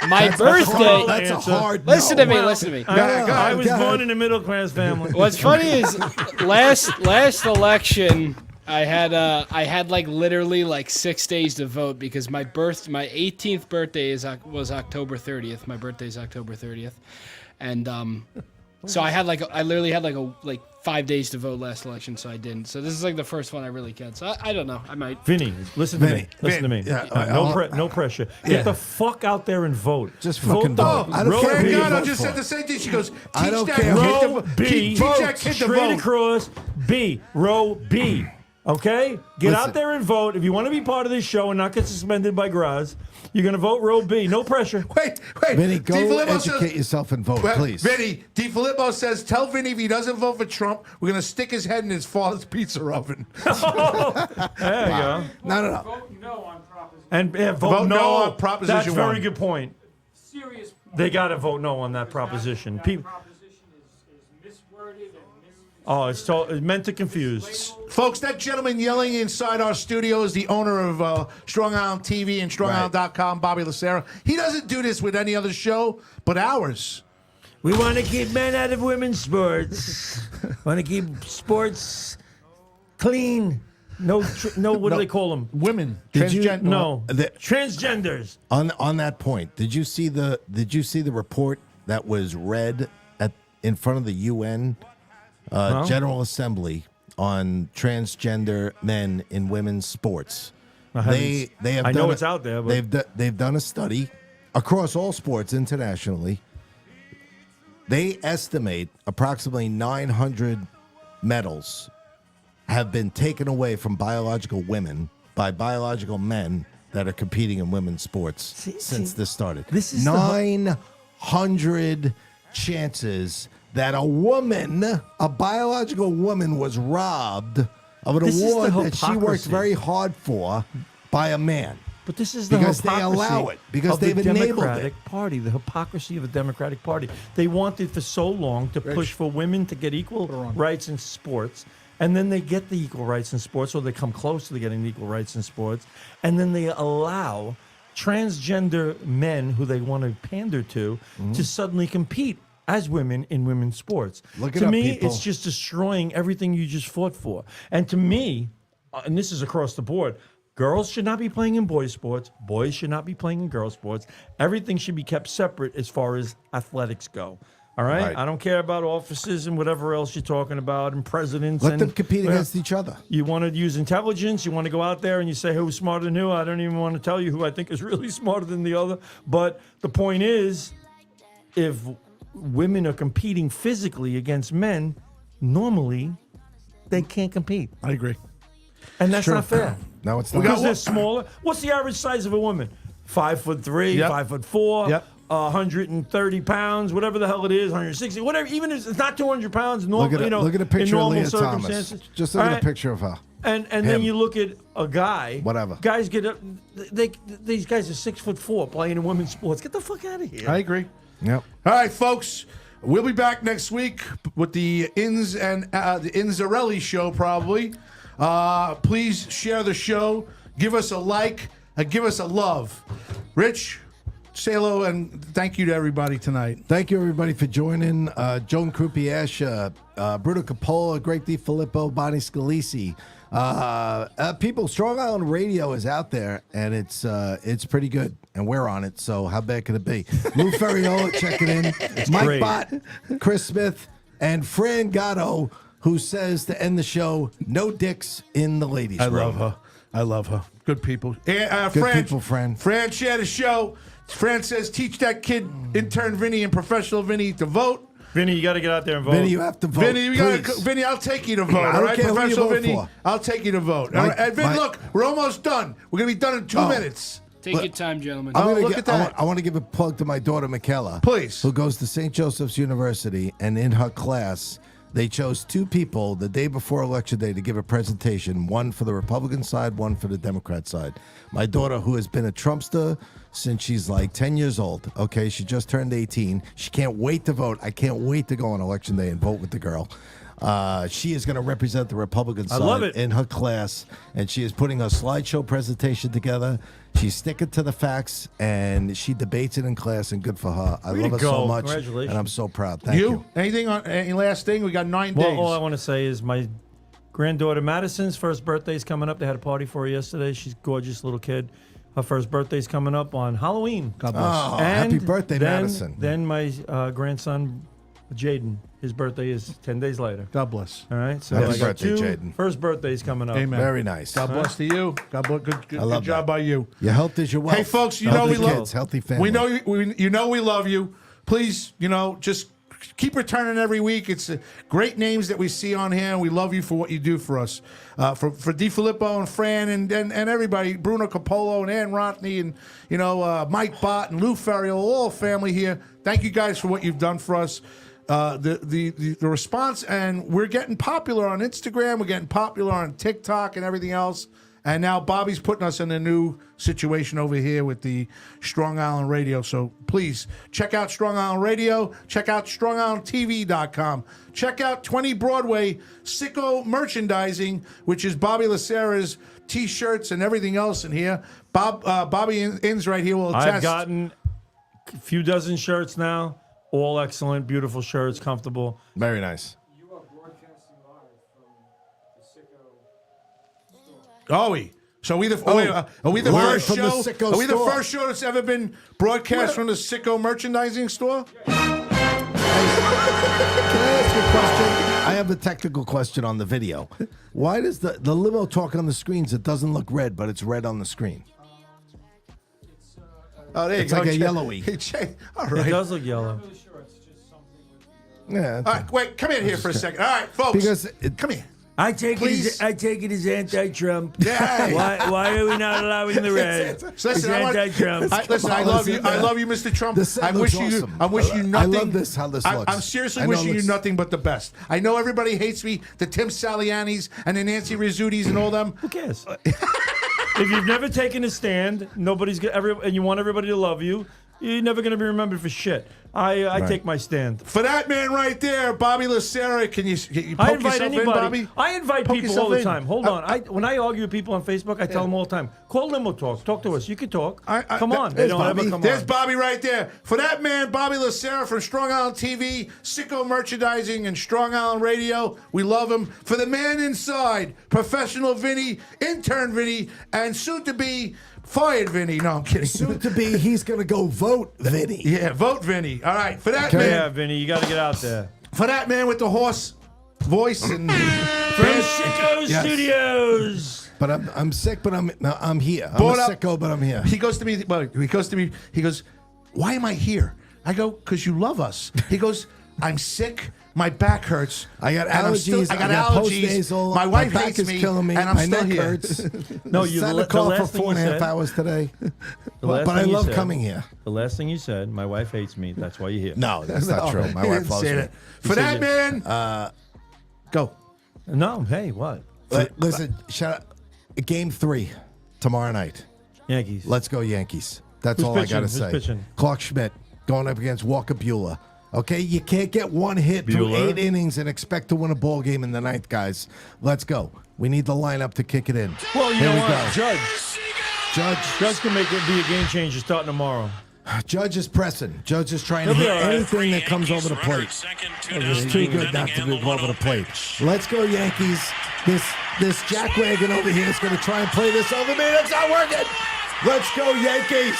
my birthday. That's a answer. hard. Listen no. to me. Listen to me. I was go ahead. born in a middle class family. What's funny is last election I had like literally like 6 days to vote because my 18th birthday was October 30th. My birthday is October 30th, and so I literally had like 5 days to vote last election, so I didn't. So this is like the first one I really can. So I don't know. I might. Vinny, listen to Vinny, me. Listen to me. yeah, No pressure. Yeah. Get the fuck out there and vote. Just vote fucking the vote. I don't row care who B. you Fran vote just for. said the same thing. She goes, teach I don't that care. kid Row to B. teach that kid to Straight vote. across B. Row B. Okay? Get Listen. out there and vote. If you want to be part of this show and not get suspended by Graz, you're going to vote row B. No pressure. Wait. Vinny, go DiFilippo educate says, yourself and vote, please. Vinny, DiFilippo says, tell Vinny if he doesn't vote for Trump, we're going to stick his head in his father's pizza oven. There you go. No. Vote no on proposition. And Vote no on Proposition That's a very 1. good point. Serious point. They got to vote no on that proposition. That People, proposition is misworded and it's meant to confuse. Folks, that gentleman yelling inside our studio is the owner of Strong Island TV and StrongIsland.com, Bobby Lucero. He doesn't do this with any other show but ours. We want to keep men out of women's sports. Want to keep sports clean. No, what do they call them? Women. Did you- Transgen- No, The- transgenders. On that point, did you see the report that was read in front of the UN General Assembly on transgender men in women's sports? They have. I know done it's out there, but they've done a study across all sports internationally. They estimate approximately 900 medals have been taken away from biological women by biological men that are competing in women's sports since this started. This is 900 chances that a biological woman, was robbed of an This is the award that she worked hypocrisy. very hard for by a man. But this is the Because they hypocrisy allow it, because of they've the enabled Democratic Party, the hypocrisy of the Democratic Party. They wanted for so long to push for women to get equal rights in sports, and then they get the equal rights in sports, or they come close to getting the equal rights in sports, and then they allow transgender men who they want to pander to suddenly compete as women in women's sports. Look it to up, me, people. it's just destroying everything you just fought for. And to me, and this is across the board, girls should not be playing in boys' sports. Boys should not be playing in girls' sports. Everything should be kept separate as far as athletics go. All right? Right. I don't care about offices and whatever else you're talking about and presidents. Let and, them compete against each other. You want to use intelligence. You want to go out there and you say who's smarter than who. I don't even want to tell you who I think is really smarter than the other. But the point is, if women are competing physically against men, normally they can't compete. I agree. And that's not fair. No, it's not. Because they're smaller. What's the average size of a woman? 5'3", Yep. 5'4", Yep. 130 pounds, whatever the hell it is, 160, whatever. Even if it's not 200 pounds, Look at, look at a in picture of normal Leah Thomas. circumstances. Just look All at right? a picture of her. And then Him. you look at a guy. Whatever. Guys get up. These guys are 6'4" playing in women's sports. Get the fuck out of here. I agree. Yep. All right, folks. We'll be back next week with the Inns and the Inzarelli show, probably. Please share the show. Give us a like. And give us a love. Rich, say hello and thank you to everybody tonight. Thank you, everybody, for joining. Joan Krupiesh, Bruno Capola, Greg DiFilippo, Bonnie Scalisi. People, Strong Island Radio is out there, and it's pretty good, and we're on it, so how bad could it be? Lou Ferriola checking in. Mike great. Bott, Chris Smith, and Fran Gatto, who says to end the show, no dicks in the ladies' room. I love her. Good people. Good Fran, people, Fran. Fran shared the show. Fran says, teach that kid, intern Vinny and professional Vinny, to vote. Vinny, you got to get out there and vote. Vinny, you have to vote. Vinny, I'll take you to vote. I All don't right, care who you professional vote Vinny, for. I'll take you to vote. Mike- All right, and Vin, Mike- look, we're almost done. We're gonna be done in 2 minutes. Take your time, gentlemen. I'm gonna look get- at that. I want to give a plug to my daughter, Michaela. Please. Who goes to St. Joseph's University, and in her class, they chose two people the day before Election Day to give a presentation, one for the Republican side, one for the Democrat side. My daughter, who has been a Trumpster since she's like 10 years old, okay, she just turned 18. She can't wait to vote. I can't wait to go on Election Day and vote with the girl. She is going to represent the Republican side love it. in her class, and she is putting a slideshow presentation together. She's sticking to the facts, and she debates it in class, and good for her. I Way love to her so go. much, Congratulations. and I'm so proud. Thank you. Anything on any last thing? We got 9 Well, days. all I want to say is my granddaughter Madison's first birthday's coming up. They had a party for her yesterday. She's a gorgeous little kid. Her first birthday's coming up on Halloween. God bless. Oh, happy birthday, then, Madison. Then my grandson, Jaden, his birthday is 10 days later. God bless. All right, so Happy I got birthday, 2 Jaden. first birthdays coming up. Amen. Very nice. God bless to you. God bless. Good love job that. by you. Your health is your wealth. Hey, folks, you Healthy know we love kids, healthy family. We know we love you. Please, just keep returning every week. It's great names that we see on here, and we love you for what you do for us. For DiFilippo and Fran and everybody, Bruno Capolo and Ann Rothney and Mike Bott and Lou Ferriero, all family here. Thank you guys for what you've done for us. The response, and we're getting popular on Instagram. We're getting popular on TikTok and everything else. And now Bobby's putting us in a new situation over here with the Strong Island Radio. So please check out Strong Island Radio. Check out StrongIslandTV.com. Check out 20 Broadway Sicko Merchandising, which is Bobby Lacera's T-shirts and everything else in here. Bobby Inns right here will attest. I've gotten a few dozen shirts now. All excellent, beautiful shirts, comfortable. Very nice. You are broadcasting live from the Sicko store. Are we? So are we the Live first from the show? Sicko Are we the store. first show that's ever been broadcast from the Sicko Merchandising store? Can I ask you a question? I have a technical question on the video. Why does the limo talking on the screens, it doesn't look red, but it's red on the screen? Oh, there you It's go. like a Jay. yellowy. Hey, Jay. All It right. does look yellow. Yeah. All right, wait, come in here for a second. All right, folks. Because come here. I take Please. it as anti-Trump. Yeah. Why are we not allowing the red? So listen, I anti-Trump. listen, I love you. I love you, Mr. Trump. This I looks wish you. awesome. I wish you nothing. I love this, how this looks. I'm seriously I know it wishing you looks- nothing but the best. I know everybody hates me, the Tim Salianis and the Nancy Rizzutis and all them. Who cares? If you've never taken a stand, and you want everybody to love you, you're never going to be remembered for shit. I take my stand. For that man right there, Bobby Lacera, can you poke I invite yourself anybody. in, Bobby? I invite Poke people yourself all the in. time. Hold on. When I argue with people on Facebook, I tell them all the time, call Limo Talk. Talk to us. You can talk. Come on. They There's don't Bobby. ever come There's on. Bobby right there. For that man, Bobby Lacera from Strong Island TV, Sicko Merchandising, and Strong Island Radio. We love him. For the man inside, professional Vinny, intern Vinny, and soon to be fired Vinny. No, I'm kidding. soon to be, he's going to go vote Vinny. Yeah, vote Vinny. All right. For that Yeah, man, Vinny, you got to get out there. for that man with the horse voice and From Sicko Yes. Studios. But I'm sick, but I'm here. I'm Brought a up- sicko, but I'm here. he goes to me. Well, he goes to me. He goes, "Why am I here?" I go, "Because you love us." He goes, "I'm sick. My back hurts. I got and I'm allergies. still- I got allergies. post-nasal. My wife back hates is me, killing me. and I'm my still neck here." hurts. No, I sat in the the car for last thing you 4.5 said- hours today. The last But I thing you love said- coming here. The last thing you said, my wife hates me. That's why you're here. No, that's not true. My He wife didn't loves say me. that. For that man, go. No, hey, what? Listen, shout out. Game 3 tomorrow night. Yankees. Let's go Yankees. That's Who's all pitching? I got Who's to say. pitching? Clark Schmidt going up against Walker Buehler. Okay, you can't get one hit through Buehler. 8 innings and expect to win a ball game in the ninth, guys. Let's go. We need the lineup to kick it in. Well, you Here know we what? go. Judge Can make it be a game changer starting tomorrow. Judge is pressing. Judge is trying to He'll be hit all right. anything that comes over the plate. He's too good not to go over the plate. Let's go Yankees. This jackwagon over here is going to try and play this over me. It's not working. Let's go Yankees.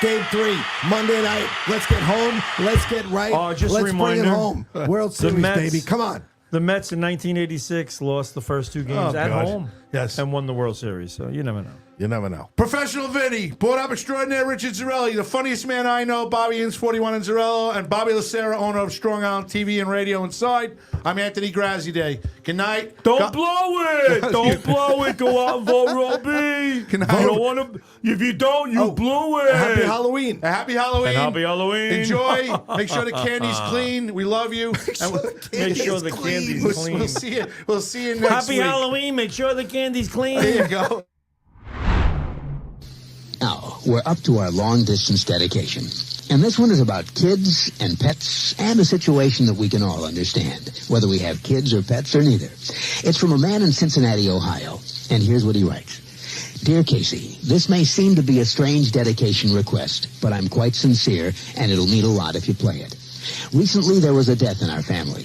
Game 3, Monday night. Let's get home. Let's get right. Oh, just a Let's bring it reminder. home. World Series, Mets- baby. Come on. The Mets in 1986 lost the first 2 games Oh, at God. home. Yes. And won the World Series. So you never know. You never know. Professional Vinny, board up extraordinaire Richard Zarelli, the funniest man I know, Bobby Inns 41 in Zarello, and Bobby Lacera, owner of Strong Island TV and Radio Inside. I'm Anthony Grazzi Day. Good Good night. Don't blow it. Don't blow it. Go out and vote Robbie. Good night. You don't want to. If you don't, you blew it. Happy Halloween. Happy Halloween. And happy Halloween. Enjoy. Make sure the candy's clean. We love you. Make sure the candy's clean. We'll see you. We'll see you next Happy week. Halloween. Make sure the candy's clean. There you go. Now, we're up to our long-distance dedication. And this one is about kids and pets and a situation that we can all understand, whether we have kids or pets or neither. It's from a man in Cincinnati, Ohio. And here's what he writes. Dear Casey, this may seem to be a strange dedication request, but I'm quite sincere, and it'll mean a lot if you play it. Recently, there was a death in our family.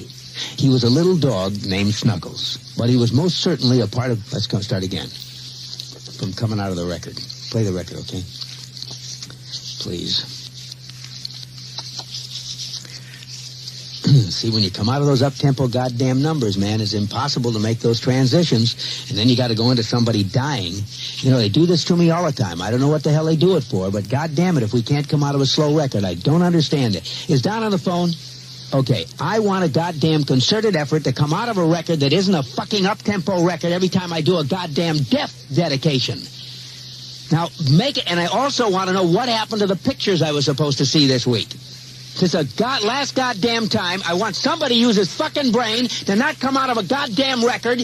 He was a little dog named Snuggles, but he was most certainly a part of... Let's start again. From coming out of the record. Play the record, okay? Please. See, when you come out of those up-tempo goddamn numbers, man, it's impossible to make those transitions, and then you got to go into somebody dying. You know, they do this to me all the time. I don't know what the hell they do it for, but goddamn it, if we can't come out of a slow record, I don't understand it. Is Don on the phone? Okay, I want a goddamn concerted effort to come out of a record that isn't a fucking up-tempo record every time I do a goddamn death dedication. Now, make it, and I also want to know what happened to the pictures I was supposed to see this week. This is last goddamn time. I want somebody to use his fucking brain to not come out of a goddamn record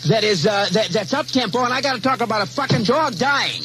that is that's up tempo, and I got to talk about a fucking dog dying.